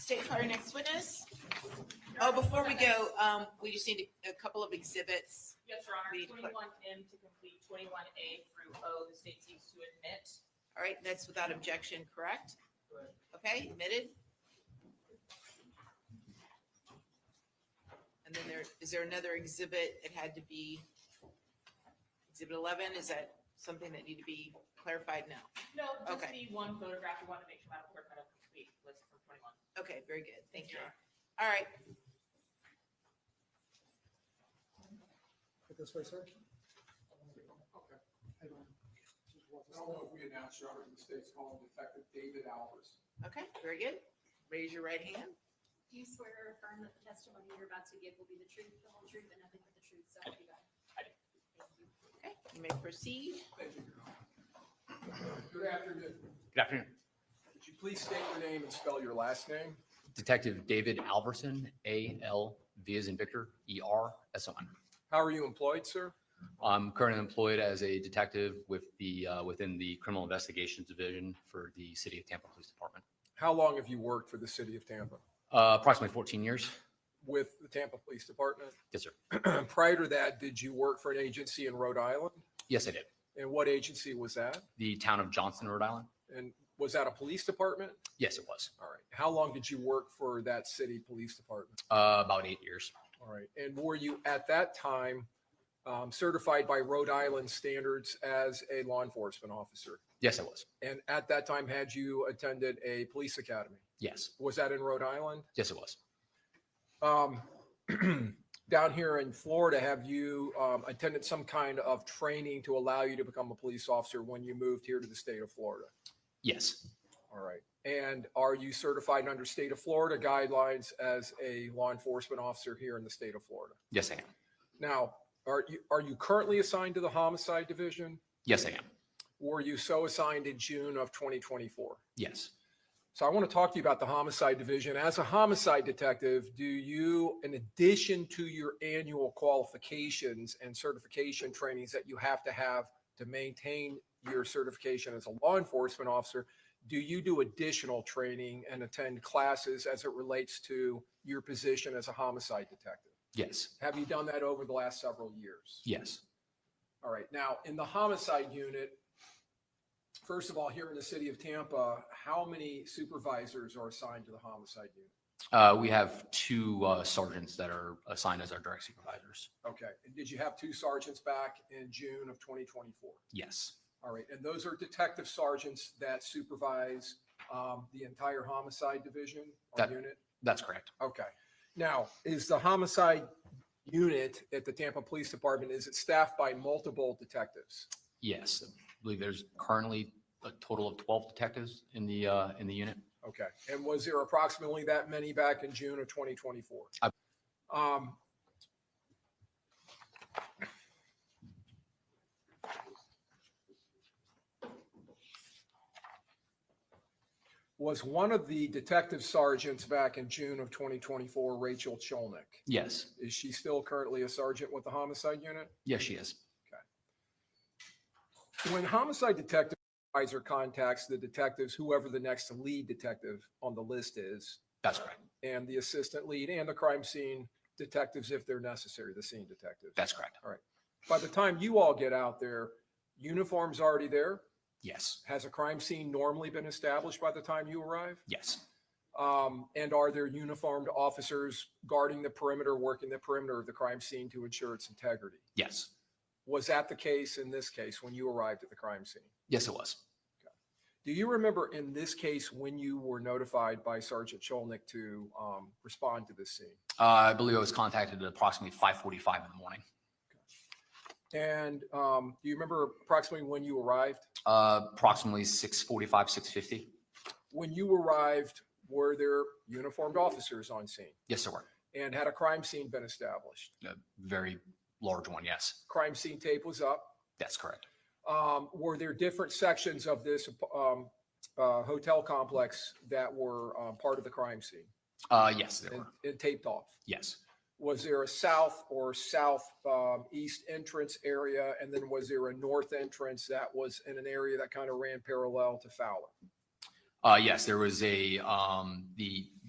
State call our next witness. Oh, before we go, we just need a couple of exhibits. Yes, Your Honor. We need to put- 21M to complete 21A through O, the state seeks to admit. All right, that's without objection, correct? Okay, admitted. And then is there another exhibit? It had to be exhibit 11. Is that something that need to be clarified now? No, just Okay. the one photograph. We want to make sure that we're kind of complete list from 21. Okay, very good. Thank you. All right. Put this way, sir. Okay. I don't know if we announced, Your Honor, the state's calling Detective David Alvarez. Okay, very good. Raise your right hand. Do you swear or affirm that the testimony you're about to give will be the truth, the whole truth, and nothing but the truth, so help you God? I do. Thank you. Okay, you may proceed. Thank you, Your Honor. Good afternoon. Good afternoon. Would you please state your name and spell your last name? Detective David Alverson, A-L-V as in Victor, E-R-S-O-N. How are you employed, sir? I'm currently employed as a detective with within the Criminal Investigations Division for the City of Tampa Police Department. How long have you worked for the city of Tampa? Approximately 14 years. With the Tampa Police Department? Yes, sir. Prior to that, did you work for an agency in Rhode Island? Yes, I did. And what agency was that? The town of Johnston, Rhode Island. And was that a police department? Yes, it was. All right. How long did you work for that city police department? About 8 years. All right. And were you at that time certified by Rhode Island standards as a law enforcement officer? Yes, I was. And at that time, had you attended a police academy? Yes. Was that in Rhode Island? Yes, it was. Down here in Florida, have you attended some kind of training to allow you to become a police officer when you moved here to the state of Florida? Yes. All right. And are you certified under state of Florida guidelines as a law enforcement officer here in the state of Florida? Yes, I am. Now, are you currently assigned to the homicide division? Yes, I am. Were you so assigned in June of 2024? Yes. So I want to talk to you about the homicide division. As a homicide detective, do you, in addition to your annual qualifications and certification trainings that you have to maintain your certification as a law enforcement officer, do you do additional training and attend classes as it relates to your position as a homicide detective? Yes. Have you done that over the last several years? Yes. All right. Now, in the homicide unit, first of all, here in the city of Tampa, how many supervisors are assigned to the homicide unit? We have 2 sergeants that are assigned as our direct supervisors. Okay. And did you have 2 sergeants back in June of 2024? Yes. All right. And those are detective sergeants that supervise the entire homicide division or unit? That's correct. Okay. Now, is the homicide unit at the Tampa Police Department, is it staffed by multiple detectives? Yes. I believe there's currently a total of 12 detectives in the unit. Okay. And was there approximately that many back in June of 2024? Was one of the detective sergeants back in June of 2024 Rachel Cholnick? Yes. Is she still currently a sergeant with the homicide unit? Yes, she is. When homicide detective advisor contacts the detectives, whoever the next lead detective on the list is, That's correct. and the assistant lead and the crime scene detectives, if they're necessary, the scene detectives. That's correct. All right. By the time you all get out there, uniform's already there. Yes. Has a crime scene normally been established by the time you arrive? Yes. And are there uniformed officers guarding the perimeter, working the perimeter of the crime scene to ensure its integrity? Yes. Was that the case in this case when you arrived at the crime scene? Yes, it was. Do you remember in this case when you were notified by Sergeant Cholnick to respond to this scene? I believe I was contacted at approximately 5:45 in the morning. And do you remember approximately when you arrived? Approximately 6:45, 6:50. When you arrived, were there uniformed officers on scene? Yes, there were. And had a crime scene been established? A very large one. Yes. Crime scene tape was up. That's correct. Were there different sections of this hotel complex that were part of the crime scene Yes, there were. and taped off? Yes. Was there a south or southeast entrance area? And then was there a north entrance that was in an area that kind of ran parallel to Fowler? Yes, there was the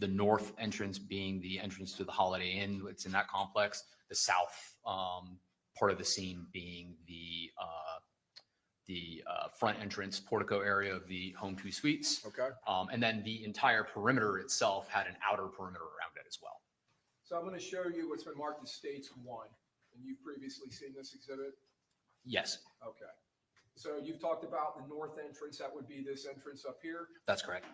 north entrance being the entrance to the Holiday Inn. It's in that complex. The south part of the scene being the front entrance portico area of the Home 2 Suites. Okay. And then the entire perimeter itself had an outer perimeter around it as well. So I'm going to show you what's been marked as States 1. And you've previously seen this exhibit? Yes, Okay. So you've talked about the north entrance. That would be this entrance up here. that's correct.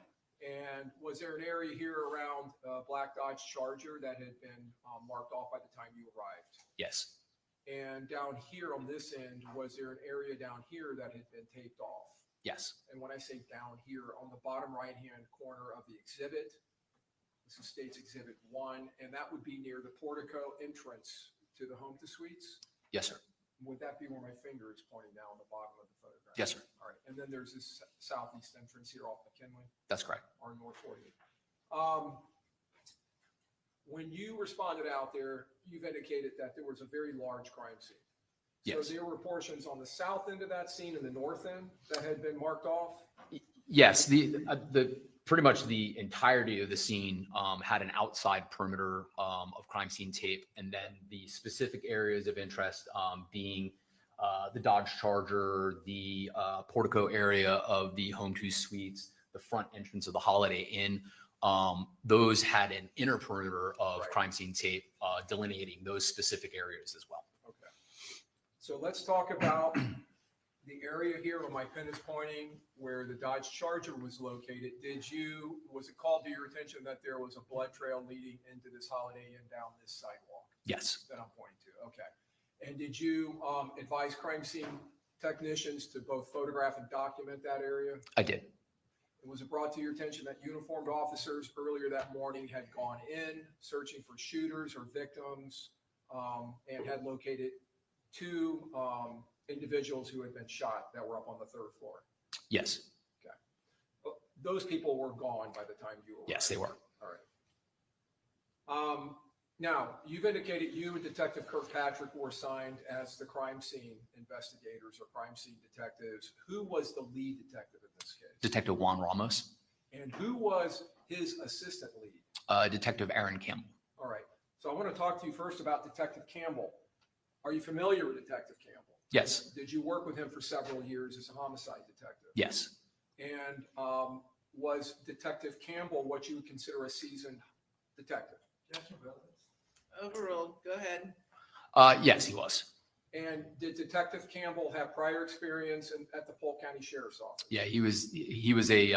And was there an area here around Black Dodge Charger that had been marked off by the time you arrived? Yes, And down here on this end, was there an area down here that had been taped off? yes, And when I say down here, on the bottom right-hand corner of the exhibit, this is States Exhibit 1, and that would be near the portico entrance to the Home 2 Suites. yes, sir. Would that be where my finger is pointing now on the bottom of the photograph? Yes, sir. All right, and then there's this southeast entrance here off McKinley That's correct. or North 48. When you responded out there, you've indicated that there was a very large crime scene. Yes. So there were portions on the south end of that scene and the north end that had been marked off? Yes, the pretty much the entirety of the scene had an outside perimeter of crime scene tape, and then the specific areas of interest being the Dodge Charger, the portico area of the Home 2 Suites, the front entrance of the Holiday Inn. Those had an inner perimeter of Right. crime scene tape delineating those specific areas as well. Okay. So let's talk about the area here where my pen is pointing, where the Dodge Charger was located. Was it called to your attention that there was a blood trail leading into this Holiday Inn down this sidewalk Yes, that I'm pointing to? Okay. And did you advise crime scene technicians to both photograph and document that area? I did. Was it brought to your attention that uniformed officers earlier that morning had gone in searching for shooters or victims and had located two individuals who had been shot that were up on the third floor? Yes, Those people were gone by the time you arrived? yes, they were. All right. Now, you've indicated you and Detective Kirkpatrick were assigned as the crime scene investigators or crime scene detectives. Who was the lead detective in this case? Detective Juan Ramos, And who was his assistant lead? Detective Aaron Campbell. All right. So I want to talk to you first about Detective Campbell. Are you familiar with Detective Campbell? Yes, Did you work with him for several years as a homicide detective? yes, And was Detective Campbell what you would consider a seasoned detective? Overruled, go ahead. yes, he was. And did Detective Campbell have prior experience at the Polk County Sheriff's Office? Yeah, he was a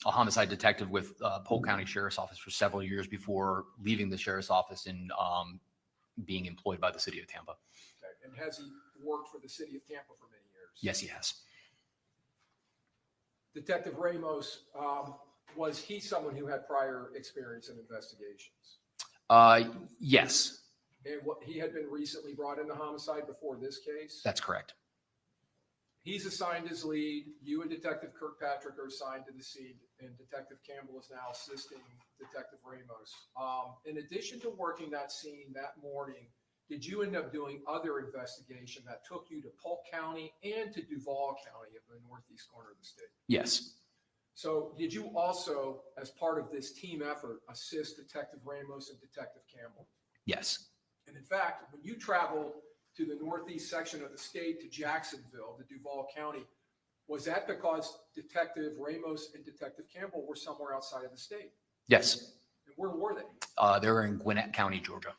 homicide detective with Polk County Sheriff's Office for several years before leaving the sheriff's office and being employed by the city of Tampa. Okay. And has he worked for the city of Tampa for many years? Yes, he has. Detective Ramos, was he someone who had prior experience in investigations? Yes, And he had been recently brought into homicide before this case? that's correct. He's assigned as lead. You and Detective Kirkpatrick are assigned to the scene, and Detective Campbell is now assisting Detective Ramos. In addition to working that scene that morning, did you end up doing other investigation that took you to Polk County and to Duval County of the northeast corner of the state? Yes, So did you also, as part of this team effort, assist Detective Ramos and Detective Campbell? yes, And in fact, when you traveled to the northeast section of the state, to Jacksonville, to Duval County, was that because Detective Ramos and Detective Campbell were somewhere outside of the state? yes. And where were they? They were in Gwinnett County, Georgia.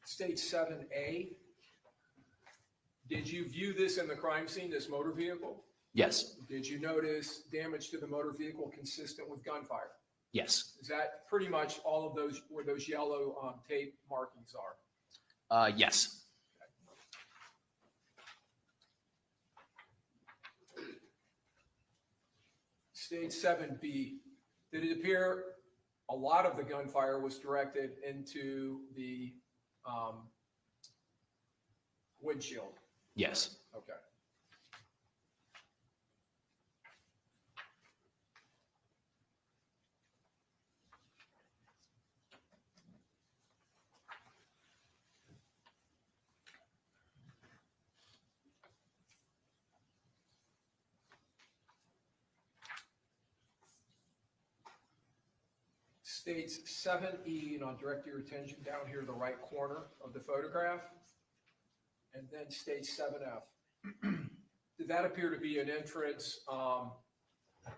State 7A. Did you view this in the crime scene, this motor vehicle? Yes, Did you notice damage to the motor vehicle consistent with gunfire? yes, Is that pretty much all of those where those yellow tape markings are? yes, Stage 7B, did it appear a lot of the gunfire was directed into the windshield. Yes. Okay. States 7E, and I'll direct your attention down here to the right corner of the photograph, and then states 7F. Did that appear to be an entrance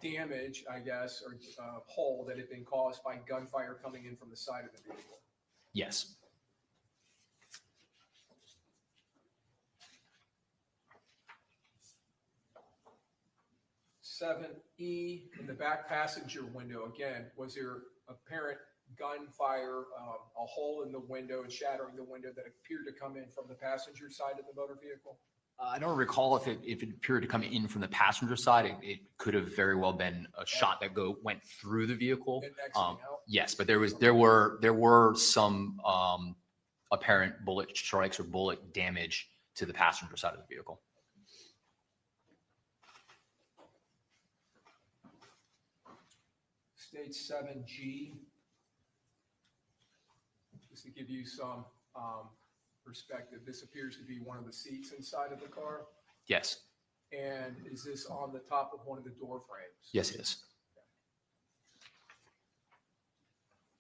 damage, I guess, or hole that had been caused by gunfire coming in from the side of the vehicle? Yes. Seven E, in the back passenger window, again, was there apparent gunfire, a hole in the window and shattering the window that appeared to come in from the passenger side of the motor vehicle? I don't recall if it appeared to come in from the passenger side. It could have very well been a shot that went through the vehicle. And exiting out? Yes, but there were some apparent bullet strikes or bullet damage to the passenger side of the vehicle. State 7G, just to give you some perspective, this appears to be one of the seats inside of the car. Yes. And is this on the top of one of the door frames? Yes, it is.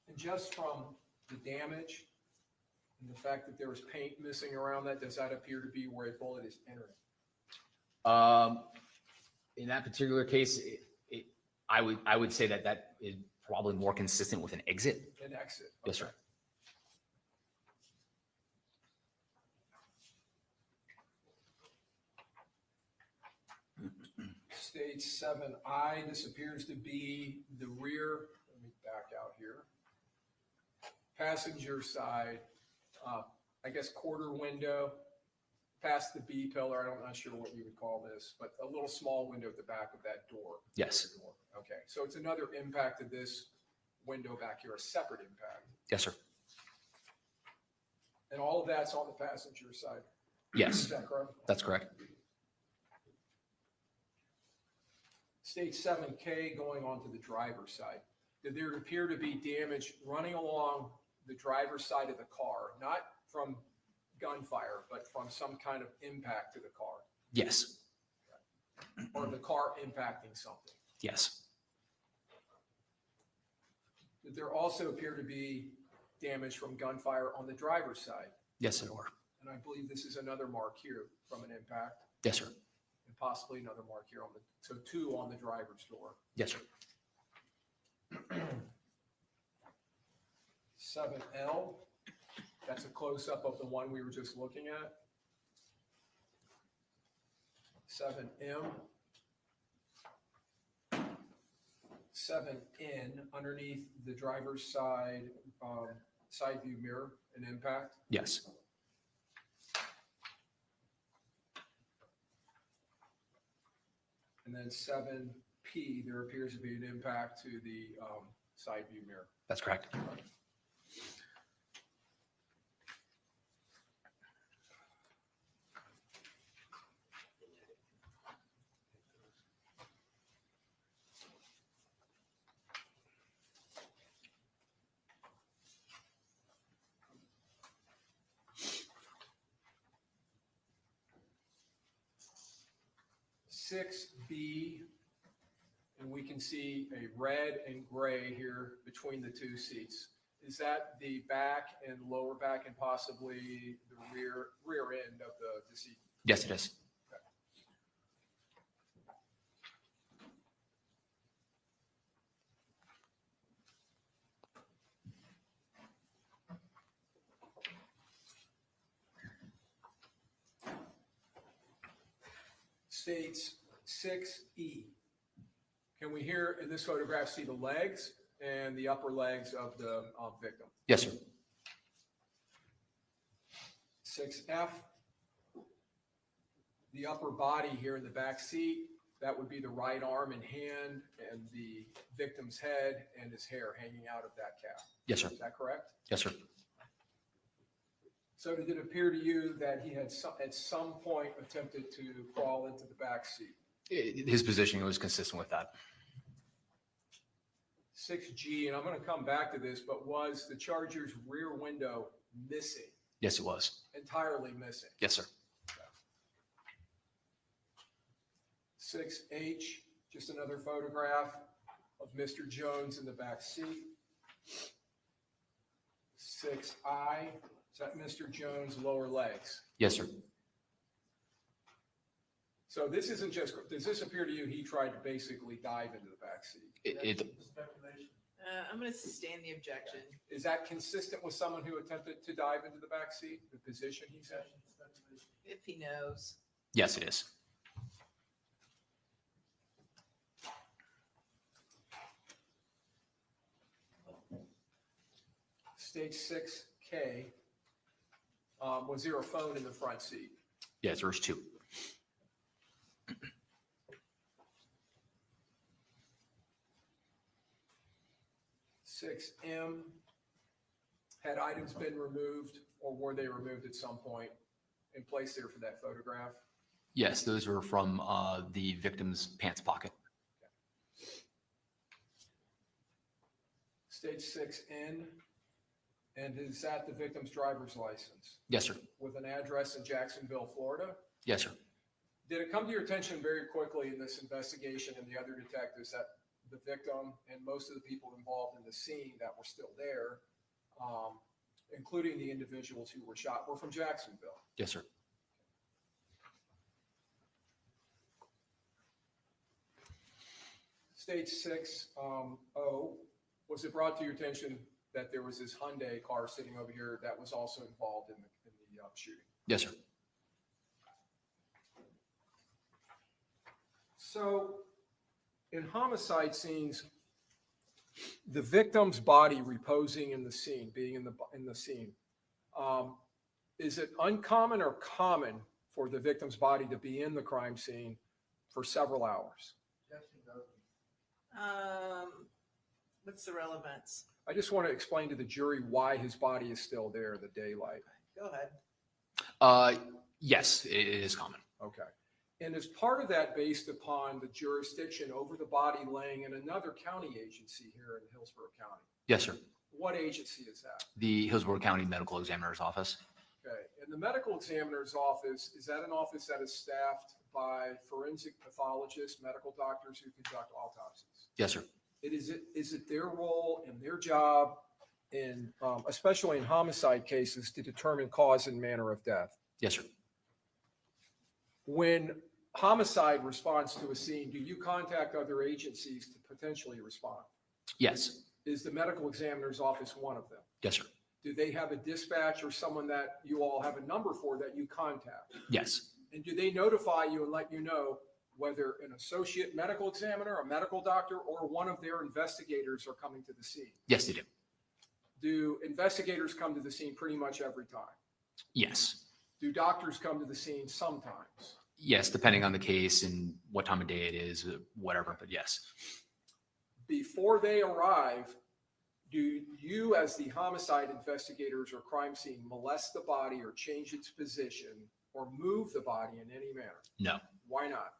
And just from the damage and the fact that there was paint missing around that, does that appear to be where a bullet is entering? In that particular case, I would say that is probably more consistent with an exit. An exit? Yes, sir. Okay. Stage 7I, this appears to be the rear, let me back out here. Passenger side, I guess quarter window, past the B pillar, I'm not sure what you would call this, but a little small window at the back of that door. Yes. Okay, so it's another impact of this window back here, a separate impact. Yes, sir. And all of that's on the passenger side. Yes, Is that correct? that's correct. Stage 7K going on to the driver's side. Did there appear to be damage running along the driver's side of the car, not from gunfire, but from some kind of impact to the car, Yes. or the car impacting something? Yes. Did there also appear to be damage from gunfire on the driver's side? Yes, it were. And I believe this is another mark here from an impact, Yes, sir. and possibly another mark here on the, so two on the driver's door. Yes, sir. 7L, that's a close-up of the one we were just looking at. 7M. 7N, underneath the driver's side, side view mirror, an impact. Yes. And then 7P, there appears to be an impact to the side view mirror. That's correct. Six B, and we can see a red and gray here between the two seats. Is that the back and lower back and possibly the rear end of the seat? Yes, it is. States 6E. Can we here in this photograph see the legs and the upper legs of the victim? Yes, sir. 6F, the upper body here in the back seat, that would be the right arm and hand and the victim's head and his hair hanging out of that cap. Yes, sir. Is that correct? Yes, sir. So did it appear to you that he had at some point attempted to crawl into the back seat? His positioning was consistent with that. 6G, and I'm going to come back to this, but was the Charger's rear window missing, Yes, it was. entirely missing? Yes, sir. 6H, just another photograph of Mr. Jones in the back seat. 6I, is that Mr. Jones' lower legs? Yes, sir. So this isn't just, does this appear to you he tried to basically dive into the back seat? I'm going to sustain the objection. Is that consistent with someone who attempted to dive into the back seat, the position he's in? If he knows. Yes, it is. Stage 6K, was there a phone in the front seat? Yes, there's two. Six M, had items been removed or were they removed at some point and placed there for that photograph? Yes, those were from the victim's pants pocket. Stage 6N, and is that the victim's driver's license Yes, sir. with an address in Jacksonville, Florida? Yes, sir. Did it come to your attention very quickly in this investigation and the other detectives that the victim and most of the people involved in the scene that were still there, including the individuals who were shot, were from Jacksonville? Yes, sir. Stage 6O, was it brought to your attention that there was this Hyundai car sitting over here that was also involved in the shooting? Yes, sir. So in homicide scenes, the victim's body reposing in the scene, being in the scene, is it uncommon or common for the victim's body to be in the crime scene for several hours? What's the relevance? I just want to explain to the jury why his body is still there in the daylight. Go ahead. Yes, it is common. Okay. And is part of that based upon the jurisdiction over the body laying in another county agency here in Hillsborough County? Yes, sir. What agency is that? The Hillsborough County Medical Examiner's Office. Okay. And the medical examiner's office, is that an office that is staffed by forensic pathologists, medical doctors who conduct autopsies? Yes, sir. Is it their role and their job in, especially in homicide cases, to determine cause and manner of death? Yes, sir. When homicide responds to a scene, do you contact other agencies to potentially respond? Yes. Is the medical examiner's office one of them? Yes, sir. Do they have a dispatch or someone that you all have a number for that you contact? Yes. And do they notify you and let you know whether an associate medical examiner, a medical doctor, or one of their investigators are coming to the scene? Yes, they do. Do investigators come to the scene pretty much every time? Yes. Do doctors come to the scene sometimes? Yes, depending on the case and what time of day it is, whatever, but yes. Before they arrive, do you as the homicide investigators or crime scene molest the body or change its position or move the body in any manner? No. Why not?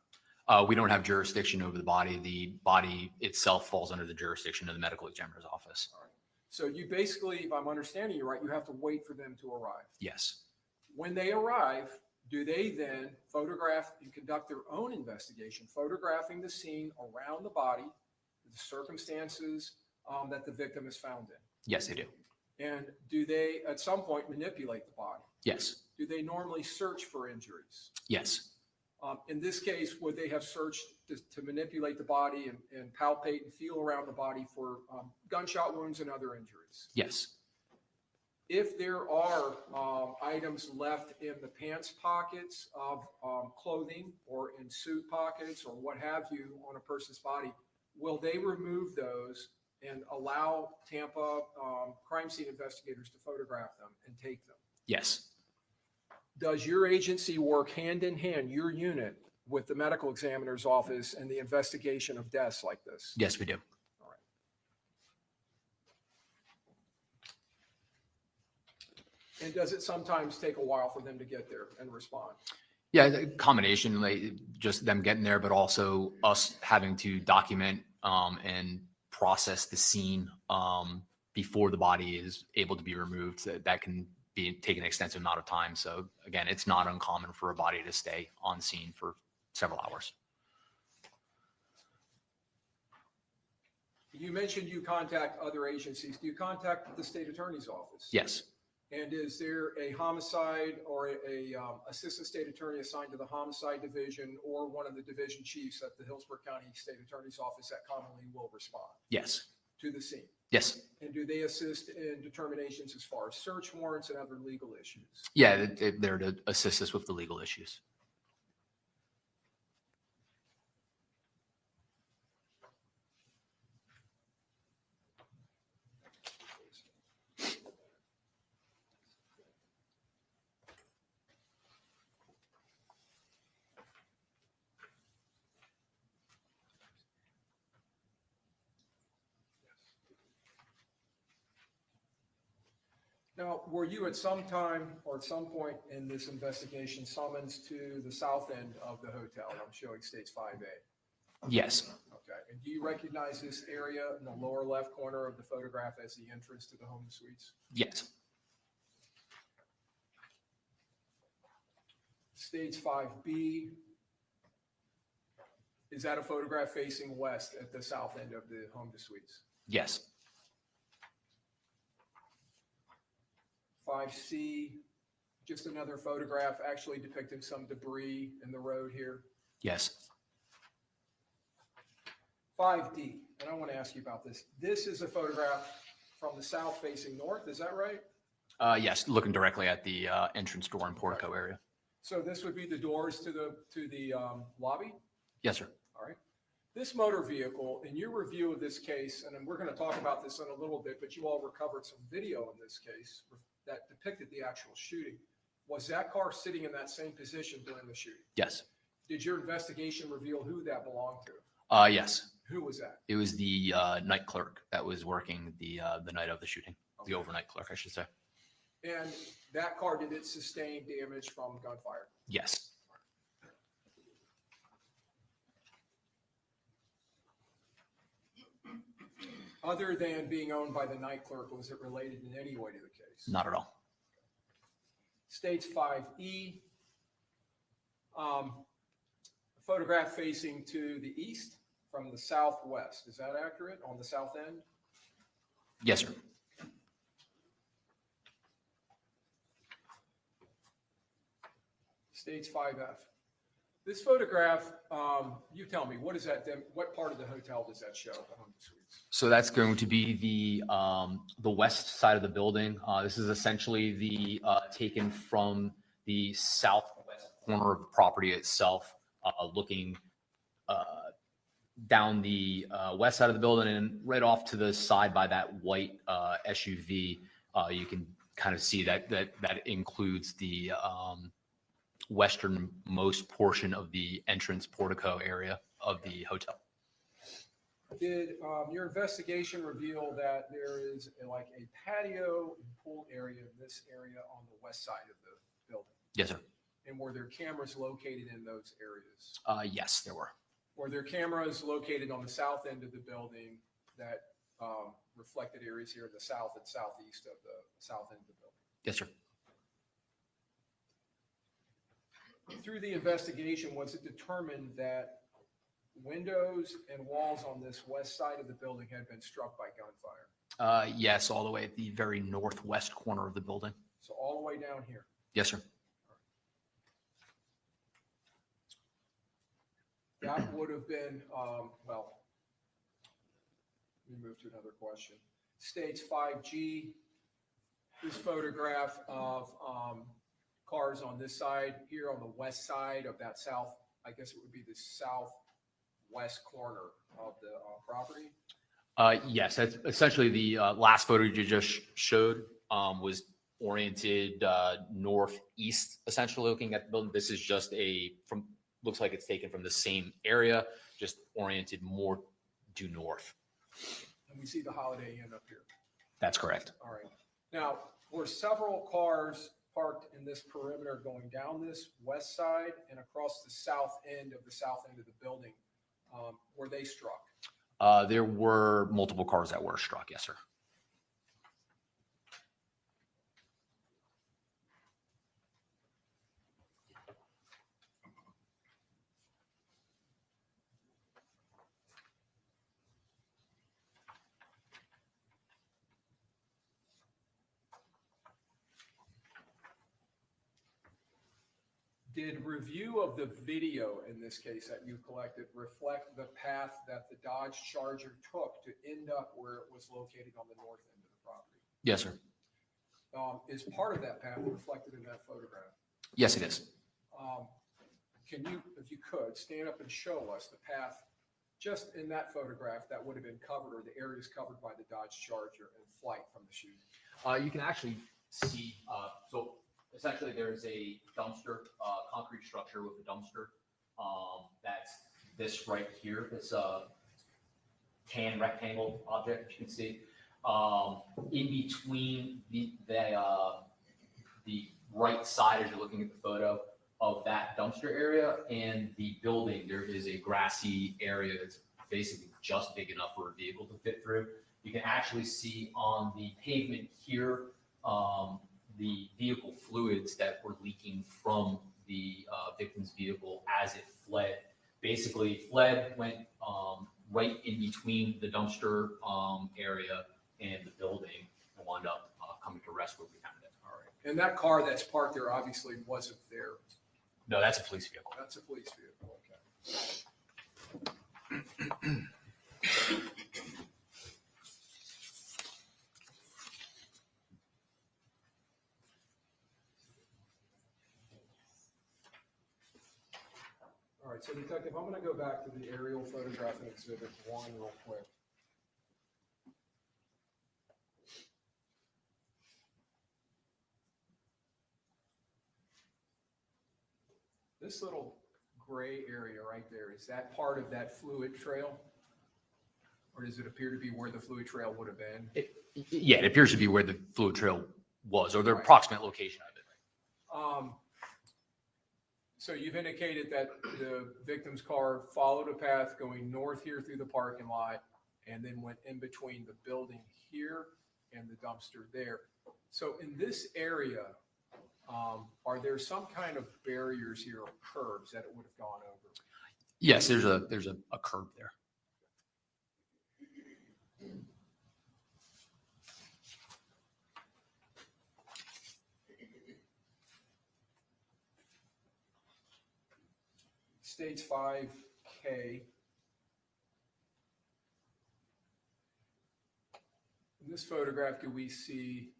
We don't have jurisdiction over the body. The body itself falls under the jurisdiction of the medical examiner's office. All right. So you basically, if I'm understanding you right, you have to wait for them to arrive. Yes. When they arrive, do they then photograph and conduct their own investigation, photographing the scene around the body, the circumstances that the victim is found in? Yes, they do. And do they at some point manipulate the body? Yes. Do they normally search for injuries? Yes. In this case, would they have searched to manipulate the body and palpate and feel around the body for gunshot wounds and other injuries? Yes. If there are items left in the pants pockets of clothing or in suit pockets or what have you on a person's body, will they remove those and allow Tampa crime scene investigators to photograph them and take them? Yes. Does your agency work hand in hand, your unit, with the medical examiner's office and the investigation of deaths like this? Yes, we do. All right. And does it sometimes take a while for them to get there and respond? Yeah, the combination, like just them getting there, but also us having to document and process the scene before the body is able to be removed. That can take an extensive amount of time. So again, it's not uncommon for a body to stay on scene for several hours. You mentioned you contact other agencies. Do you contact the state attorney's office? Yes. And is there a homicide or a assistant state attorney assigned to the homicide division or one of the division chiefs at the Hillsborough County State Attorney's Office that commonly will respond Yes. to the scene? Yes. And do they assist in determinations as far as search warrants and other legal issues? Yeah, they're there to assist us with the legal issues. Now, were you at some time or at some point in this investigation summoned to the south end of the hotel? I'm showing States 5A. Yes. Okay. And do you recognize this area in the lower left corner of the photograph as the entrance to the home suites? Yes. Stage 5B, is that a photograph facing west at the south end of the home to suites? Yes. 5C, just another photograph actually depicting some debris in the road here. Yes. 5D, and I want to ask you about this. This is a photograph from the south facing north, is that right? Yes. Looking directly at the entrance door and portico area. So this would be the doors to the lobby? Yes, sir. All right. This motor vehicle, in your review of this case, and then we're going to talk about this in a little bit, but you all recovered some video in this case that depicted the actual shooting. Was that car sitting in that same position during the shooting? Yes. Did your investigation reveal who that belonged to? Yes. Who was that? It was the night clerk that was working the night of the shooting. The Okay. overnight clerk, I should say. And that car, did it sustain damage from gunfire? Yes. Other than being owned by the night clerk, was it related in any way to the case? Not at all. States 5E, photograph facing to the east from the southwest. Is that accurate on the south end? Yes, sir. States 5F. This photograph, you tell me, what is that? What part of the hotel does that show? The home suites. So that's going to be the west side of the building. This is essentially the taken from the southwest corner of the property itself, looking down the west side of the building and right off to the side by that white SUV. You can kind of see that includes the westernmost portion of the entrance portico area of the hotel. Did your investigation reveal that there is like a patio and pool area in this area on the west side of the building? Yes, sir. And were there cameras located in those areas? Yes, there were. Were there cameras located on the south end of the building that reflected areas here in the south and southeast of the south end of the building? Yes, sir. Through the investigation, was it determined that windows and walls on this west side of the building had been struck by gunfire? Yes, all the way at the very northwest corner of the building. So all the way down here. Yes, sir. That would have been, well, let me move to another question. States 5G, this photograph of cars on this side, here on the west side of that south, I guess it would be the southwest corner of the property. Yes, that's essentially the last photo you just showed was oriented northeast, essentially looking at the building. This is just looks like it's taken from the same area, just oriented more due north. And we see the Holiday Inn up here. That's correct. All right. Now, were several cars parked in this perimeter going down this west side and across the south end of the building. Were they struck? There were multiple cars that were struck. Yes, sir. Did review of the video in this case that you collected reflect the path that the Dodge Charger took to end up where it was located on the north end of the property? Yes, sir. Is part of that path reflected in that photograph? Yes, it is. Can you, if you could, stand up and show us the path just in that photograph that would have been covered, or the areas covered by the Dodge Charger in flight from the shooting? You can actually see, so essentially there's a dumpster, concrete structure with a dumpster. That's this right here. It's a tan rectangle object, you can see. In between the right side, as you're looking at the photo of that dumpster area and the building, there is a grassy area that's basically just big enough for a vehicle to fit through. You can actually see on the pavement here, the vehicle fluids that were leaking from the victim's vehicle as it fled. Basically fled, went right in between the dumpster area and the building, and wound up coming to rest where we found it. All right. And that car that's parked there obviously wasn't there. No, that's a police vehicle. That's a police vehicle, okay. All right, so Detective, I'm going to go back to the aerial photograph in Exhibit 1 real quick. This little gray area right there, is that part of that fluid trail? Or does it appear to be where the fluid trail would have been? Yeah, it appears to be where the fluid trail was, or the Right. approximate location of it. So you've indicated that the victim's car followed a path going north here through the parking lot and then went in between the building here and the dumpster there. So in this area, are there some kind of barriers here or curbs that it would have gone over? Yes, there's a curb there. States 5K. In this photograph, do we see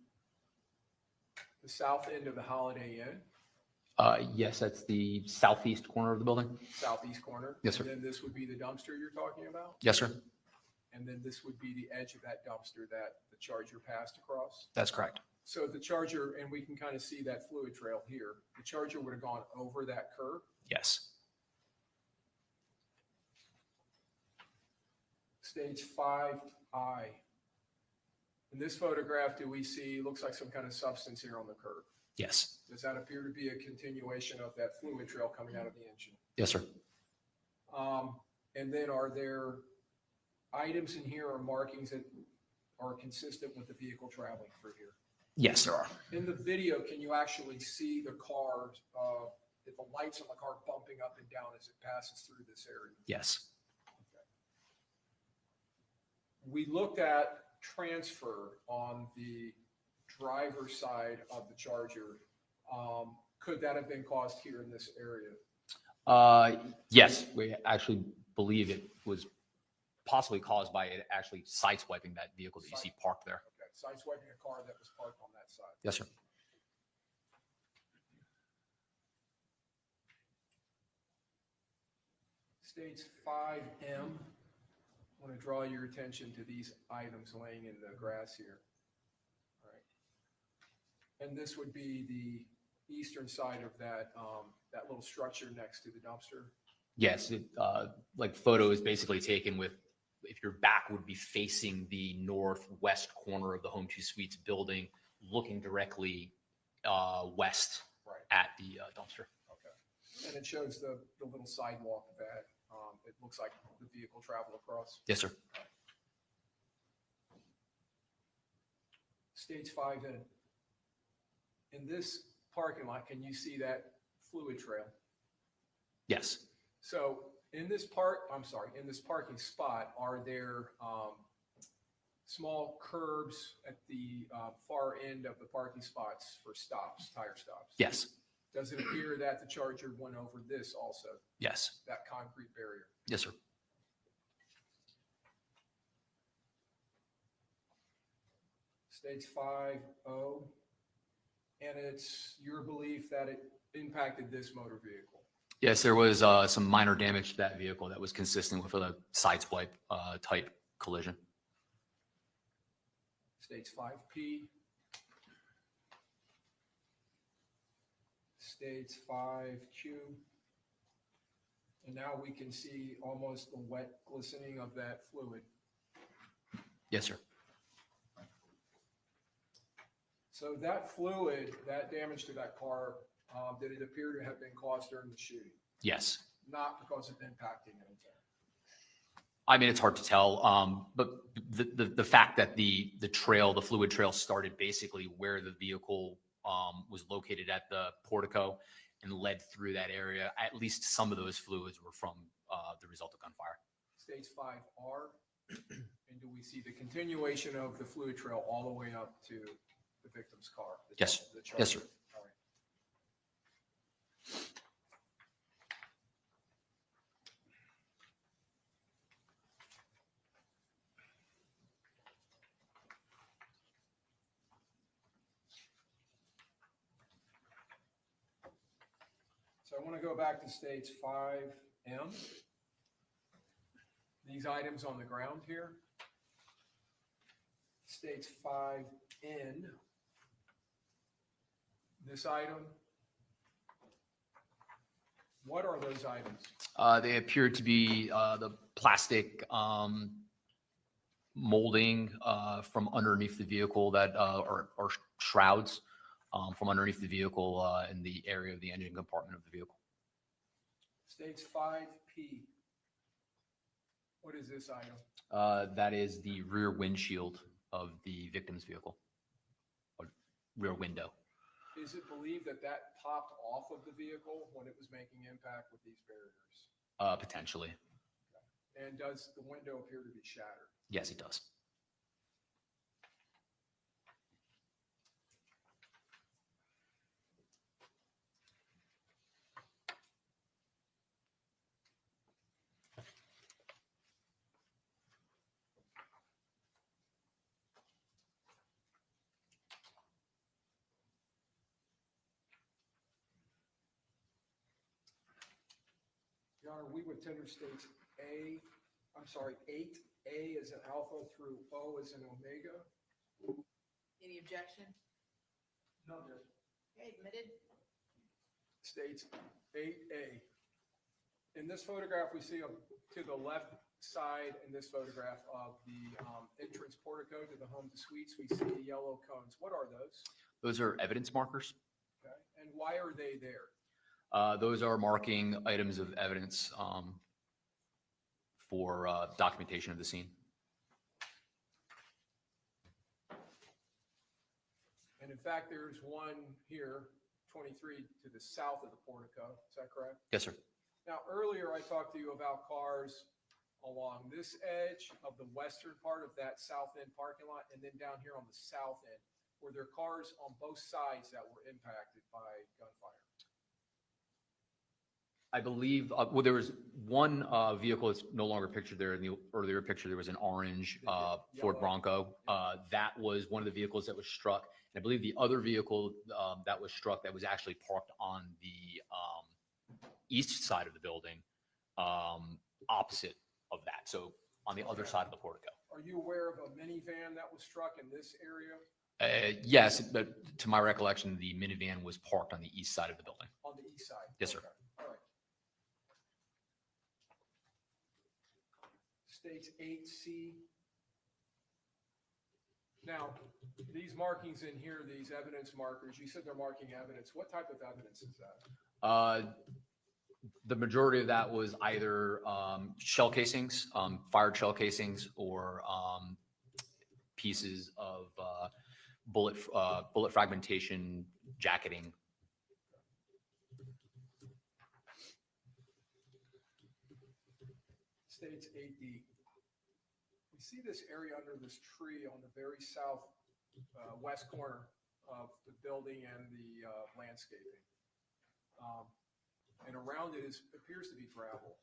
the south end of the Holiday Inn? Yes, that's the southeast corner of the building. Southeast corner? Yes, sir. And then this would be the dumpster you're talking about? Yes, sir. And then this would be the edge of that dumpster that the Charger passed across? That's correct. So the Charger, and we can kind of see that fluid trail here, the Charger would have gone over that curb? Yes. Stage 5I. In this photograph, do we see, looks like some kind of substance here on the curb? Yes. Does that appear to be a continuation of that fluid trail coming out of the engine? Yes, sir. And then are there items in here or markings that are consistent with the vehicle traveling through here? Yes, there are. In the video, can you actually see the car, the lights on the car bumping up and down as it passes through this area? Yes. We looked at transfer on the driver's side of the Charger. Could that have been caused here in this area? Yes, we actually believe it was possibly caused by it actually sideswiping that vehicle that you see parked there. Okay, sideswiping a car that was parked on that side. Yes, sir. Stage 5M. I want to draw your attention to these items laying in the grass here. All right. And this would be the eastern side of that, that little structure next to the dumpster. Yes, like photo is basically taken with, if your back would be facing the northwest corner of the Home 2 Suites building, looking directly west Right. at the dumpster. Okay. And it shows the little sidewalk that it looks like the vehicle traveled across. Yes, sir. Stage 5 in this parking lot, can you see that fluid trail? Yes. So in this parking spot, are there small curbs at the far end of the parking spots for stops, tire stops? Yes. Does it appear that the Charger went over this also, Yes. that concrete barrier? Yes, sir. Stage 5O, and it's your belief that it impacted this motor vehicle? Yes, there was some minor damage to that vehicle that was consistent with a sideswipe type collision. Stage 5P. Stage 5Q. And now we can see almost the wet glistening of that fluid. Yes, sir. So that fluid, that damage to that car, did it appear to have been caused during the shooting? Yes. Not because of impacting anything? I mean, it's hard to tell, but the fact that the fluid trail started basically where the vehicle was located at the portico and led through that area, at least some of those fluids were from the result of gunfire. Stage 5R, and do we see the continuation of the fluid trail all the way up to the victim's car? Yes. The Charger? Yes, sir. All right. So I want to go back to stage 5M. These items on the ground here. Stage 5N. This item. What are those items? They appeared to be the plastic molding from underneath the vehicle that or shrouds from underneath the vehicle in the area of the engine compartment of the vehicle. Stage 5P. What is this item? That is the rear windshield of the victim's vehicle, or rear window. Is it believed that that popped off of the vehicle when it was making impact with these barriers? Potentially. And does the window appear to be shattered? Yes, it does. Your Honor, we would tender stage 8A as an alpha through O as an omega. Any objection? No. Okay, admitted. Stage 8A. In this photograph, we see to the left side in this photograph of the entrance portico to the home to suites, we see the yellow cones. What are those? Those are evidence markers. Okay. And why are they there? Those are marking items of evidence for documentation of the scene. And in fact, there's one here, 23 to the south of the portico. Is that correct? Yes, sir. Now, earlier I talked to you about cars along this edge of the western part of that south end parking lot, and then down here on the south end. Were there cars on both sides that were impacted by gunfire? I believe, well, there was one vehicle that's no longer pictured there. In the earlier picture, there was an orange Ford Bronco. That was one of the vehicles that was struck. And I believe the other vehicle that was struck that was actually parked on the east side of the building, opposite of that. So on the other side of the portico. Are you aware of a minivan that was struck in this area? Yes, but to my recollection, the minivan was parked on the east side of the building. On the east side? Yes, sir. Okay. All right. Stage 8C. Now, these markings in here, these evidence markers, you said they're marking evidence. What type of evidence is that? The majority of that was either shell casings, fired shell casings, or pieces of bullet fragmentation jacketing. States 8D. We see this area under this tree on the very south west corner of the building and the landscaping. And around it appears to be gravel.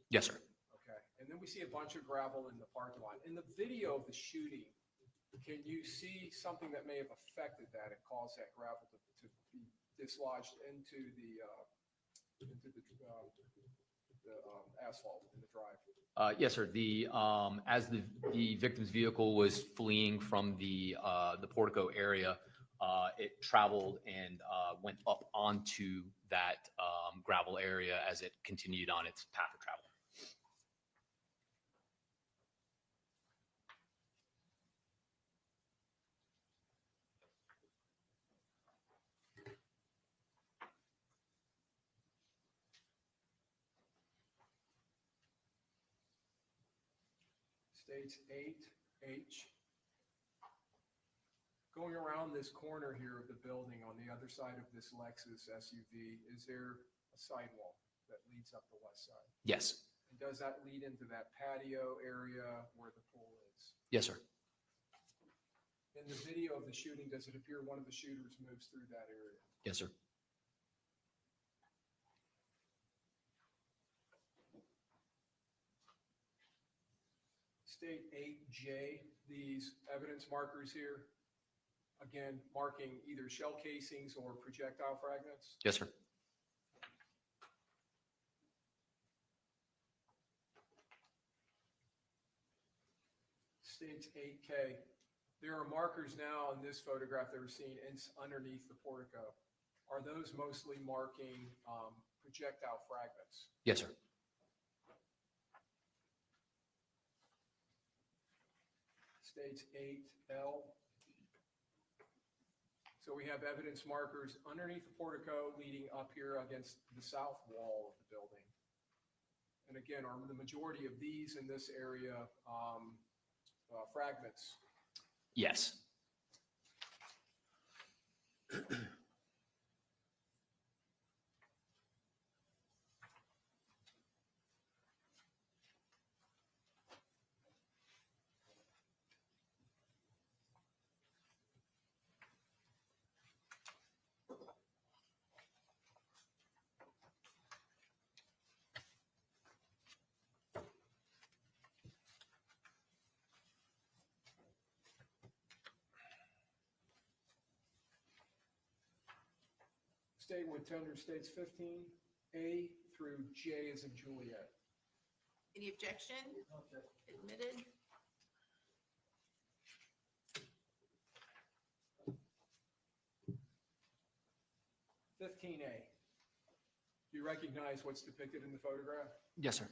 Yes, sir. Okay. And then we see a bunch of gravel in the parking lot. In the video of the shooting, can you see something that may have affected that and caused that gravel to be dislodged into the asphalt in the drive? Yes, sir. As the victim's vehicle was fleeing from the portico area, it traveled and went up onto that gravel area as it continued on its path of travel. States 8H. Going around this corner here of the building on the other side of this Lexus SUV, is there a sidewalk that leads up the west side? Yes. And does that lead into that patio area where the pool is? Yes, sir. In the video of the shooting, does it appear one of the shooters moves through that area? Yes, sir. State 8J, these evidence markers here, again, marking either shell casings or projectile fragments. Yes, sir. States 8K. There are markers now in this photograph that we're seeing underneath the portico. Are those mostly marking projectile fragments? Yes, sir. States 8L. So we have evidence markers underneath the portico leading up here against the south wall of the building. And again, are the majority of these in this area fragments? Yes. State with tender states 15A through J as in Juliet. Any objection? Admitted. A. Do you recognize what's depicted in the photograph? Yes, sir.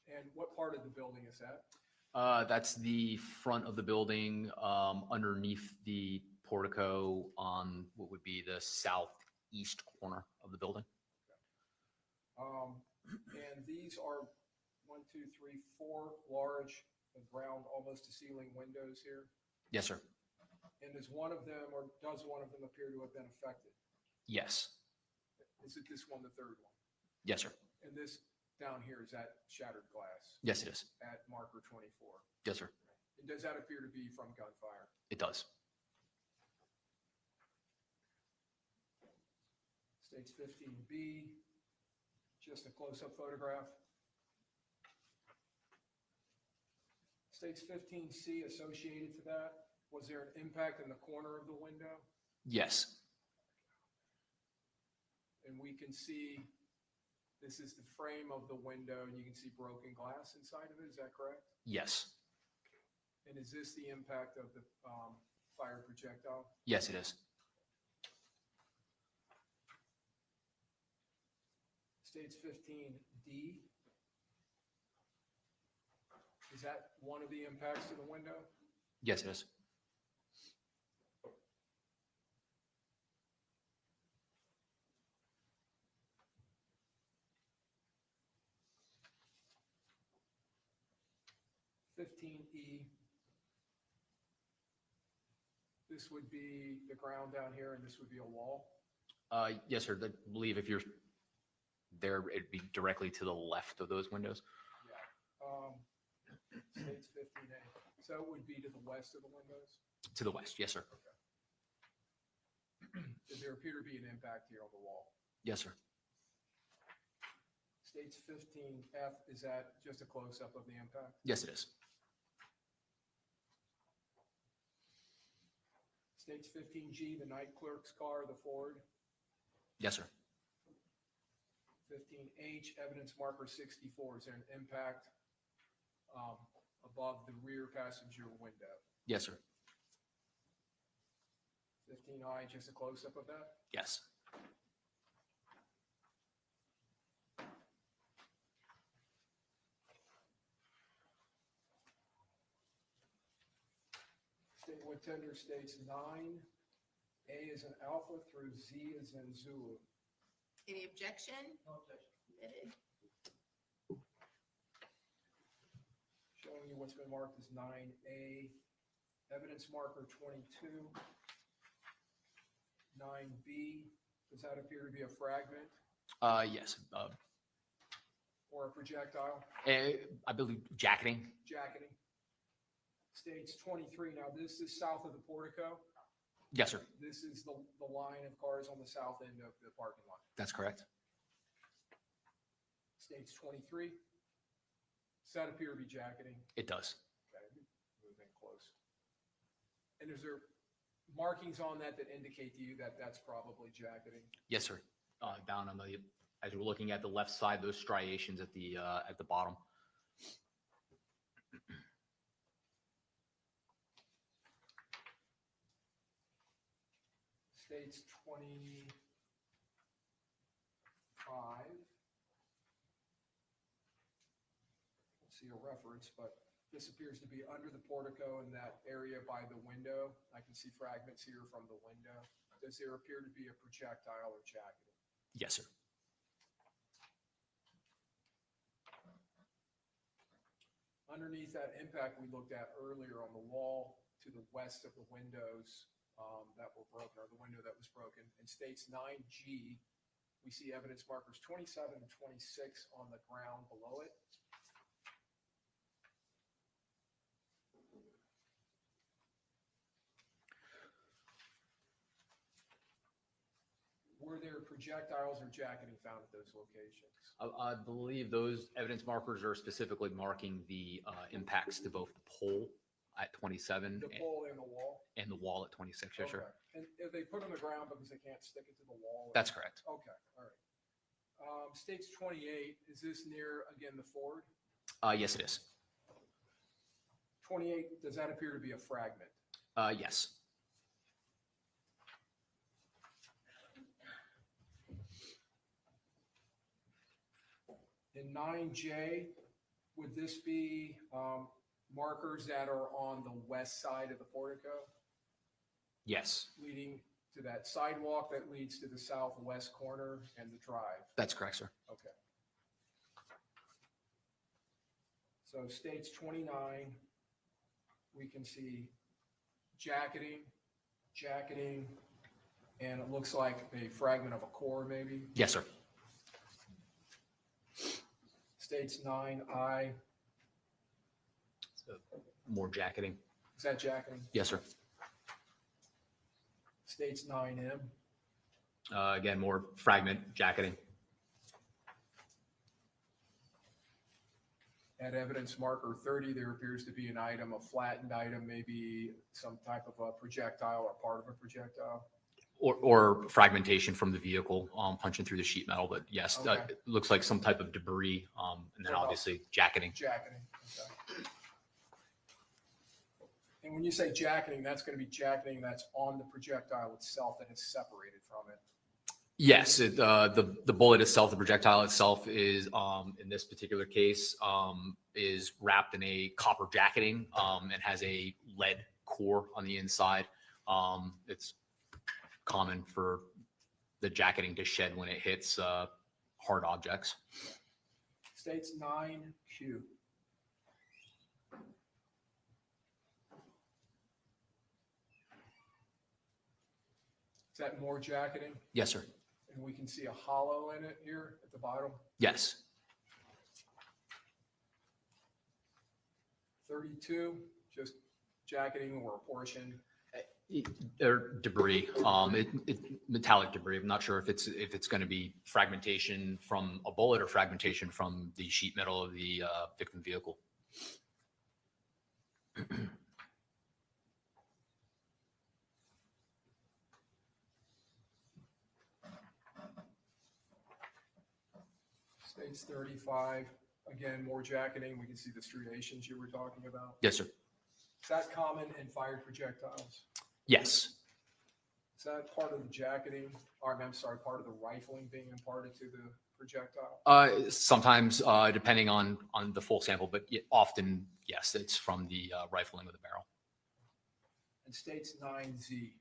And what part of the building is that? That's the front of the building, underneath the portico on what would be the southeast corner of the building. And these are 1, 2, 3, 4 large round, almost to ceiling windows here. Yes, sir. And is one of them, or does one of them appear to have been affected? Yes. Is it this one, the third one? Yes, sir. And this down here, is that shattered glass Yes, it is. at marker 24? Yes, sir. And does that appear to be from gunfire? It does. States 15B, just a close-up photograph. States 15C associated to that. Was there an impact in the corner of the window? Yes. And we can see, this is the frame of the window, and you can see broken glass inside of it. Is that correct? Yes. And is this the impact of the fire projectile? Yes, it is. States 15D. Is that one of the impacts to the window? Yes, it is. 15E. This would be the ground down here, and this would be a wall. Yes, sir. I believe if you're there, it'd be directly to the left of those windows. States 15A. So it would be to the west of the windows? To the west, yes, sir. Does there appear to be an impact here on the wall? Yes, sir. States 15F, is that just a close-up of the impact? Yes, it is. States 15G, the night clerk's car, the Ford. Yes, sir. 15H, evidence marker 64, is there an impact above the rear passenger window? Yes, sir. 15I, just a close-up of that? Yes. State what tender states 9A is an alpha through Z is in Zulu. Any objection? No objection. Permitted. Showing you what's been marked as 9A. Evidence marker 22. 9B, does that appear to be a fragment Yes. or a projectile? I believe jacketing. Jacketing. States 23, now this is south of the portico. Yes, sir. This is the line of cars on the south end of the parking lot. That's correct. States 23. Does that appear to be jacketing? It does. Okay, moving close. And is there markings on that that indicate to you that that's probably jacketing? Yes, sir. Down on the, as we're looking at the left side, those striations at the bottom. States 25. Don't see a reference, but this appears to be under the portico in that area by the window. I can see fragments here from the window. Does there appear to be a projectile or jacketing? Yes, sir. Underneath that impact we looked at earlier on the wall to the west of the windows that were broken, or the window that was broken, in states 9G, we see evidence markers 27 and 26 on the ground below it. Were there projectiles or jacketing found at those locations? I believe those evidence markers are specifically marking the impacts to both the pole at 27 The pole and the wall? and the wall at 26. Yes, sir. Okay. And if they put on the ground because they can't stick it to the wall? That's correct. Okay, all right. States 28, is this near, again, the Ford? Yes, it is. 28, does that appear to be a fragment? Yes. In 9J, would this be markers that are on the west side of the portico, Yes, leading to that sidewalk that leads to the southwest corner and the drive? that's correct, sir. Okay. So states 29, we can see jacketing, and it looks like a fragment of a core maybe. Yes, sir. States 9I, So more jacketing. is that jacketing? Yes, sir. States 9M, Again, more fragment jacketing. at evidence marker 30, there appears to be an item, a flattened item, maybe some type of a projectile or part of a projectile. Or fragmentation from the vehicle punching through the sheet metal. But yes, Okay. it looks like some type of debris. And then What obviously jacketing. Jacketing, okay. And when you say jacketing, that's going to be jacketing that's on the projectile itself that is separated from it. Yes, the bullet itself, the projectile itself is, in this particular case, is wrapped in a copper jacketing and has a lead core on the inside. It's common for the jacketing to shed when it hits hard objects. States 9Q. that more jacketing? Yes, sir. And we can see a hollow in it here at the bottom. Yes. 32, just jacketing or a portion. Or debris, metallic debris. I'm not sure if it's going to be fragmentation from a bullet or fragmentation from the sheet metal of the victim vehicle. States 35, again, more jacketing. We can see the striations you were talking about. Yes, sir. Is that common in fired projectiles? Yes. Is that part of the jacketing, or I'm sorry, part of the rifling being imparted to the projectile? Sometimes, depending on the full sample, but often, yes, it's from the rifling of the barrel. And states 9Z.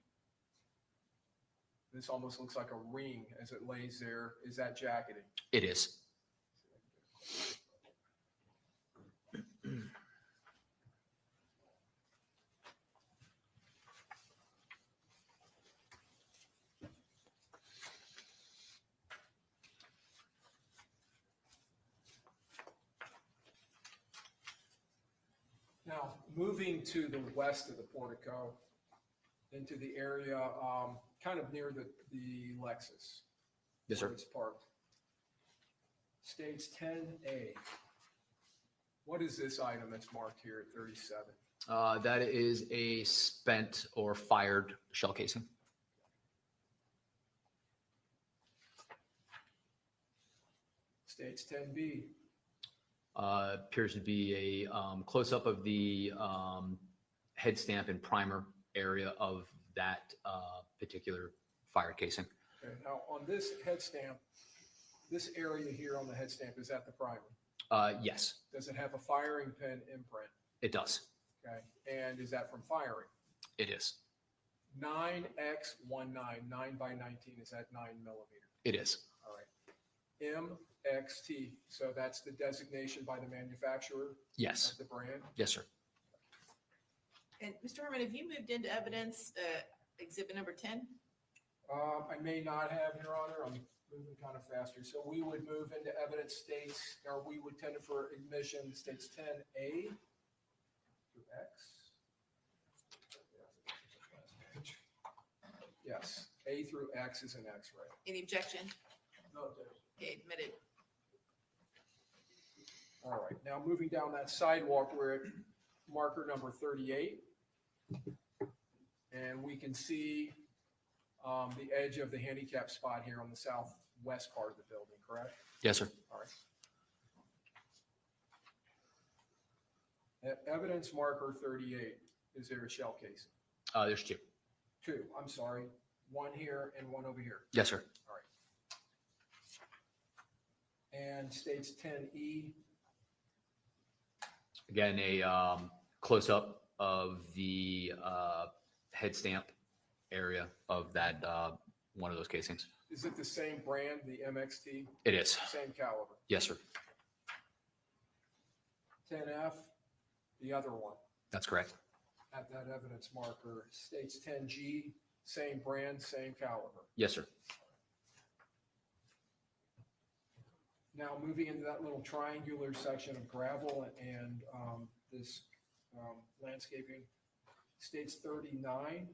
This almost looks like a ring as it lays there. Is that jacketing? It is. Now, moving to the west of the portico, into the area kind of near the Lexus. Yes, where sir. it's parked. States 10A. What is this item that's marked here at 37? That is a spent or fired shell casing. States 10B. Appears to be a close-up of the head stamp and primer area of that particular fire casing. Okay, now on this head stamp, this area here on the head stamp, is that the primer? Yes, Does it have a firing pin imprint? it does. Okay, and is that from firing? It is. 9x19, 9 by 19, is that 9 millimeter? It is. All right. MXT, so that's the designation by the manufacturer Yes. of the brand? Yes, sir. And Mr. Herman, have you moved into evidence, exhibit number 10? I may not have, Your Honor. I'm moving kind of faster. So we would move into evidence states, or we would tender for admission states 10A through X. Yes, A through X is an X-ray. Any objection? No, Okay, admitted. all right, now moving down that sidewalk, we're at marker number 38. And we can see the edge of the handicap spot here on the southwest part of the building, correct? Yes, sir. All right. At evidence marker 38, is there a shell casing? There's two. Two, I'm sorry, one here and one over here. Yes, sir. All right. And states 10E, Again, a close-up of the head stamp area of that one of those casings. is it the same brand, the MXT, It is. same caliber? Yes, sir. 10F, the other one, That's correct. at that evidence marker, states 10G, same brand, same caliber. Yes, sir. Now, moving into that little triangular section of gravel and this landscaping, states 39.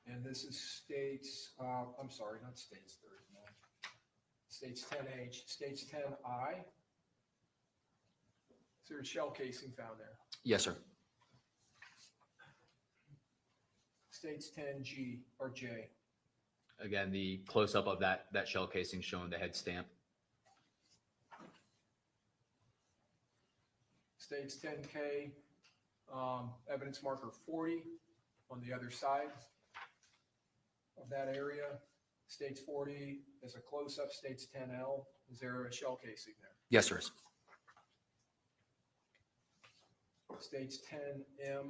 And this is states, I'm sorry, not states 39. States 10H, states 10I. Is there a shell casing found there? Yes, sir. States 10G or J. Again, the close-up of that shell casing showing the head stamp. States 10K, evidence marker 40 on the other side of that area. States 40 is a close-up, states 10L. Is there a shell casing there? Yes, sir. States 10M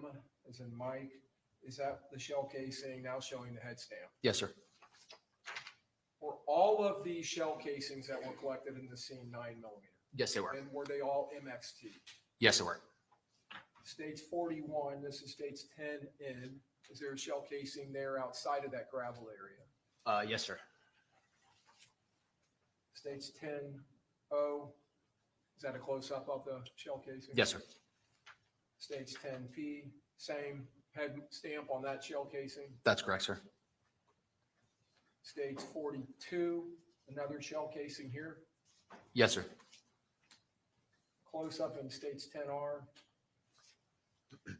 as in Mike. Is that the shell casing now showing the head stamp? Yes, sir. Were all of these shell casings that were collected in the scene 9 millimeter? Yes, they were. And were they all MXT? Yes, they were. States 41, this is states 10 in. Is there a shell casing there outside of that gravel area? Yes, sir. States 10-0, is that a close-up of the shell casing? Yes, sir. States 10P, same head stamp on that shell casing. That's correct, sir. States 42, another shell casing here. Yes, sir. Close-up in states 10R,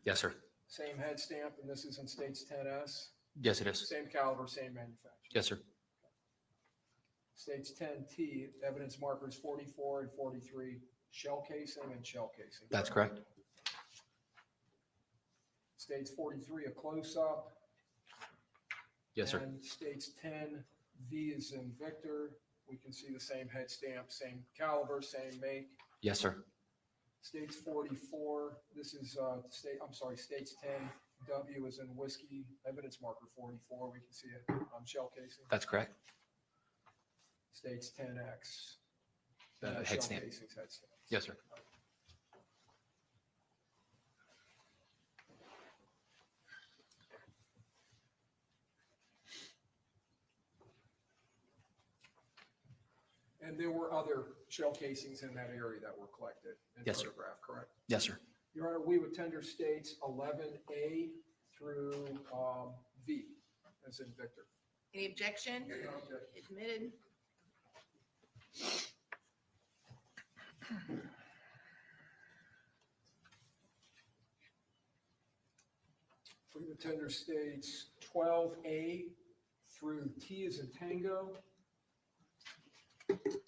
Yes, sir. same head stamp, and this is in states 10S. Yes, it is. Same caliber, same manufacturer. Yes, sir. States 10T, evidence markers 44 and 43, shell casing and shell casing. That's correct. States 43, a close-up. Yes, sir. And states 10, V is in Victor. We can see the same head stamp, same caliber, same make. Yes, sir. States 44, this is states 10, W is in whiskey, evidence marker 44. We can see it on shell casing. That's correct. States 10X. Head shell stamp. casings, head stamp. Yes, sir. And there were other shell casings in that area that were collected and Yes, sir. photographed, correct? Yes, sir. Your Honor, we would tender states 11A through V, as in Victor. Any objection? Okay. Admitted. We would tender states 12A through T as in Tango.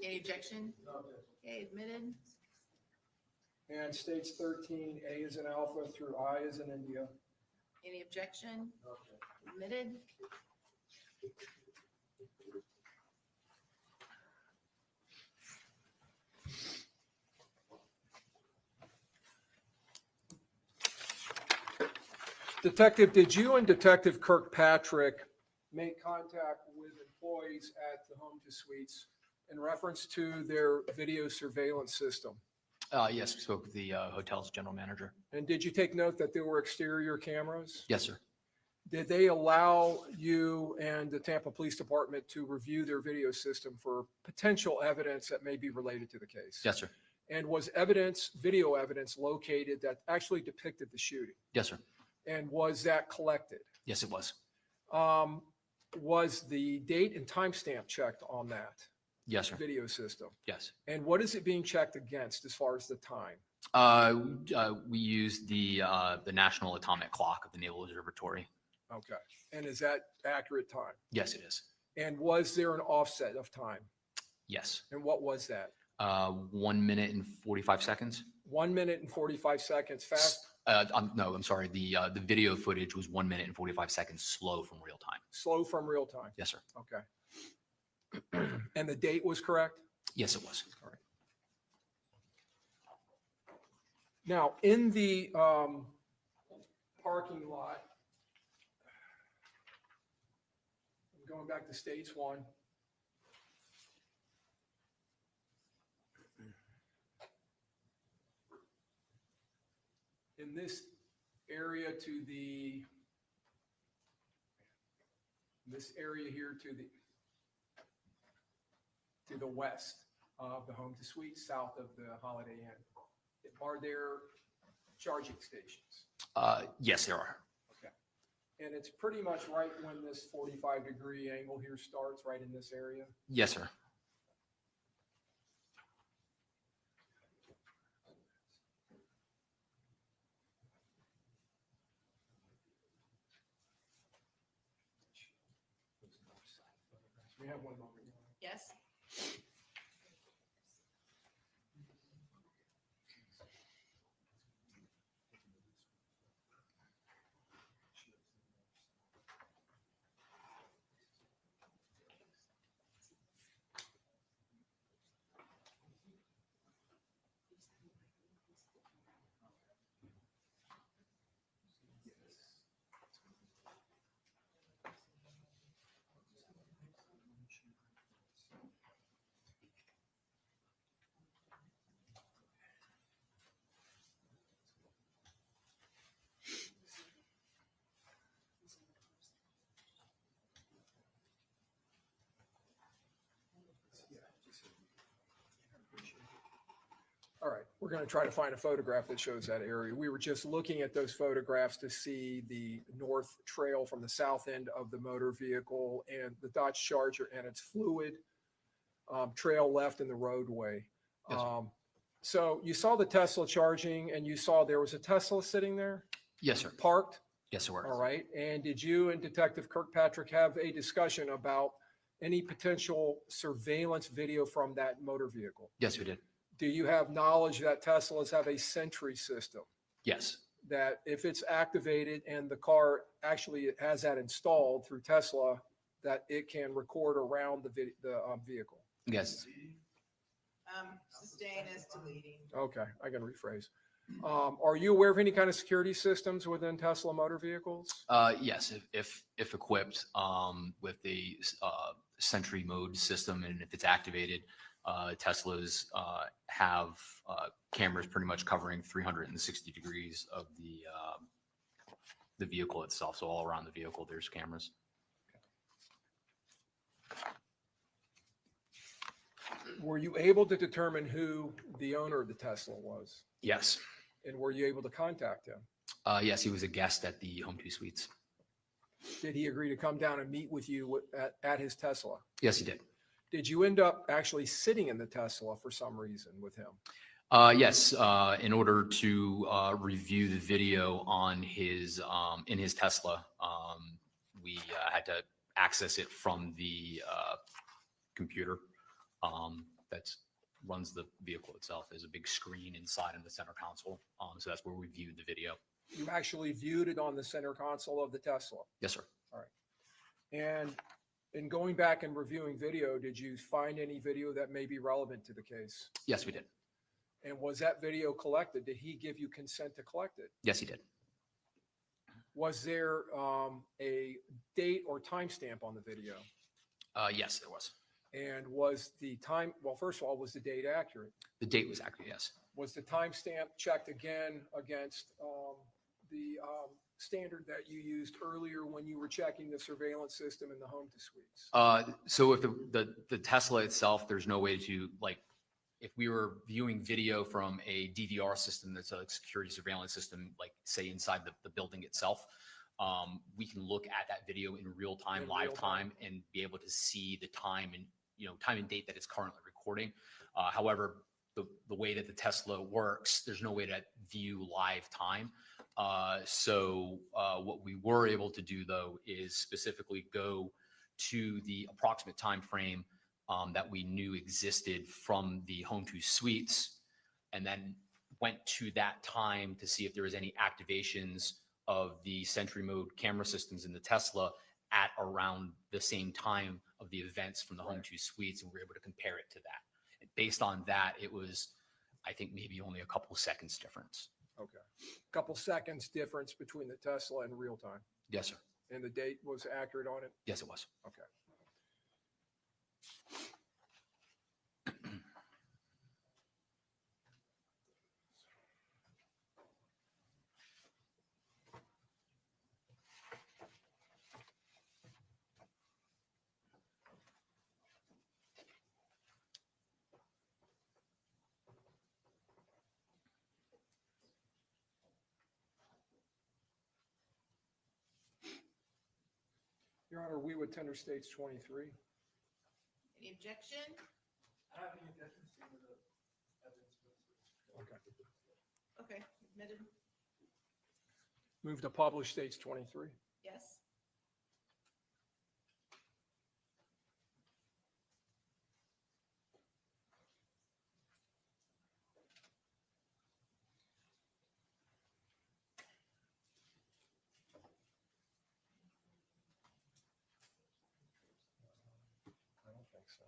Any objection? Okay, admitted. And states 13A as in Alpha through I as in India. Any objection? Admitted. Detective, did you and Detective Kirkpatrick make contact with employees at the Home to Suites in reference to their video surveillance system? Yes, we spoke with the hotel's general manager. And did you take note that there were exterior cameras? Yes, sir. Did they allow you and the Tampa Police Department to review their video system for potential evidence that may be related to the case? Yes, sir. And was video evidence located that actually depicted the shooting? Yes, sir. And was that collected? Yes, it was. Was the date and timestamp checked on that Yes, sir. video system? Yes. And what is it being checked against as far as the time? We used the National Atomic Clock of the Naval Observatory. Okay. And is that accurate time? Yes, it is. And was there an offset of time? Yes. And what was that? 1 minute and 45 seconds. 1 minute and 45 seconds fast, No, I'm sorry. The video footage was 1 minute and 45 seconds slow from real time. slow from real time. Yes, sir. Okay. And the date was correct? Yes, it was. All right. Now, in the parking lot, I'm going back to states one. In this area here to the west of the Home to Suite, south of the Holiday Inn, are there charging stations? Yes, there are. Okay. And it's pretty much right when this 45-degree angle here starts, right in this area? Yes, sir. We have one moment. Yes. We're going to try to find a photograph that shows that area. We were just looking at those photographs to see the north trail from the south end of the motor vehicle and the Dodge Charger and its fluid trail left in the roadway. Yes, sir. So you saw the Tesla charging and you saw there was a Tesla sitting there Yes, sir. parked. Yes, sir. All right. And did you and Detective Kirkpatrick have a discussion about any potential surveillance video from that motor vehicle? Yes, we did. Do you have knowledge that Teslas have a Sentry system Yes. that if it's activated and the car actually has that installed through Tesla, that it can record around the vehicle? Yes. Sustain is deleting. Okay, I can rephrase. Are you aware of any kind of security systems within Tesla motor vehicles? Yes, if equipped with the Sentry mode system, and if it's activated, Teslas have cameras pretty much covering 360 degrees of the vehicle itself. So all around the vehicle, there's cameras. Were you able to determine who the owner of the Tesla was? Yes. And were you able to contact him? Yes, he was a guest at the Home 2 Suites. Did he agree to come down and meet with you at his Tesla? Yes, he did. Did you end up actually sitting in the Tesla for some reason with him? Yes, in order to review the video on his in his Tesla, we had to access it from the computer that runs the vehicle itself. There's a big screen inside in the center console, so that's where we viewed the video. You actually viewed it on the center console of the Tesla. Yes, sir. And in going back and reviewing video, did you find any video that may be relevant to the case? Yes, we did. And was that video collected? Did he give you consent to collect it? Yes, he did. Was there a date or timestamp on the video? Yes, there was. And was the time, well, first of all, was the date accurate? The date was accurate. Yes. Was the timestamp checked again against the standard that you used earlier when you were checking the surveillance system in the Home 2 Suites? So if the Tesla itself, there's no way to, like, if we were viewing video from a DVR system that's a security surveillance system, like say inside the building itself, we can look at that video in real time, In live real time. time, and be able to see the time and time and date that it's currently recording. However, the way that the Tesla works, there's no way to view live time. So what we were able to do though is specifically go to the approximate time frame that we knew existed from the Home 2 Suites, and then went to that time to see if there was any activations of the Sentry mode camera systems in the Tesla at around the same time of the events from the Home 2 Suites, and we were able to compare it to that. And based on that, it was, I think, maybe only a couple seconds difference. Okay. Couple seconds difference between the Tesla and real time. Yes, sir. And the date was accurate on it? Yes, it was. Okay. Your Honor, we would tender states 23. Any objection? Okay. Okay, admitted. Move to publish states 23. Yes. I don't think so.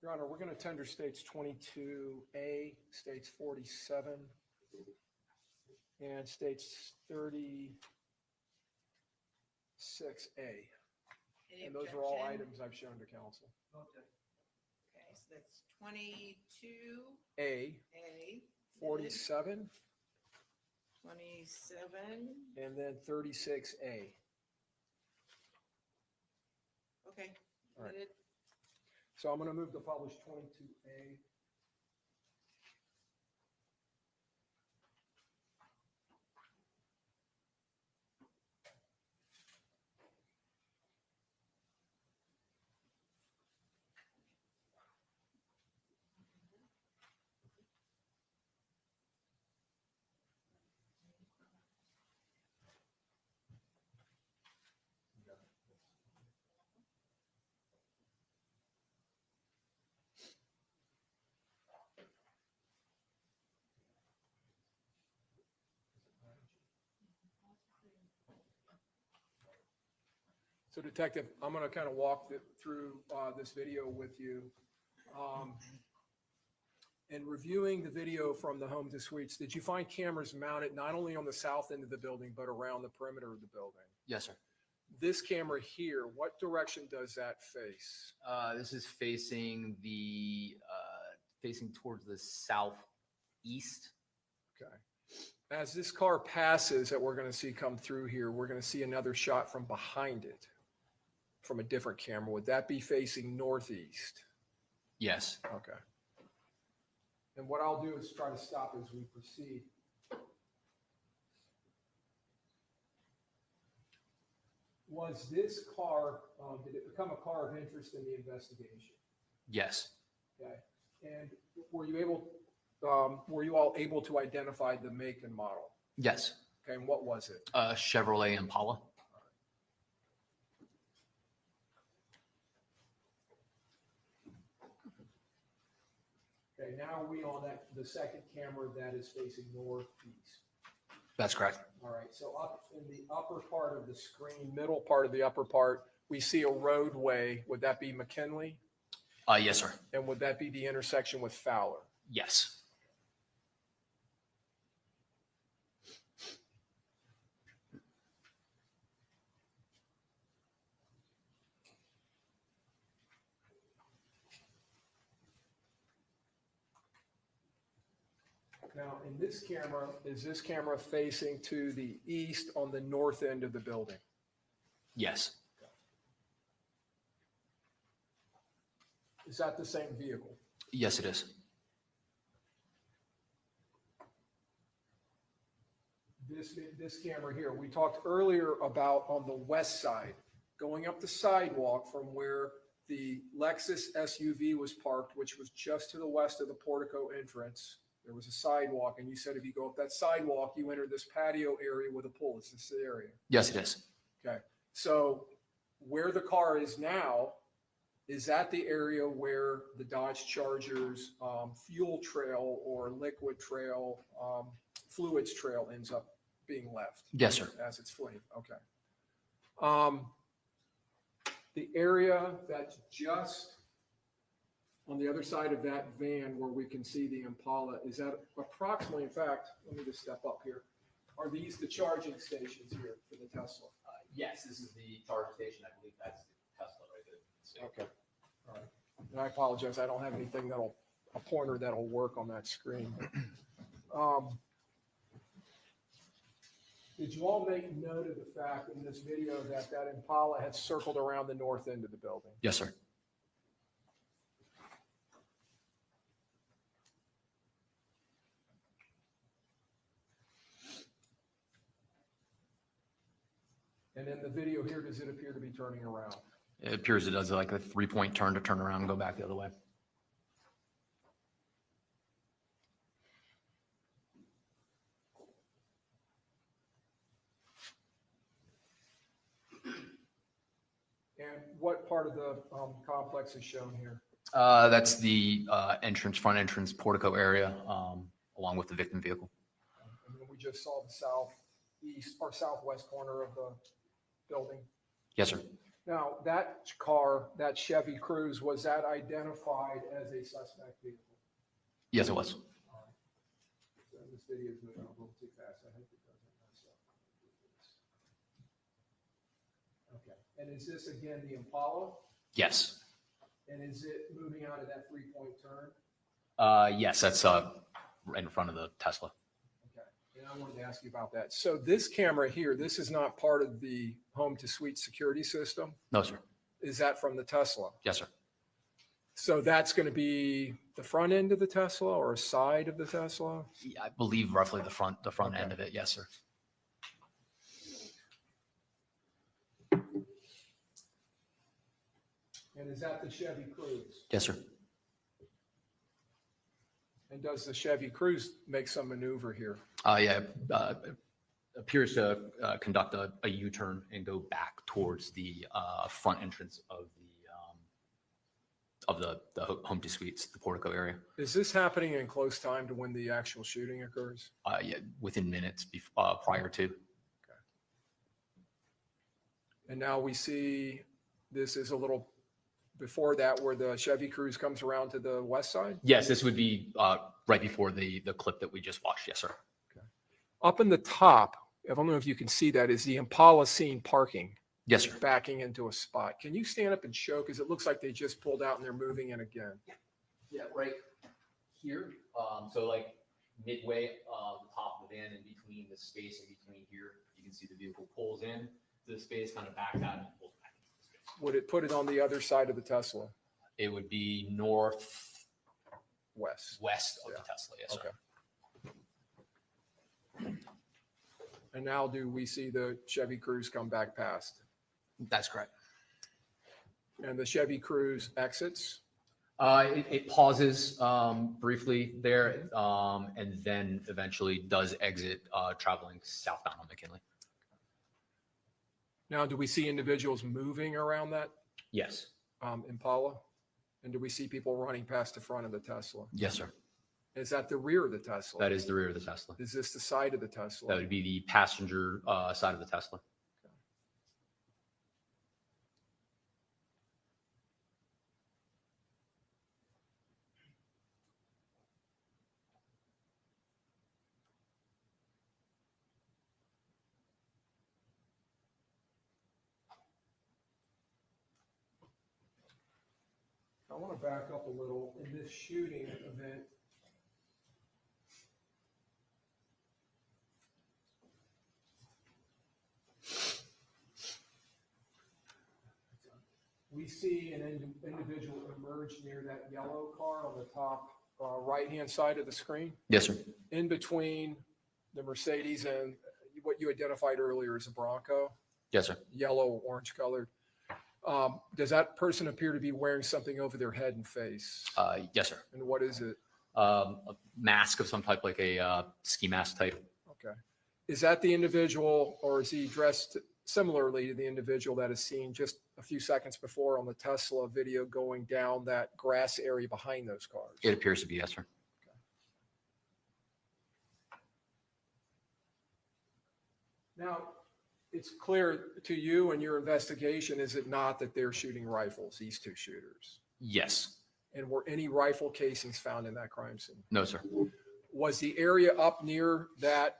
Your Honor, we're going to tender states 22A, states 47, and states 36A. Any And those are all objection? items I've shown to council. Okay, so that's 22A, A, 47, 27. and then 36A. Okay. All right. Noted. So I'm going to move to publish 22A. So Detective, I'm going to kind of walk through this video with you. In reviewing the video from the home to suites, did you find cameras mounted not only on the south end of the building, but around the perimeter of the building? Yes, sir. This camera here, what direction does that face? This is facing towards the southeast. Okay. As this car passes that we're going to see come through here, we're going to see another shot from behind it from a different camera. Would that be facing northeast? Yes. Okay. And what I'll do is try to stop as we proceed. Was this car, did it become a car of interest in the investigation? Yes. Okay. And were you all able to identify the make and model? Yes. Okay. And what was it? Chevrolet Impala. Okay. Now are we on the second camera that is facing northeast? That's correct. All right, so up in the upper part of the screen, middle part of the upper part, we see a roadway. Would that be McKinley? Yes, sir. And would that be the intersection with Fowler? Yes. Now, in this camera, is this camera facing to the east on the north end of the building? Yes. Is that the same vehicle? Yes, it is. This camera here, we talked earlier about on the west side, going up the sidewalk from where the Lexus SUV was parked, which was just to the west of the portico entrance. There was a sidewalk, and you said if you go up that sidewalk, you enter this patio area with a pool. Is this the area? Yes, it is. Okay. So where the car is now, is that the area where the Dodge Charger's fuel trail or liquid trail, fluids trail ends up being left? Yes, sir. As it's fleeing. Okay. The area that's just on the other side of that van where we can see the Impala, is that approximately, in fact, let me just step up here. Are these the charging stations here for the Tesla? Yes, this is the charge station. I believe that's the Tesla right there. Okay. All right. And I apologize. I don't have anything a pointer that'll work on that screen. Did you all make note of the fact in this video that Impala had circled around the north end of the building? Yes, sir. And in the video here, does it appear to be turning around? It appears it does like a 3-point turn to turn around and go back the other way. And what part of the complex is shown here? That's the front entrance portico area, along with the victim vehicle. And then we just saw the southeast or southwest corner of the building. Yes, sir. Now, that car, that Chevy Cruze, was that identified as a suspect vehicle? Yes, it was. All right. So this video is moving a little too fast. I hope it doesn't mess up. Okay. And is this again the Impala? Yes. And is it moving out of that 3-point turn? Yes, that's right in front of the Tesla. Okay. And I wanted to ask you about that. So this camera here, this is not part of the home to suite security system. No, sir. Is that from the Tesla? Yes, sir. So that's going to be the front end of the Tesla or a side of the Tesla? Yeah, I believe roughly the front Okay. end of it. Yes, sir. And is that the Chevy Cruze? Yes, sir. And does the Chevy Cruze make some maneuver here? Yeah, appears to conduct a U-turn and go back towards the front entrance of the home to suites, the portico area. Is this happening in close time to when the actual shooting occurs? Yeah, within minutes prior to. And now we see this is a little before that where the Chevy Cruze comes around to the west side? Yes, this would be right before the clip that we just watched. Yes, sir. Up in the top, I don't know if you can see that, is the Impala seen parking, Yes, sir. backing into a spot. Can you stand up and show? Because it looks like they just pulled out and they're moving in again. Yeah, right here. So like midway, the top of the van in between the space in between here, you can see the vehicle pulls in to the space, kind of backs out and pulls back into the space. Would it put it on the other side of the Tesla? It would be northwest West. of Yeah. the Tesla. Yes, sir. Okay. And now do we see the Chevy Cruze come back past? That's correct. And the Chevy Cruze exits? It pauses briefly there, and then eventually does exit, traveling southbound on McKinley. Now, do we see individuals moving around that Yes. Impala? And do we see people running past the front of the Tesla? Yes, sir. Is that the rear of the Tesla? That is the rear of the Tesla. Is this the side of the Tesla? That would be the passenger side of the Tesla. I want to back up a little. In this shooting event, we see an individual emerge near that yellow car on the top right-hand side of the screen, Yes, sir. in between the Mercedes and what you identified earlier as a Bronco, Yes, sir. yellow, orange colored. Does that person appear to be wearing something over their head and face? Yes, sir. And what is it? A mask of some type, like a ski mask type. Okay. Is that the individual, or is he dressed similarly to the individual that is seen just a few seconds before on the Tesla video going down that grass area behind those cars? It appears to be, yes, sir. Now, it's clear to you in your investigation, is it not, that they're shooting rifles, these two shooters? Yes. And were any rifle casings found in that crime scene? No, sir. Was the area up near that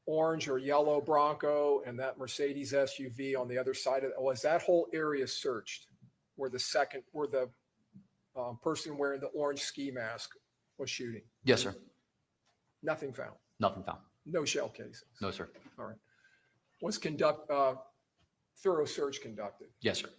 orange or yellow Bronco and that Mercedes SUV on the other side of it, was that whole area searched where the person wearing the orange ski mask was shooting? Yes, sir. Nothing found. Nothing found. No shell casings. No, sir. All right. Was thorough search conducted? Yes, sir.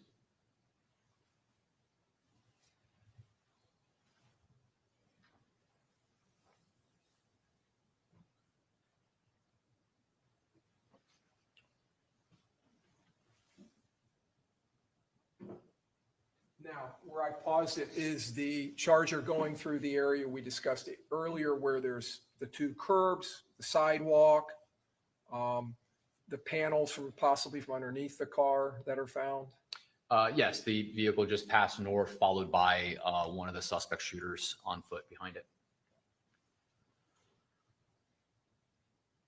Now, where I paused it is the Charger going through the area we discussed it earlier, where there's the two curbs, the sidewalk, the panels from possibly from underneath the car that are found. Yes, the vehicle just passed north, followed by one of the suspect shooters on foot behind it.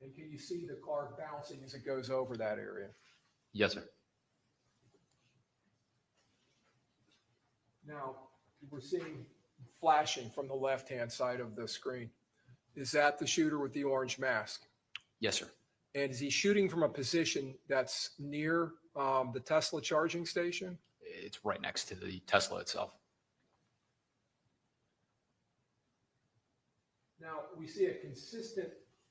And can you see the car bouncing as it goes over that area? Yes, sir. Now, we're seeing flashing from the left-hand side of the screen. Is that the shooter with the orange mask? Yes, sir. And is he shooting from a position that's near the Tesla charging station? It's right next to the Tesla itself. Now, we see a consistent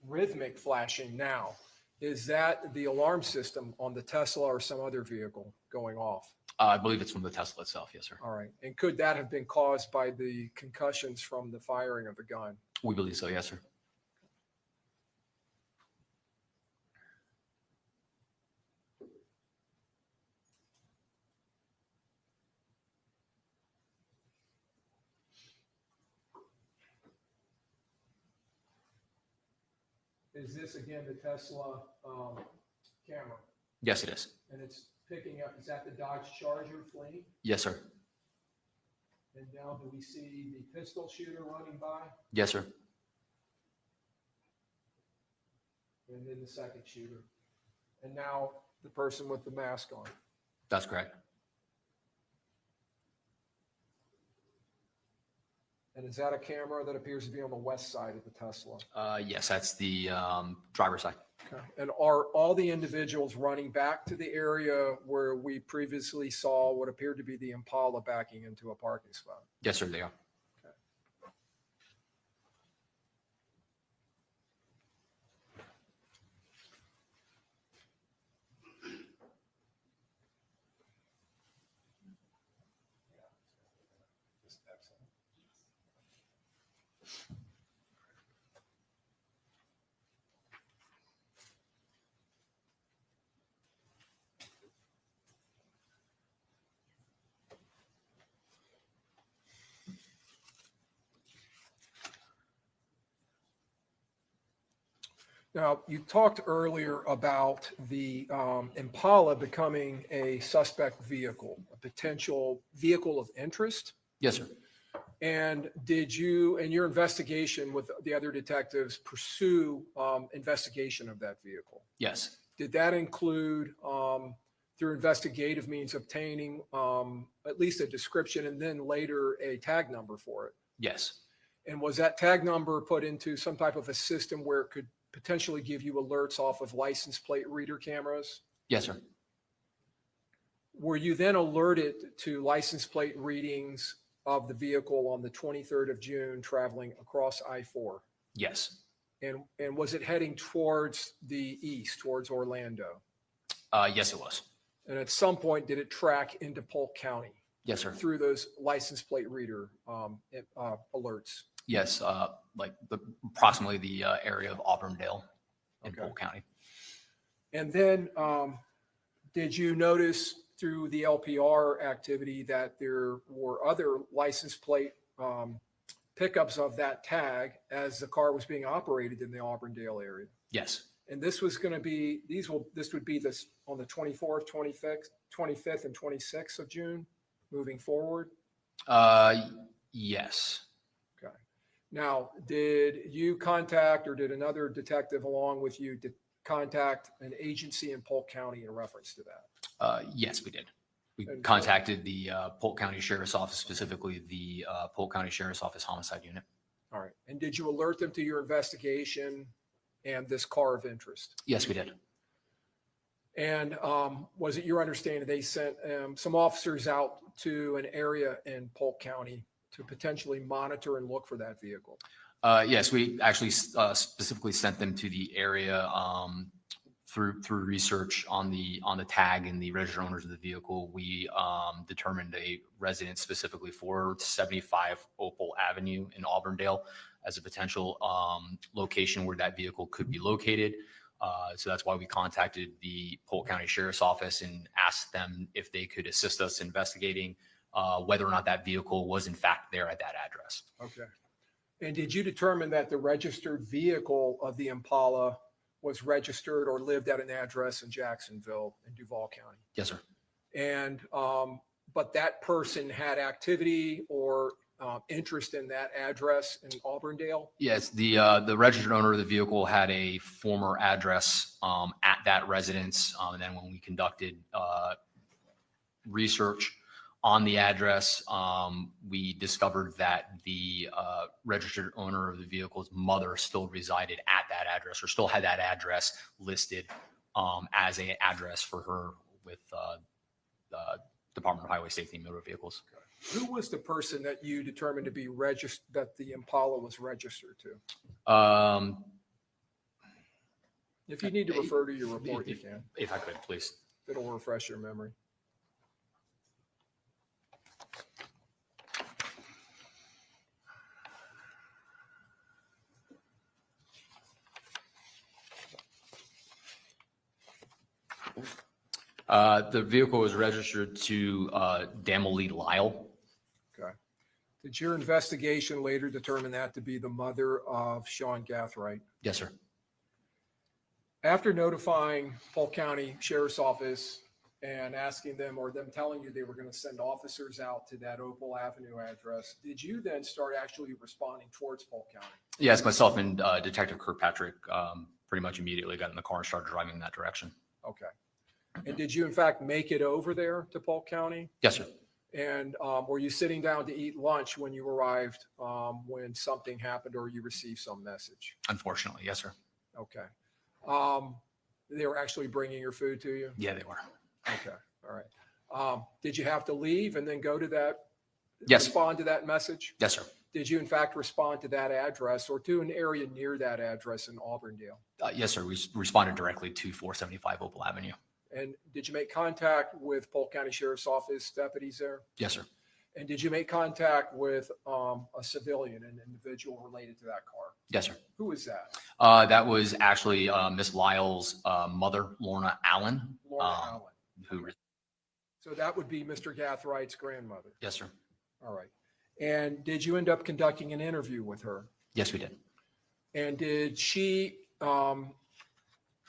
rhythmic flashing now. Is that the alarm system on the Tesla or some other vehicle going off? I believe it's from the Tesla itself. Yes, sir. All right. And could that have been caused by the concussions from the firing of the gun? We believe so. Yes, sir. Is this again the Tesla camera? Yes, it is. And it's picking up, is that the Dodge Charger fleeing? Yes, sir. And now do we see the pistol shooter running by? Yes, sir. And then the second shooter. And now the person with the mask on. That's correct. And is that a camera that appears to be on the west side of the Tesla? Yes, that's the driver's side. Okay. And are all the individuals running back to the area where we previously saw what appeared to be the Impala backing into a parking spot? Yes, sir. They are. Now, you talked earlier about the Impala becoming a suspect vehicle, a potential vehicle of interest. Yes, sir. And did you, in your investigation with the other detectives, pursue investigation of that vehicle? Yes. Did that include, through investigative means, obtaining at least a description and then later a tag number for it? Yes. And was that tag number put into some type of a system where it could potentially give you alerts off of license plate reader cameras? Yes, sir. Were you then alerted to license plate readings of the vehicle on the 23rd of June traveling across I-4? Yes. And was it heading towards the east, towards Orlando? Yes, it was. And at some point, did it track into Polk County Yes, sir. through those license plate reader alerts? Yes, approximately the area of Auburndale in Okay. Polk County. And then did you notice through the LPR activity that there were other license plate pickups of that tag as the car was being operated in the Auburndale area? Yes. And this was going to be, this would be this on the 24th, 25th, and 26th of June moving forward? Yes. Okay. Now, did you contact or did another detective along with you contact an agency in Polk County in reference to that? Yes, we did. We And- contacted the Polk County Sheriff's Office, specifically the Polk County Sheriff's Office Homicide Unit. All right. And did you alert them to your investigation and this car of interest? Yes, we did. And was it your understanding they sent some officers out to an area in Polk County to potentially monitor and look for that vehicle? Yes, we actually specifically sent them to the area through research on the tag and the registered owners of the vehicle. We determined a residence specifically for 75 Opal Avenue in Auburndale as a potential location where that vehicle could be located. So that's why we contacted the Polk County Sheriff's Office and asked them if they could assist us investigating whether or not that vehicle was in fact there at that address. Okay. And did you determine that the registered vehicle of the Impala was registered or lived at an address in Jacksonville in Duval County? Yes, sir. And, but that person had activity or interest in that address in Auburndale? Yes, the registered owner of the vehicle had a former address at that residence. And then when we conducted research On the address, we discovered that the registered owner of the vehicle's mother still resided at that address, or still had that address listed as an address for her with the Department of Highway Safety and Motor Vehicles. Who was the person that you determined to be registered, that the Impala was registered to? If you need to refer to your report, you can. If I could, please. It'll refresh your memory. The vehicle was registered to Damelie Lyle. Okay. Did your investigation later determine that to be the mother of Sean Gathright? Yes, sir. After notifying Polk County Sheriff's Office and asking them, or them telling you they were going to send officers out to that Opal Avenue address, did you then start actually responding towards Polk County? Yes, myself and Detective Kirkpatrick pretty much immediately got in the car and started driving in that direction. Okay. And did you in fact make it over there to Polk County? Yes, sir. And were you sitting down to eat lunch when you arrived, when something happened or you received some message? Unfortunately, yes, sir. Okay. They were actually bringing your food to you? Yeah, they were. Okay. All right. Did you have to leave and then go to that? Yes. Respond to that message? Yes, sir. Did you in fact respond to that address or to an area near that address in Auburndale? Yes, sir. We responded directly to 475 Opal Avenue. And did you make contact with Polk County Sheriff's Office deputies there? Yes, sir. And did you make contact with a civilian, an individual related to that car? Yes, sir. Who is that? That was actually Miss Lyle's mother, Lorna Allen. Laura Allen. Who? So that would be Mr. Gathright's grandmother. Yes, sir. All right. And did you end up conducting an interview with her? Yes, we did. And did she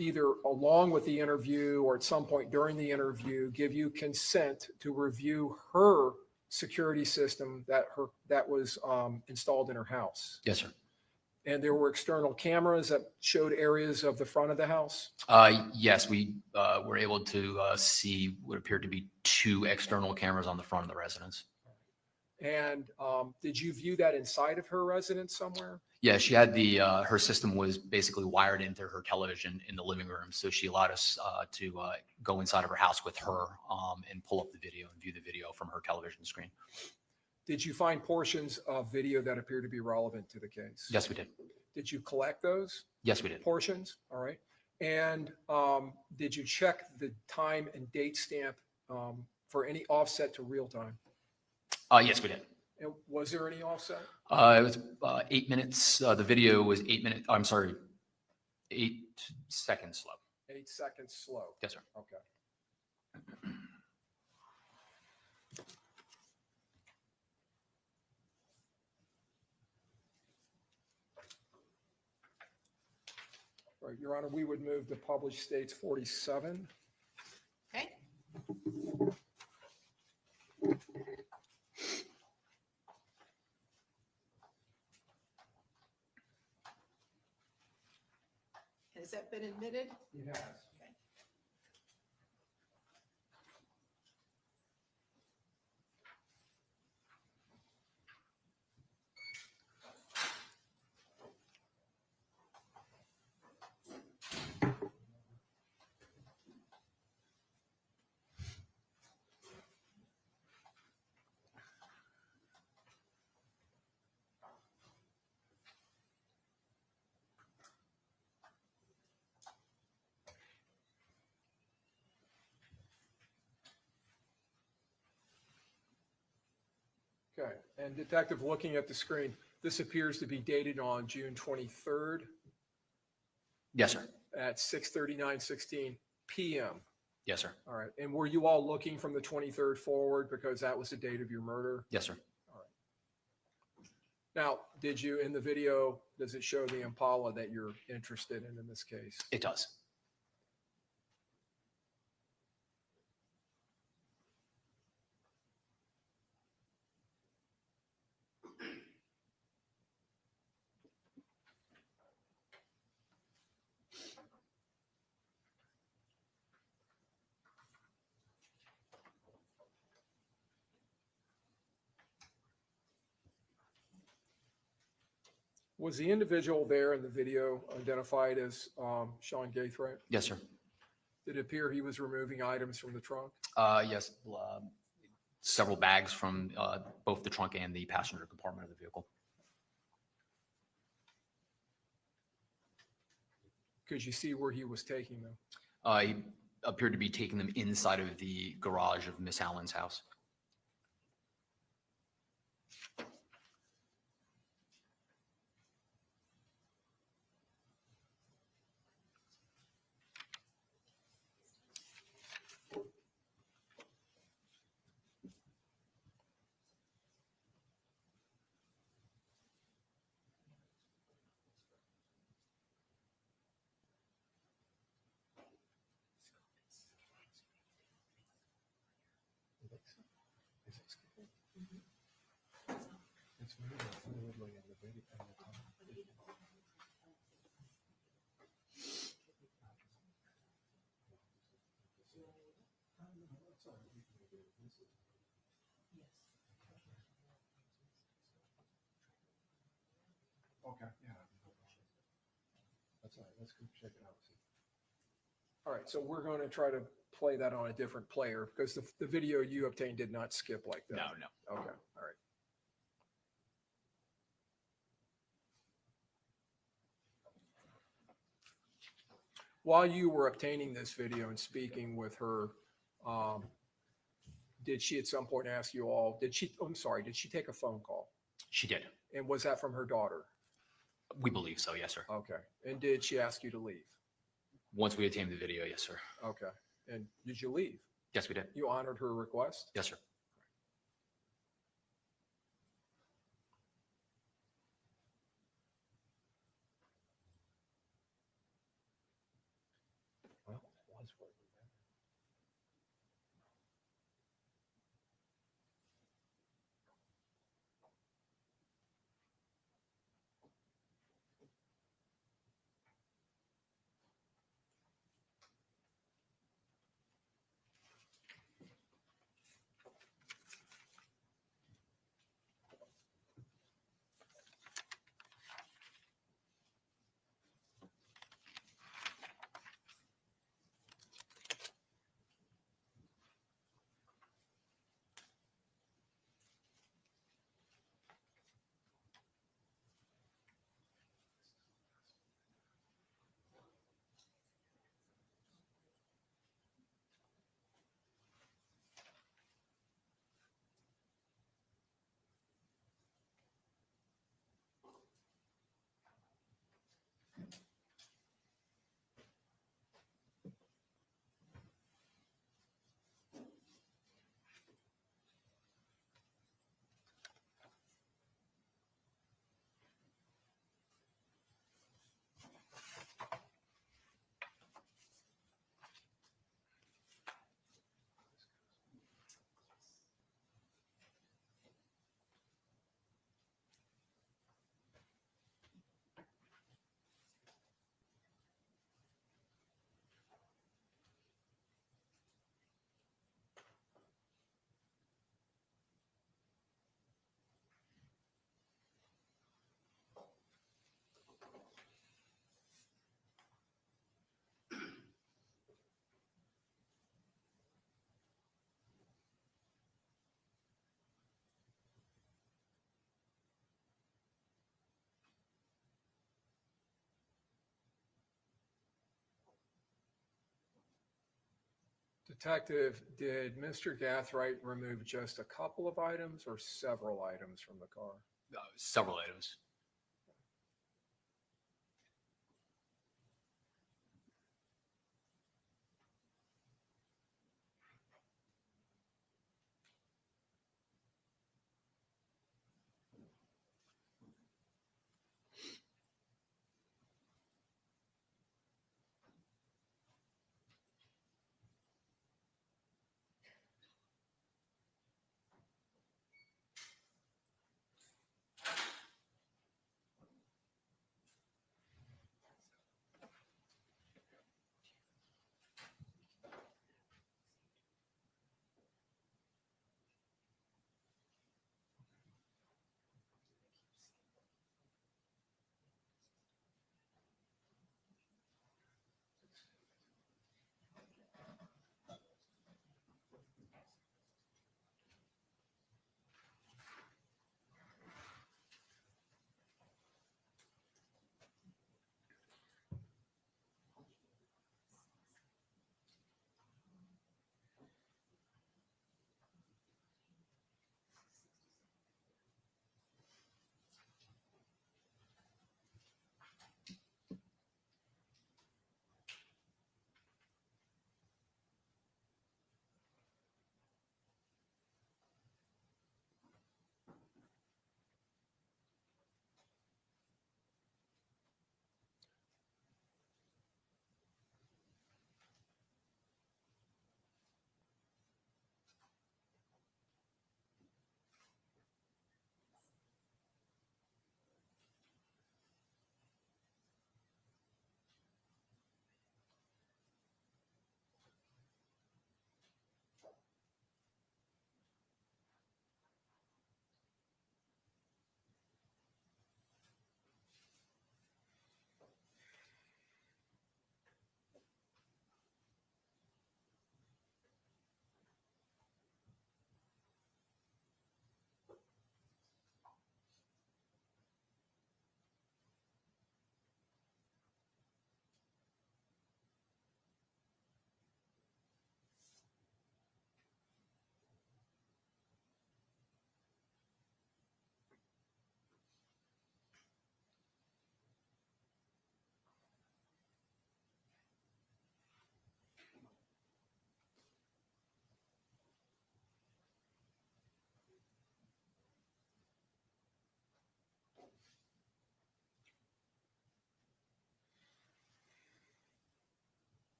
either along with the interview or at some point during the interview give you consent to review her security system that was installed in her house? Yes, sir. And there were external cameras that showed areas of the front of the house? Yes, we were able to see what appeared to be 2 external cameras on the front of the residence. And did you view that inside of her residence somewhere? Yeah, she had her system was basically wired into her television in the living room. So she allowed us to go inside of her house with her and pull up the video and view the video from her television screen. Did you find portions of video that appear to be relevant to the case? Yes, we did. Did you collect those Yes, we did. portions? All right. And did you check the time and date stamp for any offset to real time? Yes, we did. And was there any offset? It was 8 minutes. The video was 8 minutes. I'm sorry, 8 seconds slow. 8 seconds slow. Yes, sir. Okay. All right, Your Honor, we would move to published states 47. Okay. Has that been admitted? It has. Okay. Okay, and Detective, looking at the screen, this appears to be dated on June 23rd Yes, sir. at 6:39:16 p.m. Yes, sir. All right, and were you all looking from the 23rd forward because that was the date of your murder? Yes, sir. Now, did you, in the video, does it show the Impala that you're interested in this case? It does. Was the individual there in the video identified as Sean Gaithright? Yes, sir. Did it appear he was removing items from the trunk? Yes, several bags from both the trunk and the passenger compartment of the vehicle. Could you see where he was taking them? He appeared to be taking them inside of the garage of Miss Allen's house. Okay, yeah. That's all right. Let's go check it out. All right, so we're going to try to play that on a different player because the video you obtained did not skip like that. No. Okay, all right. While you were obtaining this video and speaking with her, did she at some point ask you all, did she take a phone call? She did. And was that from her daughter? We believe so. Yes, sir. Okay. And did she ask you to leave? Once we obtained the video, yes, sir. Okay. And did you leave? Yes, we did. You honored her request? Yes, sir. Well, it was what we meant. Detective, did Mr. Gathright remove just a couple of items or several items from the car? Several items.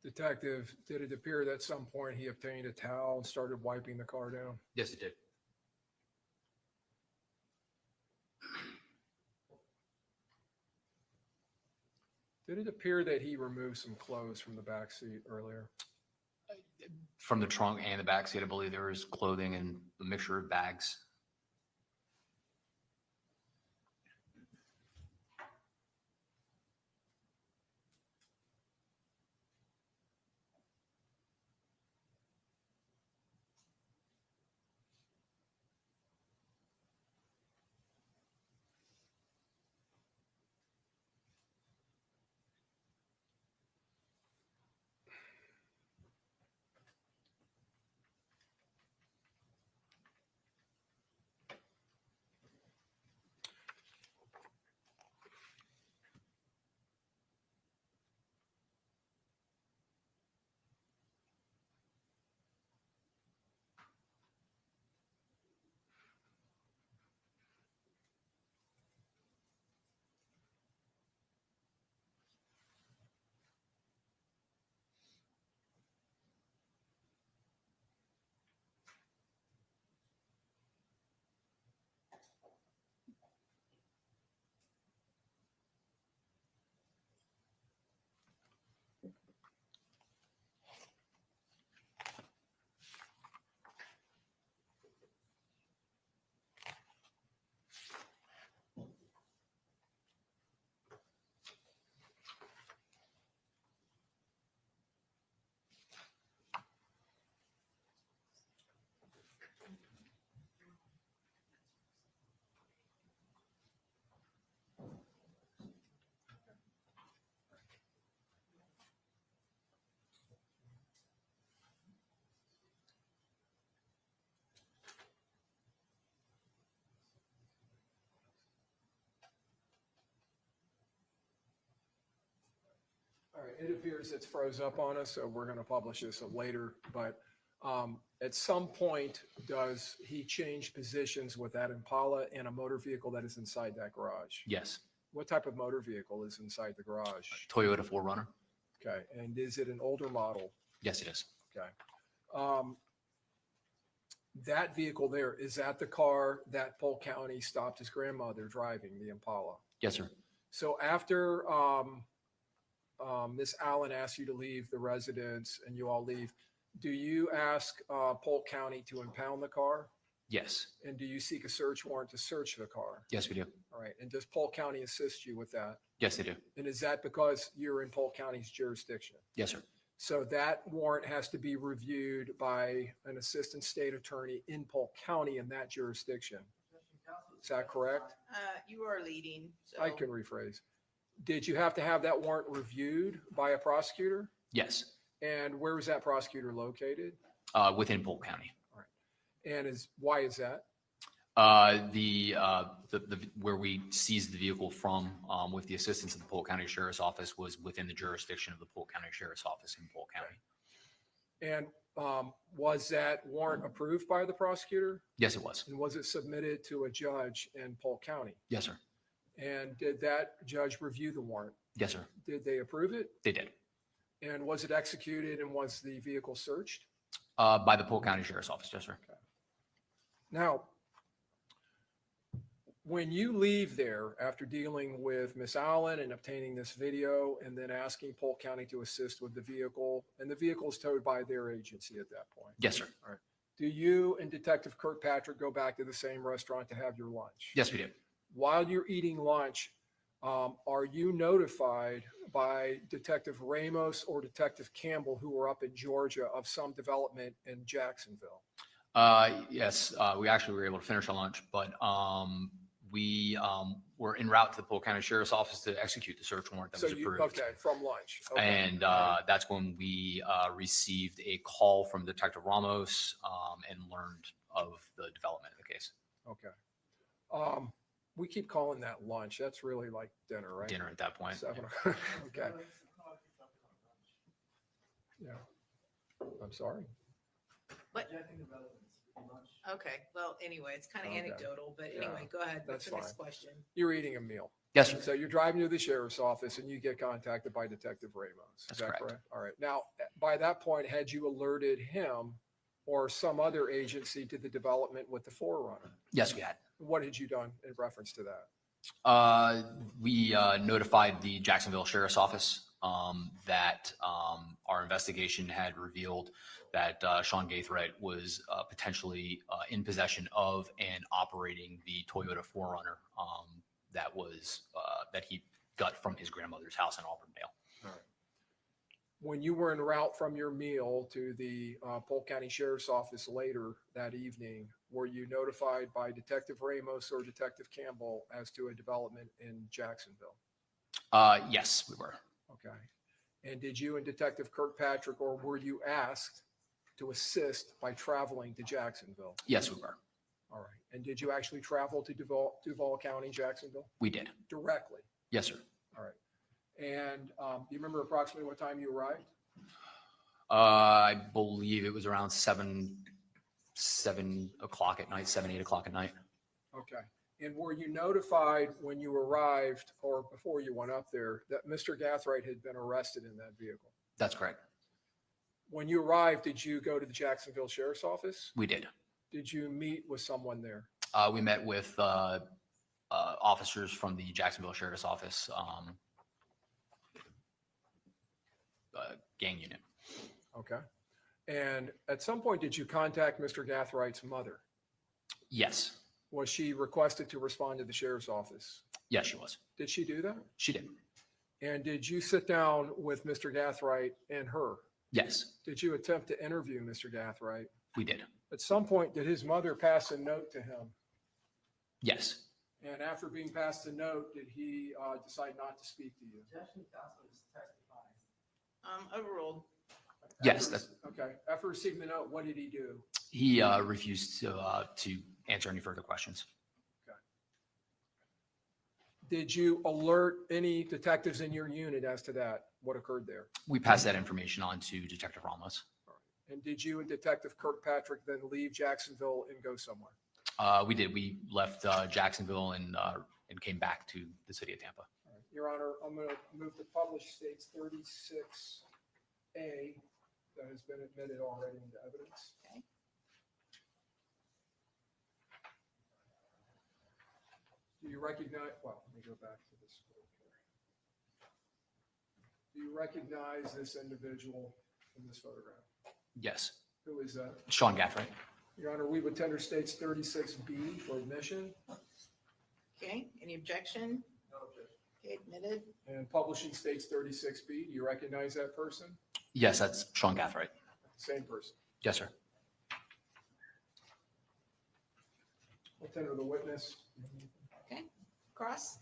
Detective, did it appear that at some point he obtained a towel and started wiping the car down? Yes, it did. Did it appear that he removed some clothes from the back seat earlier? From the trunk and the back seat, I believe there was clothing and a mixture of bags. All right, it appears it's froze up on us, so we're going to publish this later. But at some point, does he change positions with that Impala and a motor vehicle that is inside that garage? Yes. What type of motor vehicle is inside the garage? Toyota 4Runner. Okay, and is it an older model? Yes, it is. Okay. That vehicle there, is that the car that Polk County stopped his grandmother driving, the Impala? Yes, sir. So after Miss Allen asks you to leave the residence and you all leave, do you ask Polk County to impound the car? Yes. And do you seek a search warrant to search the car? Yes, we do. All right. And does Polk County assist you with that? Yes, they do. And is that because you're in Polk County's jurisdiction? Yes, sir. So that warrant has to be reviewed by an assistant state attorney in Polk County in that jurisdiction. Is that correct? You are leading, so. I can rephrase. Did you have to have that warrant reviewed by a prosecutor? Yes. And where was that prosecutor located? Within Polk County. And why is that? The where we seized the vehicle from with the assistance of the Polk County Sheriff's Office was within the jurisdiction of the Polk County Sheriff's Office in Polk County. And was that warrant approved by the prosecutor? Yes, it was. And was it submitted to a judge in Polk County? Yes, sir. And did that judge review the warrant? Yes, sir. Did they approve it? They did. And was it executed and was the vehicle searched? By the Polk County Sheriff's Office. Yes, sir. Now, when you leave there after dealing with Miss Allen and obtaining this video and then asking Polk County to assist with the vehicle, and the vehicle is towed by their agency at that point. Yes, sir. All right. Do you and Detective Kirkpatrick go back to the same restaurant to have your lunch? Yes, we do. While you're eating lunch, are you notified by Detective Ramos or Detective Campbell, who are up in Georgia, of some development in Jacksonville? Yes, we actually were able to finish our lunch, but we were en route to the Polk County Sheriff's Office to execute the search warrant that was approved. Okay, from lunch. Okay. And that's when we received a call from Detective Ramos and learned of the development of the case. Okay. We keep calling that lunch. That's really like dinner, right? Dinner at that point. 7 Okay. Yeah. I'm sorry. What? Okay, well, anyway, it's kind of Okay. anecdotal, but Yeah, anyway, go ahead. What's that's the next fine. question? You're eating a meal. Yes, sir. So you're driving to the sheriff's office and you get contacted by Detective Ramos. Is That's that correct. correct? All right. Now, by that point, had you alerted him or some other agency to the development with the Forerunner? Yes, we had. What had you done in reference to that? We notified the Jacksonville Sheriff's Office that our investigation had revealed that Sean Gaithright was potentially in possession of and operating the Toyota 4Runner that he got from his grandmother's house in Auburndale. When you were en route from your meal to the Polk County Sheriff's Office later that evening, were you notified by Detective Ramos or Detective Campbell as to a development in Jacksonville? Yes, we were. Okay. And did you and Detective Kirkpatrick, or were you asked to assist by traveling to Jacksonville? Yes, we were. All right. And did you actually travel to Duval County, Jacksonville We did. directly? Yes, sir. All right. And do you remember approximately what time you arrived? I believe it was around 7 o'clock at night, 8 o'clock at night. Okay. And were you notified when you arrived or before you went up there that Mr. Gathright had been arrested in that vehicle? That's correct. When you arrived, did you go to the Jacksonville Sheriff's Office? We did. Did you meet with someone there? We met with officers from the Jacksonville Sheriff's Office gang unit. Okay. And at some point, did you contact Mr. Gathright's mother? Yes. Was she requested to respond to the sheriff's office? Yes, she was. Did she do that? She did. And did you sit down with Mr. Gathright and her? Yes, Did you attempt to interview Mr. Gathright? we did. At some point, did his mother pass a note to him? Yes. And after being passed a note, did he decide not to speak to you? Overruled. Yes, Okay. After receiving the note, what did he do? He refused to answer any further questions. Did you alert any detectives in your unit as to that, what occurred there? We passed that information on to Detective Ramos. And did you and Detective Kirkpatrick then leave Jacksonville and go somewhere? We did. We left Jacksonville and came back to the city of Tampa. All right. Your Honor, I'm going to move to publish states 36A that has been admitted already into evidence. Okay. Do you recognize, well, let me go back to this. Do you recognize this individual in this photograph? Yes. Who is that? Sean Gathright. Your Honor, we would tender states 36B for admission Okay, any objection? No objection. Okay, admitted. and publishing states 36B. Do you recognize that person? Yes, that's Sean Gathright. Same person. Yes, sir. I'll tender the witness. Okay, cross.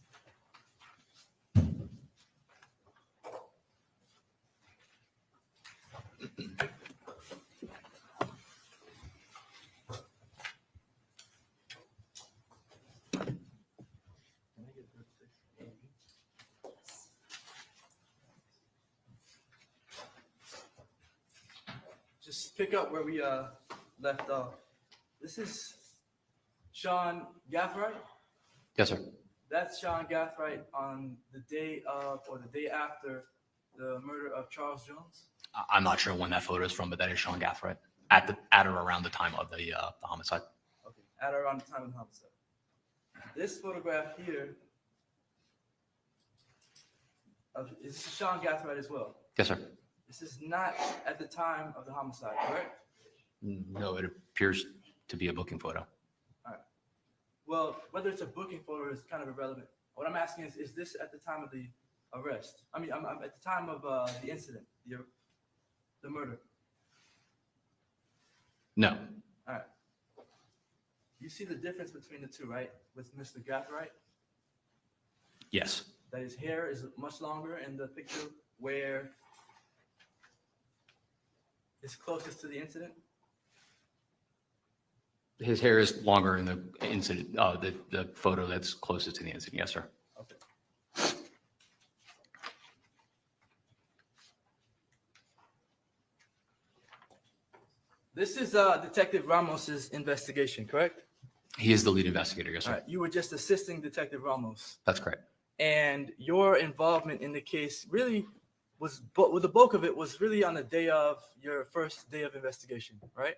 Just pick up where we left off. This is Sean Gathright. Yes, sir. That's Sean Gathright on the day of or the day after the murder of Charles Jones. I'm not sure when that photo is from, but that is Sean Gathright at or around the time of the homicide. Okay, at around the time of the homicide. This photograph here is Sean Gathright as well. Yes, sir. This is not at the time of the homicide, correct? No, it appears to be a booking photo. Well, whether it's a booking photo is kind of irrelevant. What I'm asking is this at the time of the arrest? I mean, I'm at the time of the incident, the murder. No. All right. You see the difference between the two, right? With Mr. Gathright, Yes. that his hair is much longer in the picture where it's closest to the incident. His hair is longer in the incident, the photo that's closest to the incident. Yes, sir. Okay. This is Detective Ramos's investigation, correct? He is the lead investigator, yes, All sir. right. You were just assisting Detective Ramos, That's correct. and your involvement in the case really was, but with the bulk of it was really on the day of your first day of investigation, right?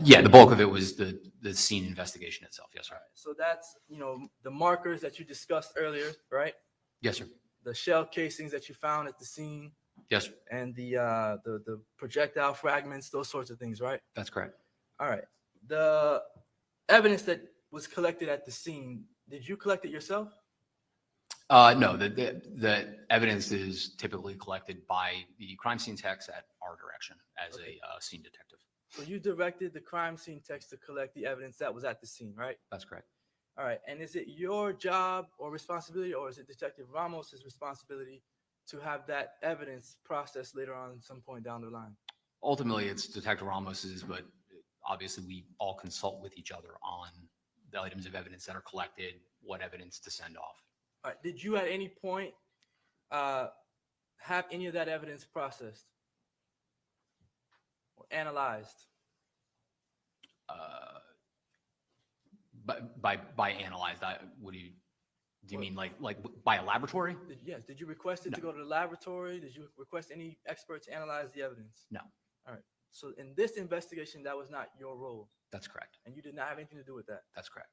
Yeah, the bulk of it was the scene investigation itself, yes, sir. All right. So that's the markers that you discussed earlier, right? Yes, sir. The shell casings that you found at the scene, Yes, sir. and the projectile fragments, those sorts of things, right? That's correct. All right. The evidence that was collected at the scene, did you collect it yourself? No, the evidence is typically collected by the crime scene techs at our direction as Okay. a scene detective. So you directed the crime scene techs to collect the evidence that was at the scene, right? That's correct. All right. And is it your job or responsibility, or is it Detective Ramos's responsibility to have that evidence processed later on some point down the line? Ultimately, it's Detective Ramos's, but obviously we all consult with each other on the items of evidence that are collected, what evidence to send off. All right. Did you at any point have any of that evidence processed or analyzed? But by analyzed, what do you mean like by a laboratory? Yes. Did you request it to go to the laboratory? Did you request any expert to analyze the evidence? No. All right. So in this investigation, that was not your role, That's correct. and you did not have anything to do with that. That's correct.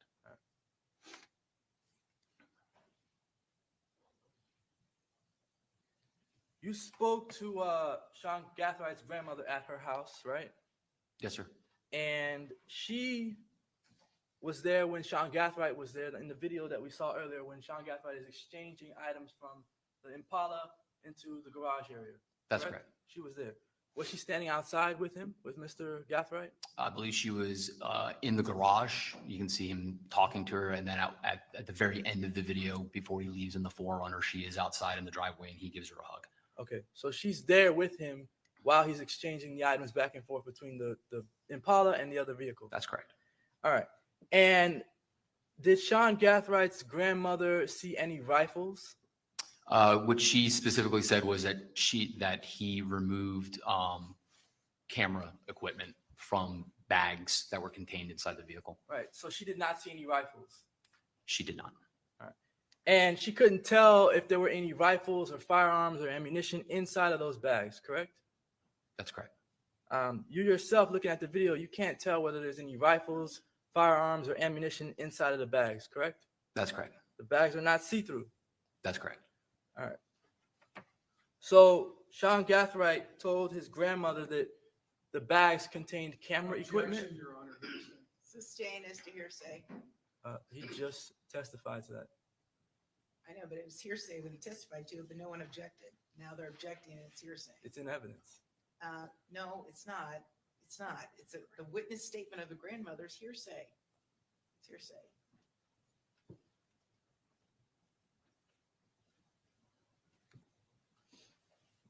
You spoke to Sean Gathride's grandmother at her house, right? Yes, sir. And she was there when Sean Gathright was there in the video that we saw earlier, when Sean Gathright is exchanging items from the Impala into the garage area. That's correct. She was there. Was she standing outside with him, with Mr. Gathright? I believe she was in the garage. You can see him talking to her, and then at the very end of the video, before he leaves in the Forerunner, she is outside in the driveway, and he gives her a hug. Okay, so she's there with him while he's exchanging the items back and forth between the Impala and the other vehicle. That's correct. All right. And did SeanGathright's grandmother see any rifles? What she specifically said was that he removed camera equipment from bags that were contained inside the vehicle. Right. So she did not see any rifles. She did not. And she couldn't tell if there were any rifles or firearms or ammunition inside of those bags, correct? That's correct. You yourself, looking at the video, you can't tell whether there's any rifles, firearms, or ammunition inside of the bags, correct? That's correct. The bags are not see-through. That's correct. All right. So Sean Gathright told his grandmother that the bags contained camera equipment. Your Honor. Sustain as to hearsay. He just testified to that. I know, but it was hearsay when he testified to it, but no one objected. Now they're objecting and it's hearsay. It's in evidence. No, it's not. It's not. It's the witness statement of the grandmother's hearsay. It's hearsay.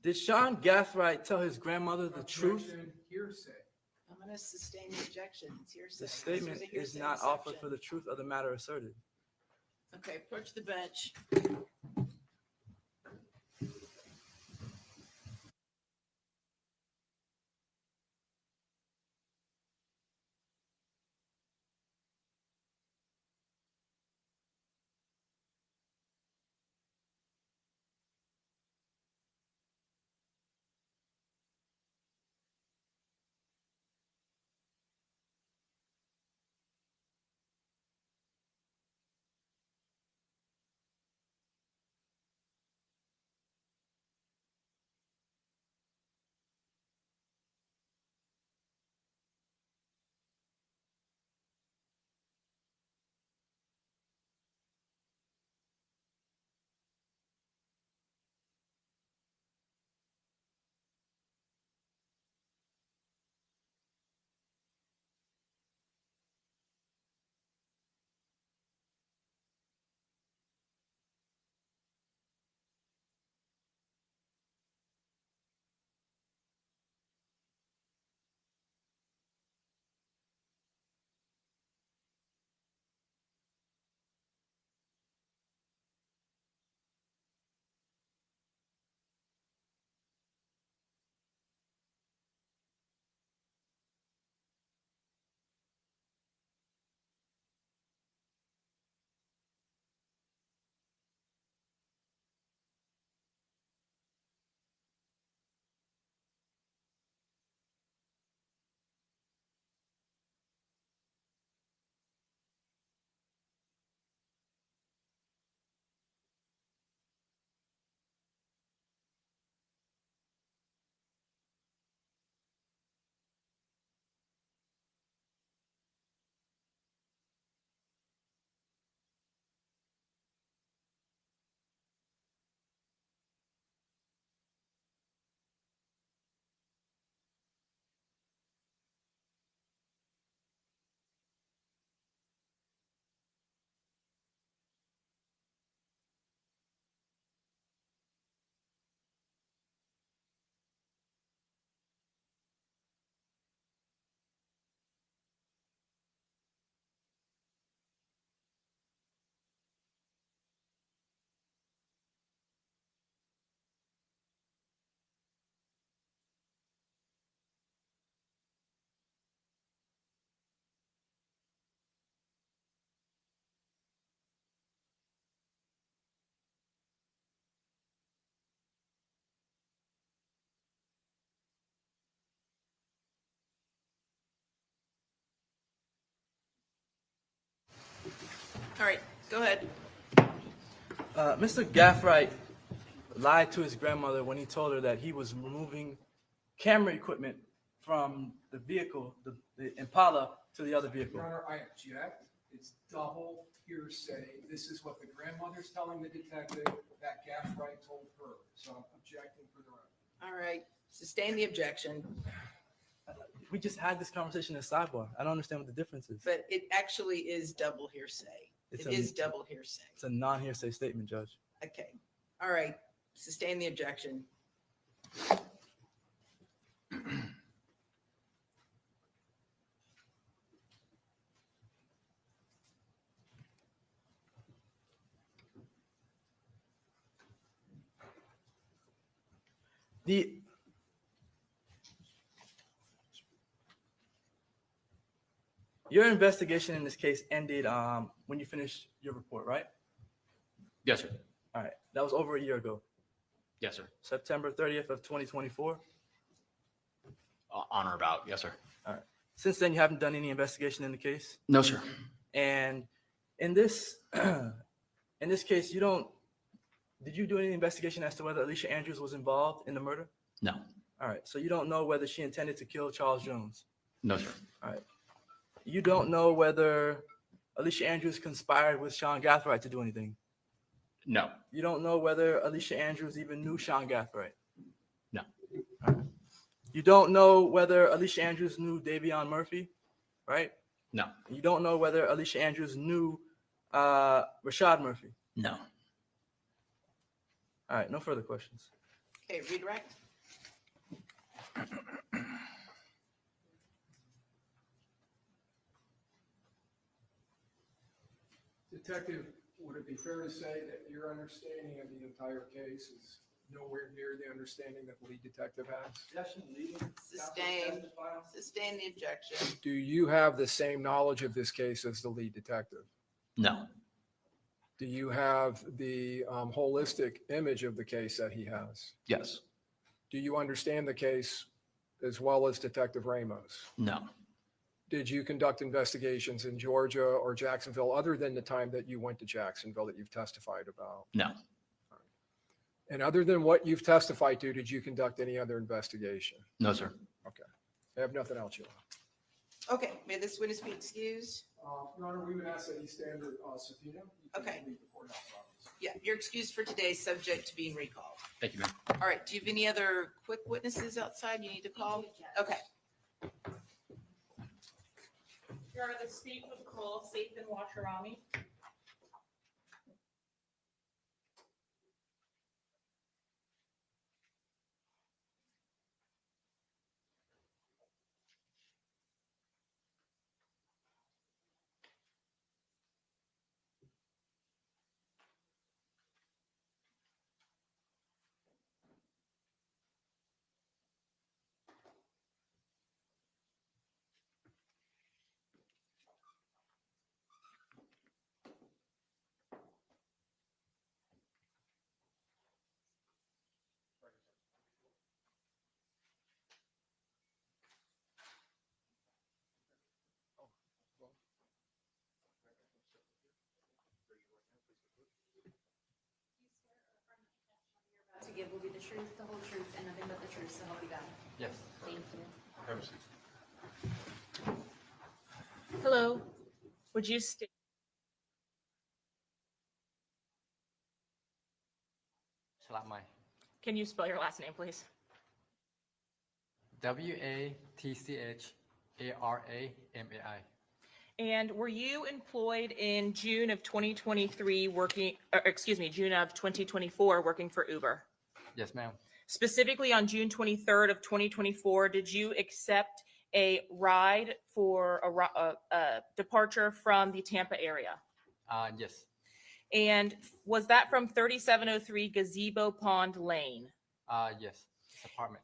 Did Sean Gathright tell his grandmother the truth? Hearsay. I'm going to sustain the objection. It's hearsay. The statement This was a is hearsay not offered exception. for the truth of the matter asserted. Okay, approach the bench. All right, go ahead. Mr. Gaffright lied to his grandmother when he told her that he was removing camera equipment from the vehicle, the Impala, to the other vehicle. Your Honor, I object. It's double hearsay. This is what the grandmother's telling the detective that Gaffright told her. So I'm objecting for the record. All right, sustain the objection, We just had this conversation in sidebar. I don't understand what the difference is. but it actually is double hearsay. It's It is double hearsay. It's a non-hearsay statement, Judge. Okay, all right, sustain the objection. The Your investigation in this case ended when you finished your report, right? Yes, sir. All right. That was over a year ago, Yes, sir. September 30th of 2024. On or about. Yes, sir. Since then, you haven't done any investigation in the case. No, sir. And in this in this case, did you do any investigation as to whether Alicia Andrews was involved in the murder? No. All right. So you don't know whether she intended to kill Charles Jones. No, sir. All right. You don't know whether Alicia Andrews conspired with Sean Gathright to do anything. No. You don't know whether Alicia Andrews even knew Sean Gathright. No. All right. You don't know whether Alicia Andrews knew Davion Murphy, right? No. You don't know whether Alicia Andrews knew Rashad Murphy. No. All right. No further questions. Okay, redirect. Detective, would it be fair to say that your understanding of the entire case is nowhere near the understanding that the lead detective has? Sustain the objection. Do you have the same knowledge of this case as the lead detective? No. Do you have the holistic image of the case that he has? Yes. Do you understand the case as well as Detective Ramos? No. Did you conduct investigations in Georgia or Jacksonville other than the time that you went to Jacksonville that you've testified about? No. And other than what you've testified to, did you conduct any other investigation? No, sir. I have nothing else, Your Okay, may this witness be excused? Honor. Your Honor, we would ask that he stand subpoena. Okay. Yeah, you're excused for today, subject to being recalled. Thank you, ma'am. All right, do you have any other quick witnesses outside you need to call? Okay, Your Honor, the state would call Safe and Washarami. To give will be the truth, the whole truth, and nothing but the truth, so help you God. Yes. Thank you. Have a seat. Hello, would you state? Can you spell your last name, please? WATCHARAMAI. And were you employed in June of 2023 June of 2024 working for Uber? Yes, ma'am. Specifically on June 23rd of 2024, did you accept a ride for a departure from the Tampa area? Yes. And was that from 3703 Gazebo Pond Lane? Yes. It's apartment.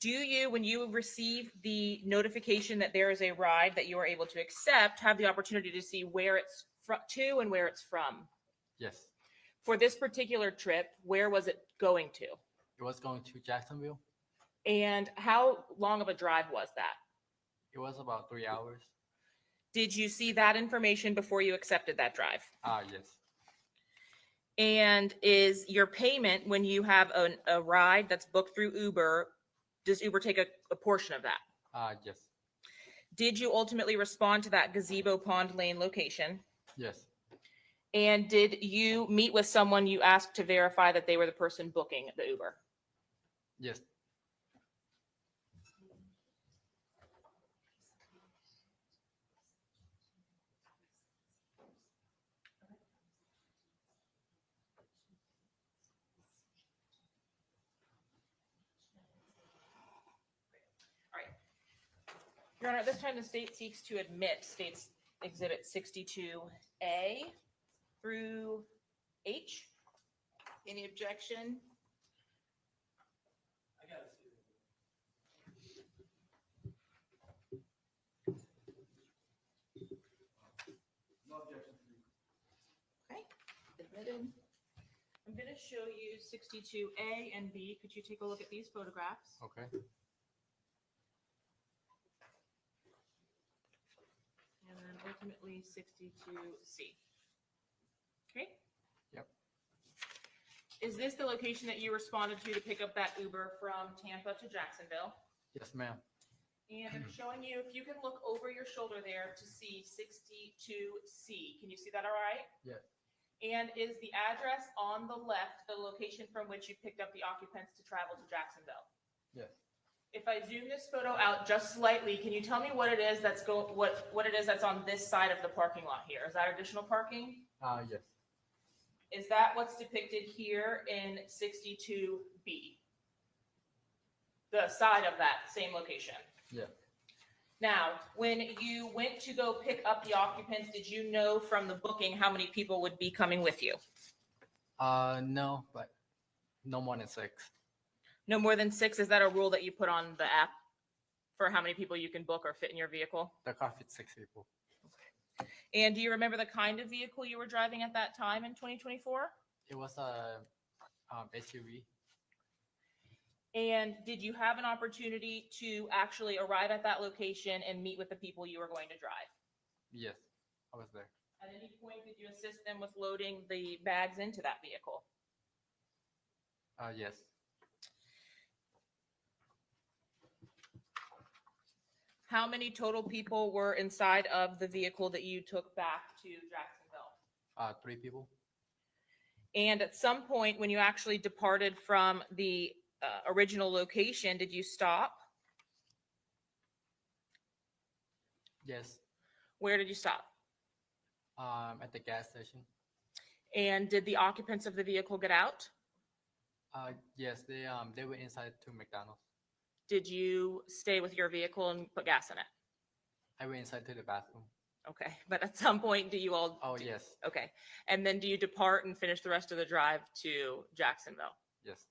Do you, when you receive the notification that there is a ride that you are able to accept, have the opportunity to see where it's to and where it's from? Yes. For this particular trip, where was it going to? It was going to Jacksonville. And how long of a drive was that? It was about 3 hours. Did you see that information before you accepted that drive? Yes. And is your payment when you have a ride that's booked through Uber, does Uber take a portion of that? Yes. Did you ultimately respond to that Gazebo Pond Lane location? Yes. And did you meet with someone you asked to verify that they were the person booking the Uber? Yes. All right. Your Honor, at this time, the state seeks to admit State's Exhibit 62A through H. Any objection? I gotta see it. No objection. Okay, admitted. I'm going to show you 62A and B. Could you take a look at these photographs? Okay. And then ultimately 62C. Okay? Yep. Is this the location that you responded to pick up that Uber from Tampa to Jacksonville? Yes, ma'am. And I'm showing you, if you can look over your shoulder there to see 62C. Can you see that all right? Yes. And is the address on the left the location from which you picked up the occupants to travel to Jacksonville? Yes. If I zoom this photo out just slightly, can you tell me what it is that's what it is that's on this side of the parking lot here? Is that additional parking? Yes. Is that what's depicted here in 62B? The side of that same location? Yeah. Now, when you went to go pick up the occupants, did you know from the booking how many people would be coming with you? No, but no more than 6. No more than 6? Is that a rule that you put on the app for how many people you can book or fit in your vehicle? The car fits 6 people. And do you remember the kind of vehicle you were driving at that time in 2024? It was a SUV. And did you have an opportunity to actually arrive at that location and meet with the people you were going to drive? Yes, I was there. At any point, did you assist them with loading the bags into that vehicle? Yes. How many total people were inside of the vehicle that you took back to Jacksonville? 3 people. And at some point, when you actually departed from the original location, did you stop? Yes. Where did you stop? At the gas station. And did the occupants of the vehicle get out? Yes, they went inside to McDonald's. Did you stay with your vehicle and put gas in it? I went inside to the bathroom. Okay, but at some point, do you all? Oh, yes. Okay, and then do you depart and finish the rest of the drive to Jacksonville? Yes.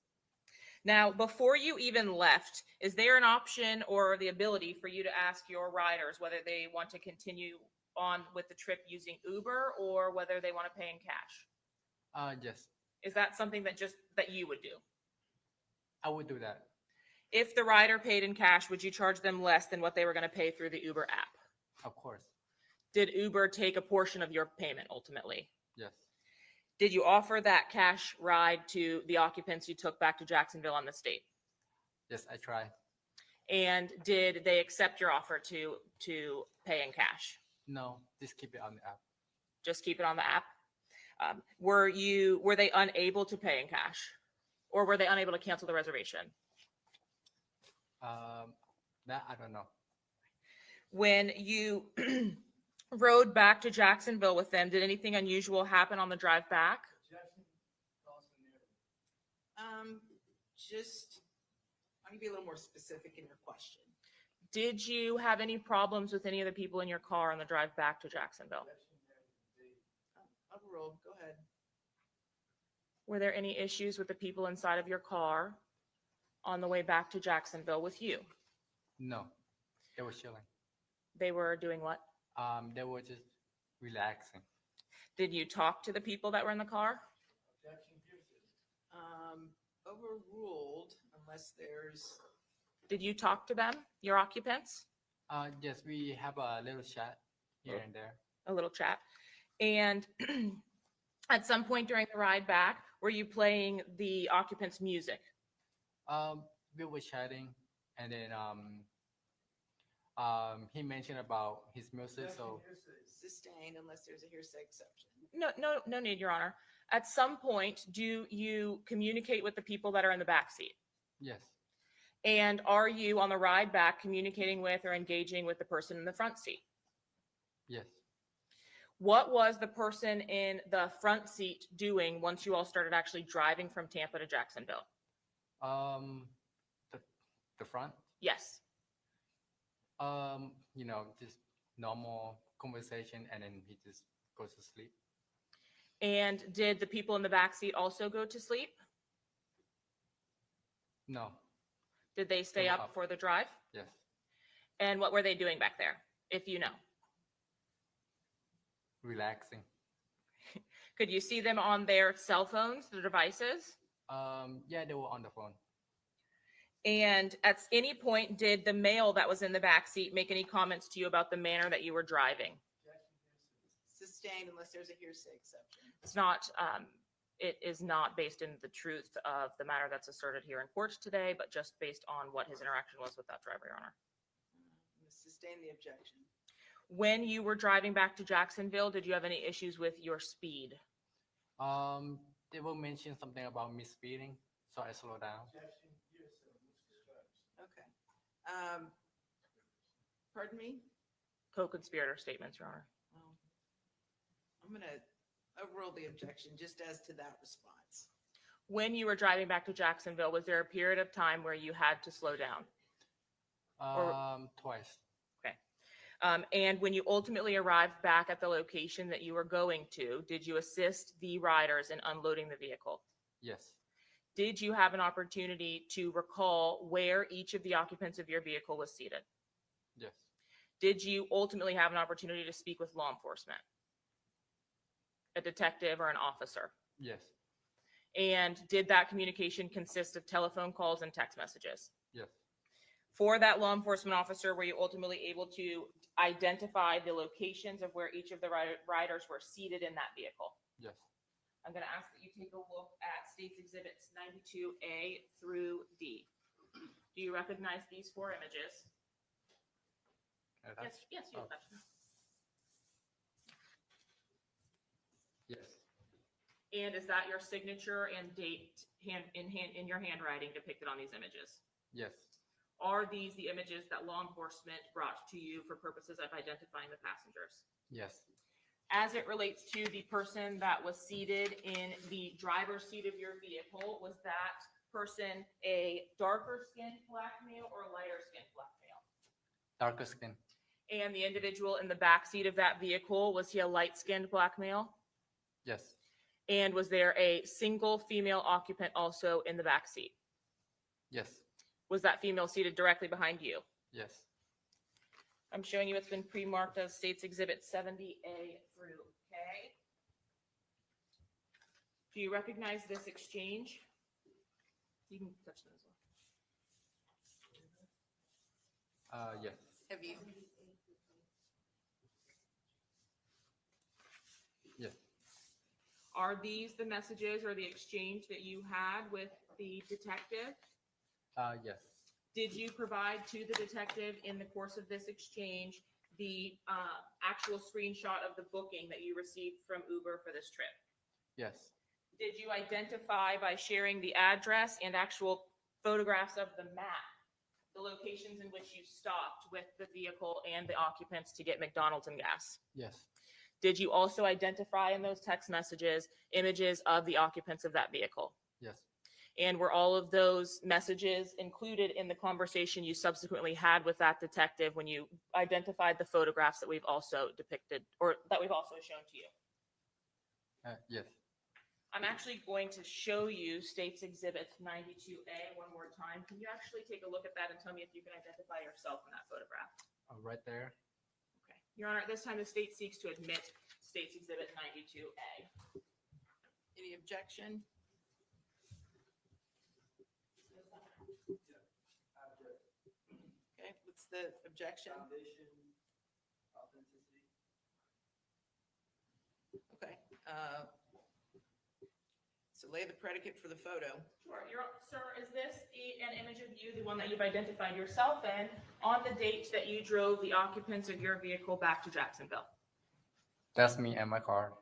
Now, before you even left, is there an option or the ability for you to ask your riders whether they want to continue on with the trip using Uber or whether they want to pay in cash? Yes. Is that something that you would do? I would do that. If the rider paid in cash, would you charge them less than what they were going to pay through the Uber app? Of course. Did Uber take a portion of your payment ultimately? Yes. Did you offer that cash ride to the occupants you took back to Jacksonville on the state? Yes, I tried. And did they accept your offer to pay in cash? No, just keep it on the app. Just keep it on the app. Were they unable to pay in cash, or were they unable to cancel the reservation? That I don't know. When you rode back to Jacksonville with them, did anything unusual happen on the drive back? Just, I want to be a little more specific in your question. Did you have any problems with any of the people in your car on the drive back to Jacksonville? Overruled, go ahead. Were there any issues with the people inside of your car on the way back to Jacksonville with you? No, they were chilling. They were doing what? They were just relaxing. Did you talk to the people that were in the car? Overruled unless there's, Did you talk to them, your occupants? Yes, we have a little chat. here and there. A little chat. And at some point during the ride back, were you playing the occupants' music? We were chatting, and then he mentioned about his music, so Sustained unless there's a hearsay exception. No need, Your Honor. At some point, do you communicate with the people that are in the back seat? yes, And are you on the ride back communicating with or engaging with the person in the front seat? yes. What was the person in the front seat doing once you all started actually driving from Tampa to Jacksonville? The front, Yes. just normal conversation, and then he just goes to sleep. And did the people in the back seat also go to sleep? No, Did they stay They were up up. for the drive? yes. And what were they doing back there, if you know? Relaxing. Could you see them on their cell phones, their devices? Yeah, they were on the phone. And at any point, did the male that was in the back seat make any comments to you about the manner that you were driving? Sustained unless there's a hearsay exception. It's not, it is not based in the truth of the matter that's asserted here in court today, but just based on what his interaction was with that driver, Your Honor. Sustain the objection. When you were driving back to Jacksonville, did you have any issues with your speed? They will mention something about me speeding, so I slow down. Okay. Pardon me? Co-conspirator statements, Your Honor. Well, I'm gonna overrule the objection just as to that response. When you were driving back to Jacksonville, was there a period of time where you had to slow down? Twice. And when you ultimately arrived back at the location that you were going to, did you assist the riders in unloading the vehicle? Yes, Did you have an opportunity to recall where each of the occupants of your vehicle was seated? yes, Did you ultimately have an opportunity to speak with law enforcement? A detective or an officer? yes, And did that communication consist of telephone calls and text messages? yes, For that law enforcement officer, were you ultimately able to identify the locations of where each of the riders were seated in that vehicle? yes. I'm going to ask that you take a look at States Exhibits 92A through D. Do you recognize these four images? Yes, you Oh. touch them. Yes, And is that your signature and date in your handwriting depicted on these images? yes, Are these the images that law enforcement brought to you for purposes of identifying the passengers? yes, As it relates to the person that was seated in the driver's seat of your vehicle, was that person a darker skinned black male or a lighter skinned black male? darker skin. And the individual in the back seat of that vehicle, was he a light skinned black male? Yes, And was there a single female occupant also in the back seat? yes, Was that female seated directly behind you? yes, I'm showing you it's been pre-marked as States Exhibit 70A through K. Do you recognize this exchange? You can touch them as well. yes, Have you, yes, Are these the messages or the exchange that you had with the detective? yes, Did you provide to the detective in the course of this exchange the actual screenshot of the booking that you received from Uber for this trip? yes, Did you identify by sharing the address and actual photographs of the map, the locations in which you stopped with the vehicle and the occupants to get McDonald's and gas? yes, Did you also identify in those text messages images of the occupants of that vehicle? yes, And were all of those messages included in the conversation you subsequently had with that detective when you identified the photographs that we've also depicted or that we've also shown to you? yes. I'm actually going to show you States Exhibit 92A one more time. Can you actually take a look at that and tell me if you can identify yourself in that photograph? Right there. Okay. Your Honor, at this time, the state seeks to admit States Exhibit 92A. any objection? Okay, what's the objection? Foundation, authenticity. So lay the predicate for the photo. Sure. Sir, is this an image of you, the one that you've identified yourself in, on the date that you drove the occupants of your vehicle back to Jacksonville? That's me and my car.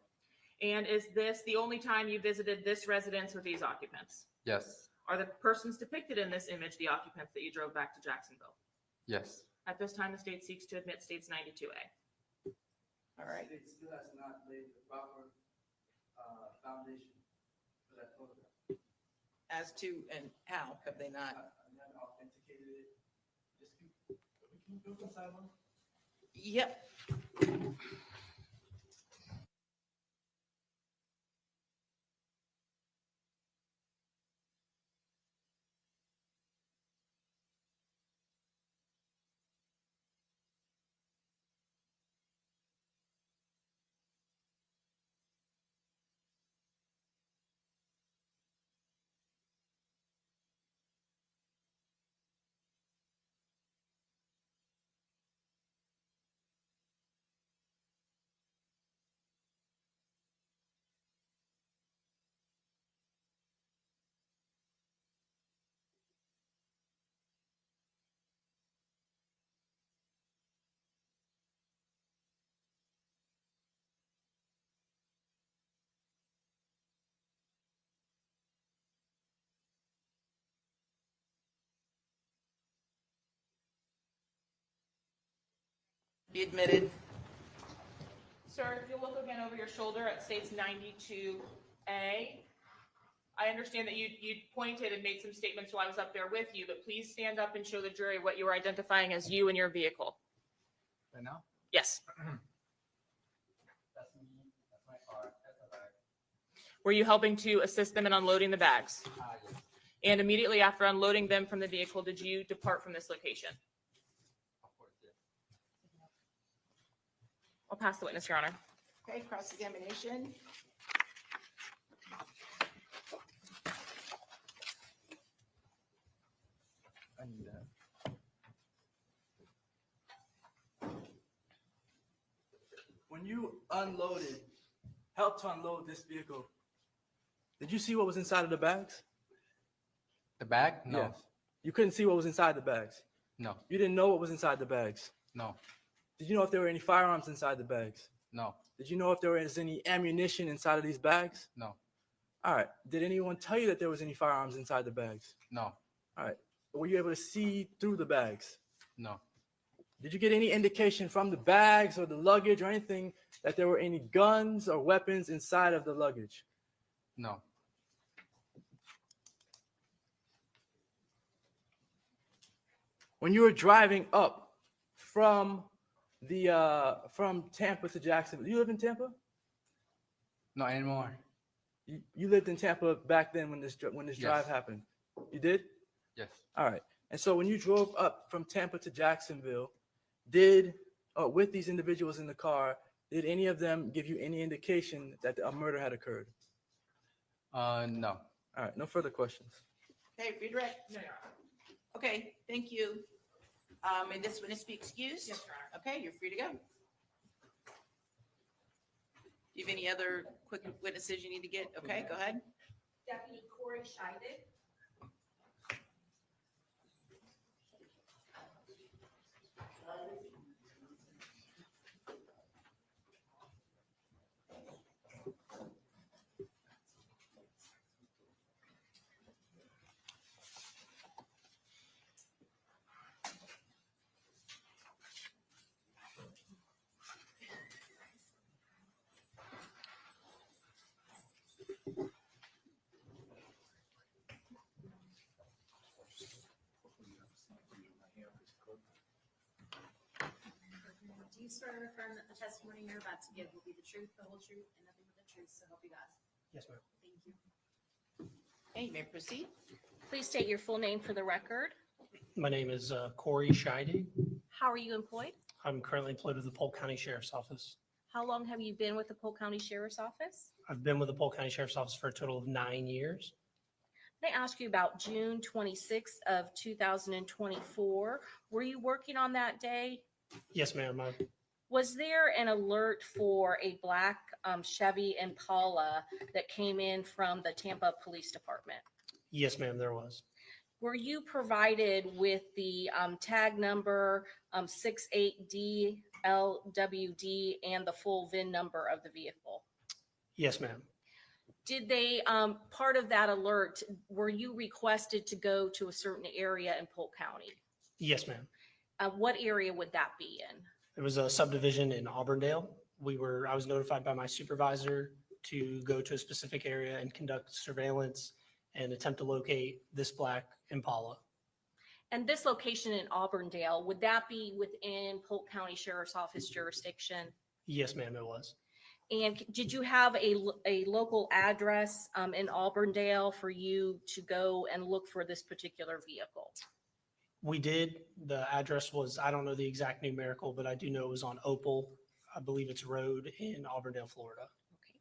And is this the only time you visited this residence with these occupants? Yes. Are the persons depicted in this image the occupants that you drove back to Jacksonville? Yes. At this time, the state seeks to admit states 92A. All right. It still has not laid the proper foundation for that photograph. As to, and how have they not? I haven't authenticated it. Just can you go inside one? Yep. Be admitted. Sir, if you'll look again over your shoulder, it states 92A. I understand that you pointed and made some statements while I was up there with you, but please stand up and show the jury what you were identifying as you and your vehicle. Right now? Yes. That's me. That's my car. That's my bag. Were you helping to assist them in unloading the bags? Yes. And immediately after unloading them from the vehicle, did you depart from this location? Of course, yes. I'll pass the witness, Your Honor. Okay, cross-examination. I need that. When you helped to unload this vehicle, did you see what was inside of the bags? The bag? No. Yes. You couldn't see what was inside the bags. No. You didn't know what was inside the bags. No. Did you know if there were any firearms inside the bags? No. Did you know if there was any ammunition inside of these bags? No. All right. Did anyone tell you that there was any firearms inside the bags? No. All right. Were you able to see through the bags? No. Did you get any indication from the bags or the luggage or anything that there were any guns or weapons inside of the luggage? No. When you were driving up from Tampa to Jacksonville, you live in Tampa? Not anymore. You lived in Tampa back then when this Yes. drive happened. You did? Yes. All right. And so when you drove up from Tampa to Jacksonville, with these individuals in the car, did any of them give you any indication that a murder had occurred? No. All right. No further questions. Okay, redirect. Okay, thank you. May this witness be excused? Yes, Your Honor. Okay, you're free to go. Do you have any other quick witnesses you need to get? Okay, go ahead. Deputy Corey Scheidegg. Do you swear or affirm that the testimony you're about to give will be the truth, the whole truth, and nothing but the truth, so help you God? Yes, ma'am. Thank you. Okay, you may proceed. Please state your full name for the record. My name is Corey Scheidegg. How are you employed? I'm currently employed with the Polk County Sheriff's Office. How long have you been with the Polk County Sheriff's Office? I've been with the Polk County Sheriff's Office for a total of 9 years. They asked you about June 26th of 2024. Were you working on that day? Yes, ma'am. Was there an alert for a black Chevy Impala that came in from the Tampa Police Department? Yes, ma'am, there was. Were you provided with the tag number 68DLWD and the full VIN number of the vehicle? Yes, ma'am. Did they, part of that alert, were you requested to go to a certain area in Polk County? Yes, ma'am. What area would that be in? It was a subdivision in Auburndale. I was notified by my supervisor to go to a specific area and conduct surveillance and attempt to locate this black Impala. And this location in Auburndale, would that be within Polk County Sheriff's Office jurisdiction? Yes, ma'am, it was. And did you have a local address in Auburndale for you to go and look for this particular vehicle? We did. The address was, I don't know the exact numerical, but I do know it was on Opal. I believe it's Road in Auburndale, Florida. Okay.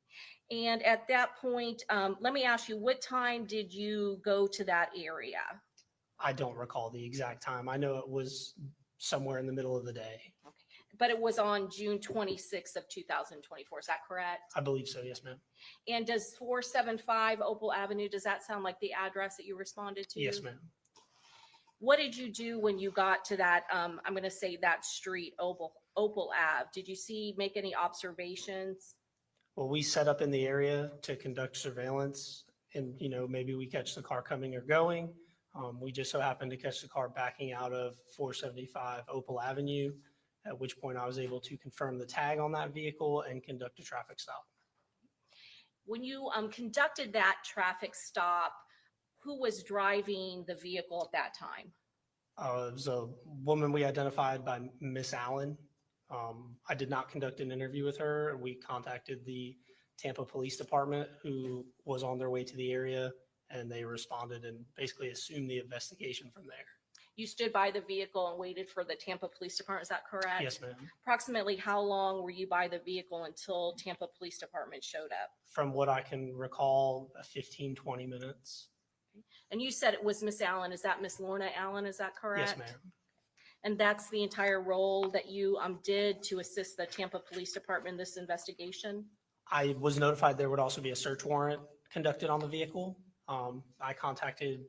And at that point, let me ask you, what time did you go to that area? I don't recall the exact time. I know it was somewhere in the middle of the day. But it was on June 26th of 2024, is that correct? I believe so, yes, ma'am. And does 475 Opal Avenue, does that sound like the address that you responded to? Yes, ma'am. What did you do when you got to that, I'm going to say that street, Opal Ave? Did you make any observations? Well, we set up in the area to conduct surveillance and, maybe we catch the car coming or going. We just so happened to catch the car backing out of 475 Opal Avenue, at which point I was able to confirm the tag on that vehicle and conduct a traffic stop. When you conducted that traffic stop, who was driving the vehicle at that time? It was a woman we identified by Miss Allen. I did not conduct an interview with her. We contacted the Tampa Police Department, who was on their way to the area, and they responded and basically assumed the investigation from there. You stood by the vehicle and waited for the Tampa Police Department, is that correct? Yes, ma'am. Approximately how long were you by the vehicle until Tampa Police Department showed up? From what I can recall, 15, 20 minutes. And you said it was Miss Allen. Is that Miss Lorna Allen? Is that correct? Yes, ma'am. And that's the entire role that you did to assist the Tampa Police Department in this investigation? I was notified there would also be a search warrant conducted on the vehicle. I contacted,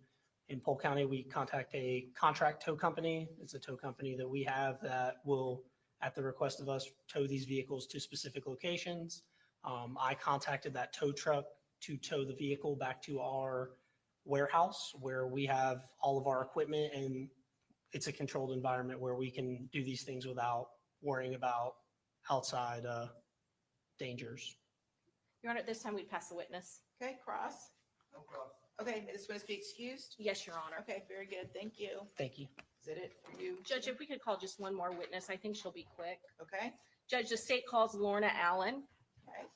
in Polk County, we contact a contract tow company. It's a tow company that we have that will, at the request of us, tow these vehicles to specific locations. I contacted that tow truck to tow the vehicle back to our warehouse where we have all of our equipment, and it's a controlled environment where we can do these things without worrying about outside dangers. Your Honor, at this time we pass the witness. Okay, Cross? No cross. Okay, may this witness be excused? Yes, Your Honor. Okay, very good, thank you. Thank you. Is that it for you? Judge, if we could call just one more witness, I think she'll be quick. Okay, Judge, the state calls Lorna Allen. okay.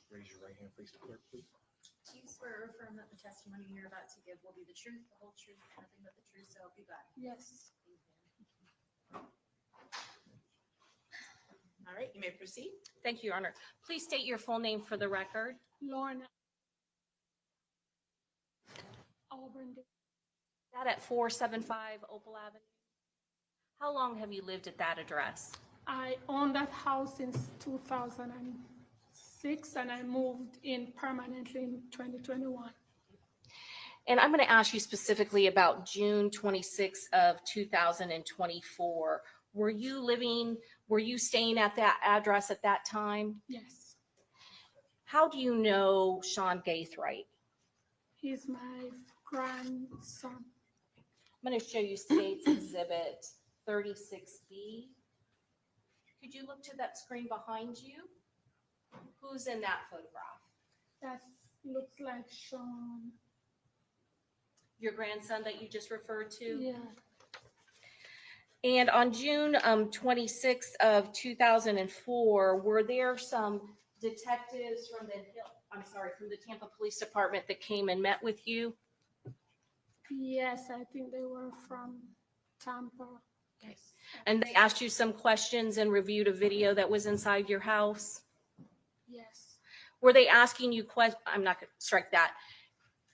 Raise your right hand, face the clerk, please. Do you swear or affirm that the testimony you're about to give will be the truth, the whole truth, and nothing but the truth, so help you God? Yes. All right, you may proceed. Thank you, Your Honor. Please state your full name for the record. Lorna. Auburn. That at 475 Opal Avenue. How long have you lived at that address? I owned that house since 2006 and I moved in permanently in 2021. And I'm going to ask you specifically about June 26th of 2024. Were you staying at that address at that time? Yes. How do you know Sean Gaithright? He's my grandson. I'm going to show you State's Exhibit 36B. Could you look to that screen behind you? Who's in that photograph? That looks like Sean. Your grandson that you just referred to? Yeah. And on June 26th of 2004, were there some detectives from from the Tampa Police Department that came and met with you? Yes, I think they were from Tampa. Yes. And they asked you some questions and reviewed a video that was inside your house? Yes. Were they asking you I'm not going to strike that.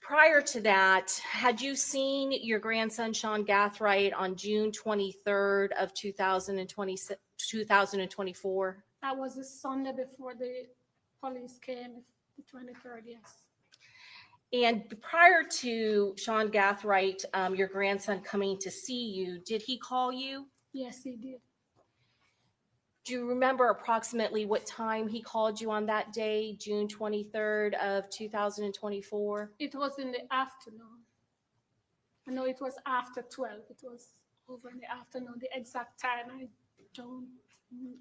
Prior to that, had you seen your grandson, Sean Gathright, on June 23rd of 2024? That was the Sunday before the police came, the 23rd, yes. And prior to Sean Gathright, your grandson coming to see you, did he call you? Yes, he did. Do you remember approximately what time he called you on that day, June 23rd of 2024? It was in the afternoon. I know it was after 12. It was over in the afternoon. The exact time, I don't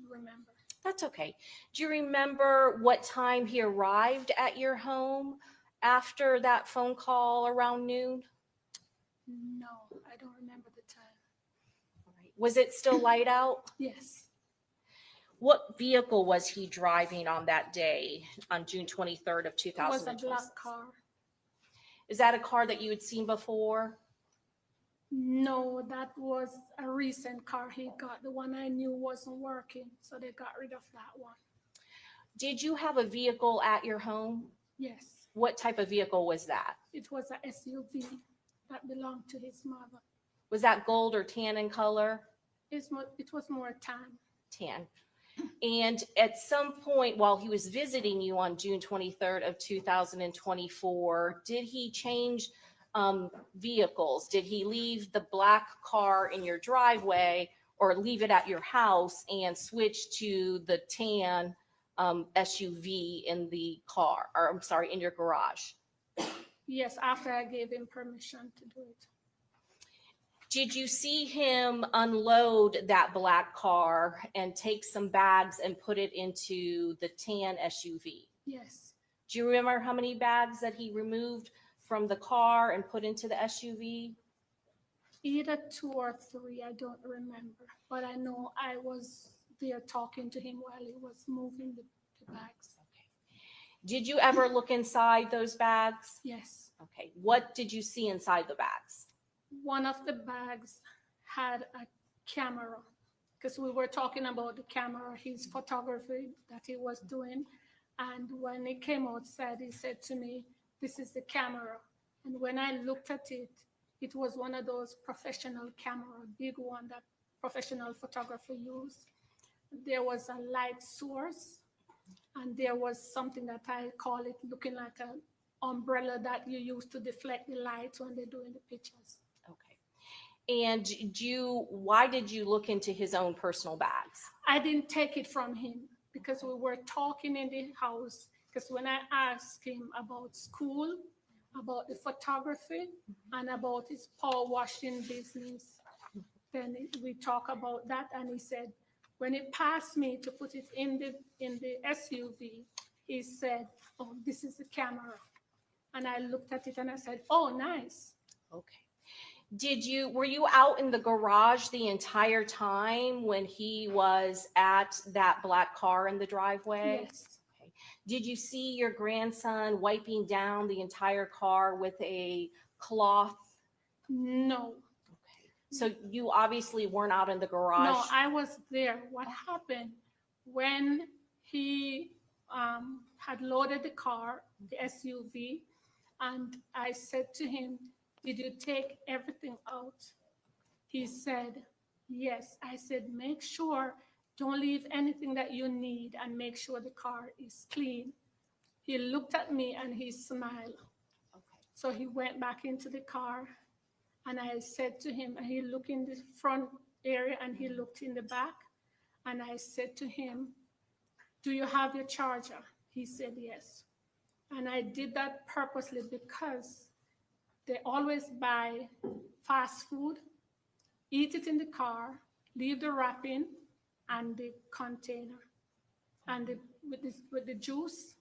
remember. That's okay. Do you remember what time he arrived at your home after that phone call around noon? No, I don't remember the time. Was it still light out? Yes, What vehicle was he driving on that day, on June 23rd of it was a 2026? black car. Is that a car that you had seen before? No, that was a recent car he got. The one I knew wasn't working, so they got rid of that one. Did you have a vehicle at your home? Yes, What type of vehicle was that? it was a SUV that belonged to his mother. Was that gold or tan in color? It was more tan. Tan. And at some point while he was visiting you on June 23rd of 2024, did he change vehicles? Did he leave the black car in your driveway or leave it at your house and switch to the tan SUV in the car, or I'm sorry, in your garage? Yes, after I gave him permission to do it. Did you see him unload that black car and take some bags and put it into the tan SUV? Yes, Do you remember how many bags that he removed from the car and put into the SUV? either 2 or 3, I don't remember. But I know I was there talking to him while he was moving the bags. Did you ever look inside those bags? Yes, Okay, what did you see inside the bags? one of the bags had a camera, because we were talking about the camera, his photography that he was doing. And when he came outside, he said to me, "This is the camera." And when I looked at it, it was one of those professional camera, big one that professional photographer use. There was a light source, and there was something that I call it looking like an umbrella that you use to deflect the light when they're doing the pictures. Okay. And why did you look into his own personal bags? I didn't take it from him because we were talking in the house. Because when I asked him about school, about the photography, and about his power washing business, then we talk about that. And he said, when it passed me to put it in the SUV, he said, "Oh, this is the camera." And I looked at it and I said, "Oh, nice." Okay. Were you out in the garage the entire time when he was at that black car in the driveway? Yes. Okay. Did you see your grandson wiping down the entire car with a cloth? No. Okay. So you obviously weren't out in the garage? No, I was there. What happened when he had loaded the car, the SUV, and I said to him, "Did you take everything out?" He said, "Yes." I said, "Make sure, don't leave anything that you need, and make sure the car is clean." He looked at me and he smiled. Okay. So he went back into the car, and I said to him, and he looked in the front area and he looked in the back, and I said to him, "Do you have your charger?" He said, "Yes." And I did that purposely because they always buy fast food, eat it in the car, leave the wrapping, and the container and with the juice.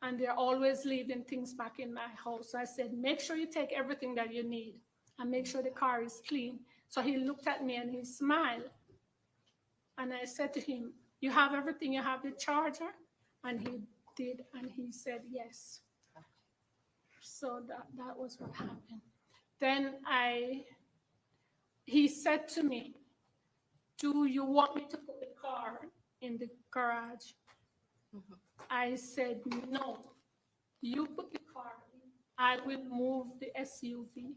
And they're always leaving things back in my house. So I said, make sure you take everything that you need and make sure the car is clean. So he looked at me and he smiled. And I said to him, you have everything? You have the charger? And he did, and he said yes. So that was what happened. Then he said to me, do you want me to put the car in the garage? I said, no, you put the car in. I will move the SUV.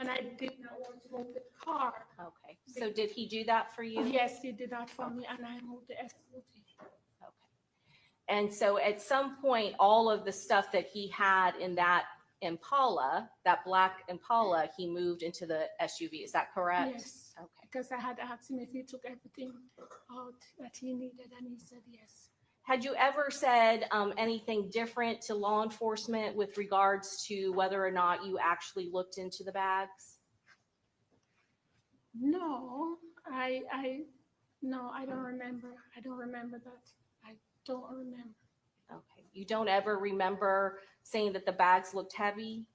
And I did not want to move the car. Okay, so did he do that for you? Yes, he did that for me, and I moved the SUV. Okay. And so at some point, all of the stuff that he had in that Impala, that black Impala, he moved into the SUV. Is that correct? Yes. Okay. Because I had asked him if he took everything out that he needed, and he said yes. Had you ever said anything different to law enforcement with regards to whether or not you actually looked into the bags? No, no, I don't remember. I don't remember that. I don't remember. Okay. You don't ever remember saying that the bags looked heavy?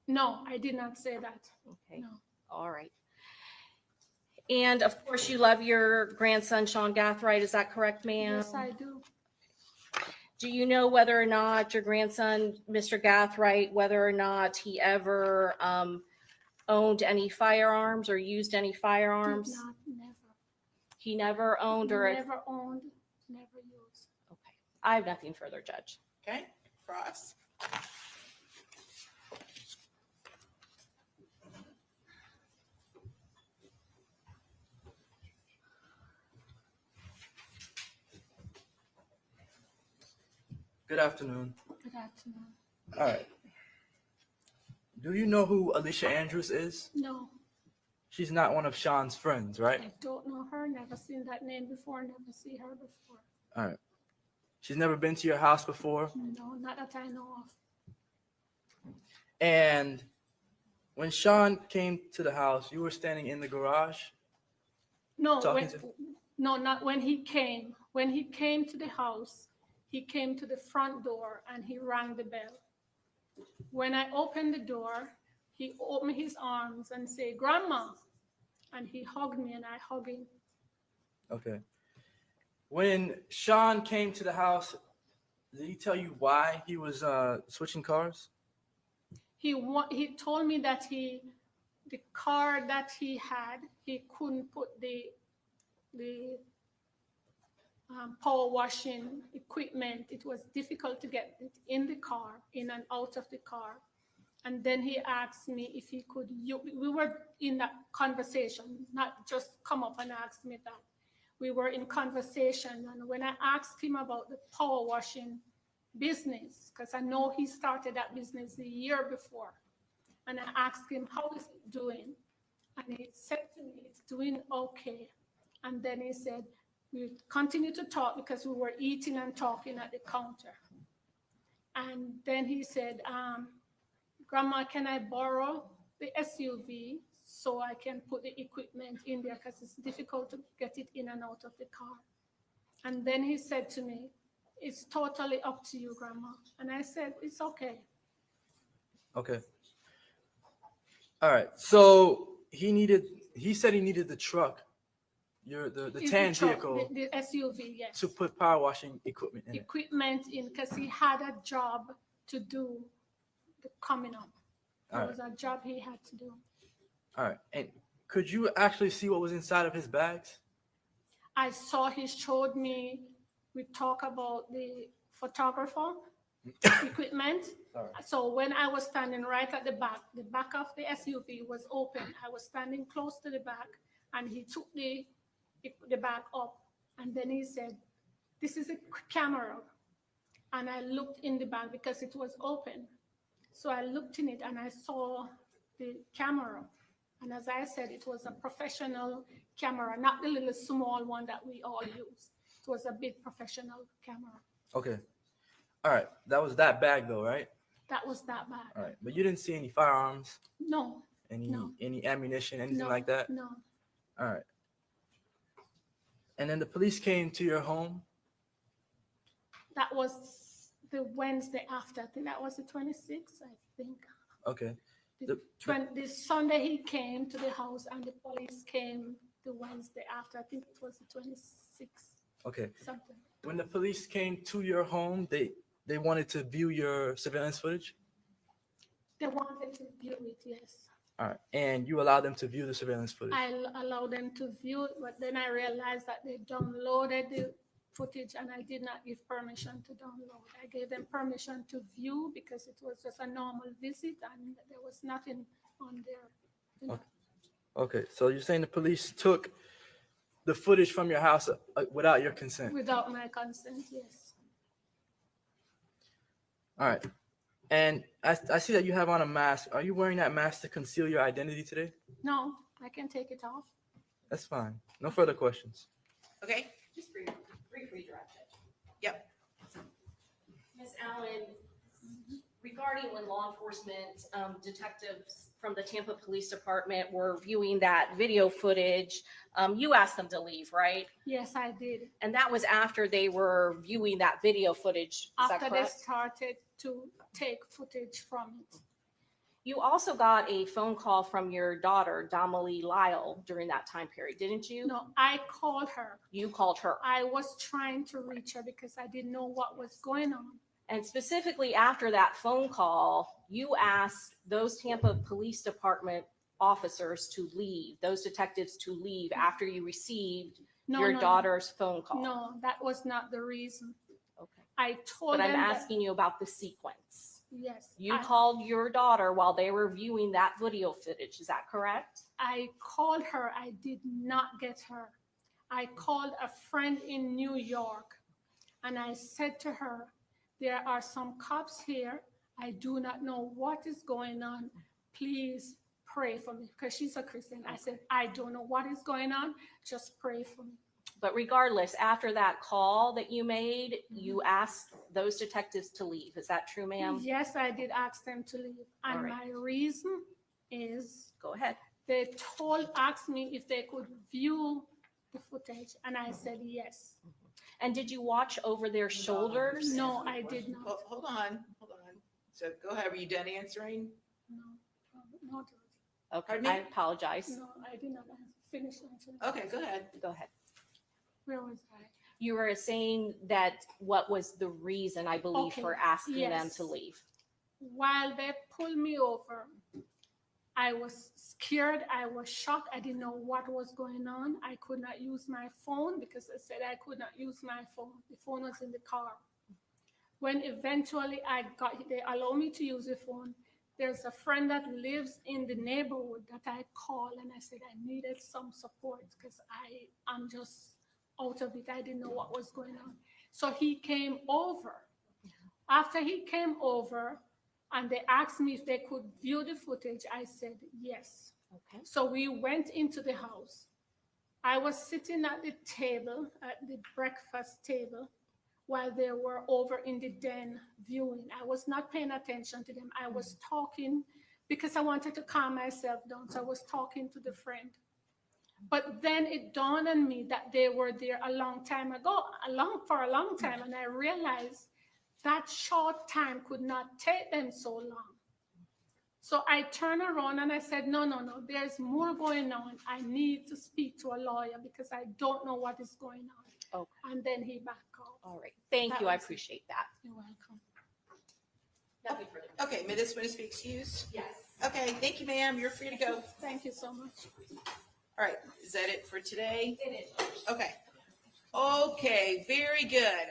No, I did not say that. Okay. No. All right. And of course, you love your grandson, Sean Gathright. Is that correct, ma'am? Yes, I do. Do you know whether or not your grandson, Mr. Gathright, whether or not he ever owned any firearms or used any firearms? Did not, never. He never owned or? Never owned, never used. Okay. I have nothing further, Judge. Okay, Cross. Good afternoon. Good afternoon. All right. Do you know who Alicia Andrews is? No, She's not one of Sean's friends, right? I don't know her, never seen that name before, never see her before. All right. She's never been to your house before? No, not that I know of. And when Sean came to the house, you were standing in the garage? No, Talking no, not when he came. When he came to the house, he came to the front door and he rang the bell. When I opened the door, he opened his arms and said, "Grandma," and he hugged me and I hugged him. Okay. When Sean came to the house, did he tell you why he was switching cars? He told me that the car that he had, he couldn't put the power washing equipment. It was difficult to get it in the car, in and out of the car. And then he asked me if he could, we were in that conversation, not just come up and ask me that. We were in conversation. And when I asked him about the power washing business, because I know he started that business the year before, and I asked him, how is it doing? And he said to me, it's doing okay. And then he said, we continue to talk because we were eating and talking at the counter. And then he said, Grandma, can I borrow the SUV so I can put the equipment in there because it's difficult to get it in and out of the car? And then he said to me, it's totally up to you, Grandma. And I said, it's okay. Okay. All right. So he said he needed the truck, the It's tan truck, vehicle, the SUV, yes. to put power washing equipment in it. Equipment in, because he had a job to do coming up. All It right. was a job he had to do. All right. And could you actually see what was inside of his bags? I saw he showed me, we talk about the photographer equipment. Sorry. So when I was standing right at the back of the SUV was open. I was standing close to the back and he took the bag up and then he said, this is a camera. And I looked in the bag because it was open. So I looked in it and I saw the camera. And as I said, it was a professional camera, not the little small one that we all use. It was a big professional camera. Okay. All right. That was that bag though, right? That was that bag. All right. But you didn't see any firearms, No, any No. any ammunition, anything no, like that? no. All right. And then the police came to your home? That was the Wednesday after. I think that was the 26th, I think. Okay. The Sunday he came to the house and the police came the Wednesday after. I think it was the 26th, Okay. something. When the police came to your home, they wanted to view your surveillance footage? They wanted to view it, yes. All right. And you allowed them to view the surveillance footage? I allowed them to view it, but then I realized that they downloaded the footage and I did not give permission to download. I gave them permission to view because it was just a normal visit and there was nothing on there. You know. Okay. So you're saying the police took the footage from your house without your consent? Without my consent, yes. All right. And I see that you have on a mask. Are you wearing that mask to conceal your identity today? No, I can take it off. That's fine. No further questions. Okay, Just brief redirect it. yep. Ms. Allen, regarding when law enforcement detectives from the Tampa Police Department were viewing that video footage, you asked them to leave, right? Yes, I did. And that was after they were viewing that video footage, is that After they correct? started to take footage from it. You also got a phone call from your daughter, Damalie Lyle, during that time period, didn't you? No, I called her. You called her. I was trying to reach her because I didn't know what was going on. And specifically after that phone call, you asked those Tampa Police Department officers to leave, those detectives to leave after you received No, your no, no. daughter's phone call. No, that was not the reason. Okay. I told But I'm them that- asking you about the sequence. Yes. You I- called your daughter while they were viewing that video footage. Is that correct? I called her. I did not get her. I called a friend in New York and I said to her, there are some cops here. I do not know what is going on. Please pray for me because she's a Christian. I said, I don't know what is going on. Just pray for me. But regardless, after that call that you made, you asked those detectives to leave. Is that true, ma'am? Yes, I did ask them to leave. And All right. my reason is Go ahead. they asked me if they could view the footage, and I said yes. And did you watch over their shoulders? No, I did not. Hold on. So go ahead, were you done answering? No, Okay, Pardon me? I apologize. no, I did not finish answering. Okay, go ahead. Go ahead. Where was I? You were saying that what was the reason, I believe, Okay, for asking them yes. to leave? While they pulled me over, I was scared. I was shocked. I didn't know what was going on. I could not use my phone because I said I could not use my phone. The phone was in the car. When eventually they allowed me to use the phone, there's a friend that lives in the neighborhood that I called and I said I needed some support because I'm just out of it. I didn't know what was going on. So he came over. After he came over and they asked me if they could view the footage, I said yes. Okay. So we went into the house. I was sitting at the table, at the breakfast table, while they were over in the den viewing. I was not paying attention to them. I was talking because I wanted to calm myself down. So I was talking to the friend. But then it dawned on me that they were there a long time ago, for a long time. And I realized that short time could not take them so long. So I turned around and I said, no, there's more going on. I need to speak to a lawyer because I don't know what is going on. Okay. And then he backed out. All right. Thank That you. I was it. appreciate that. You're welcome. Nothing further. Okay, may this witness be excused? Yes. Okay, thank you, ma'am. You're free to go. Thank you so much. All right, is that it for today? It is. Okay. Okay, very good.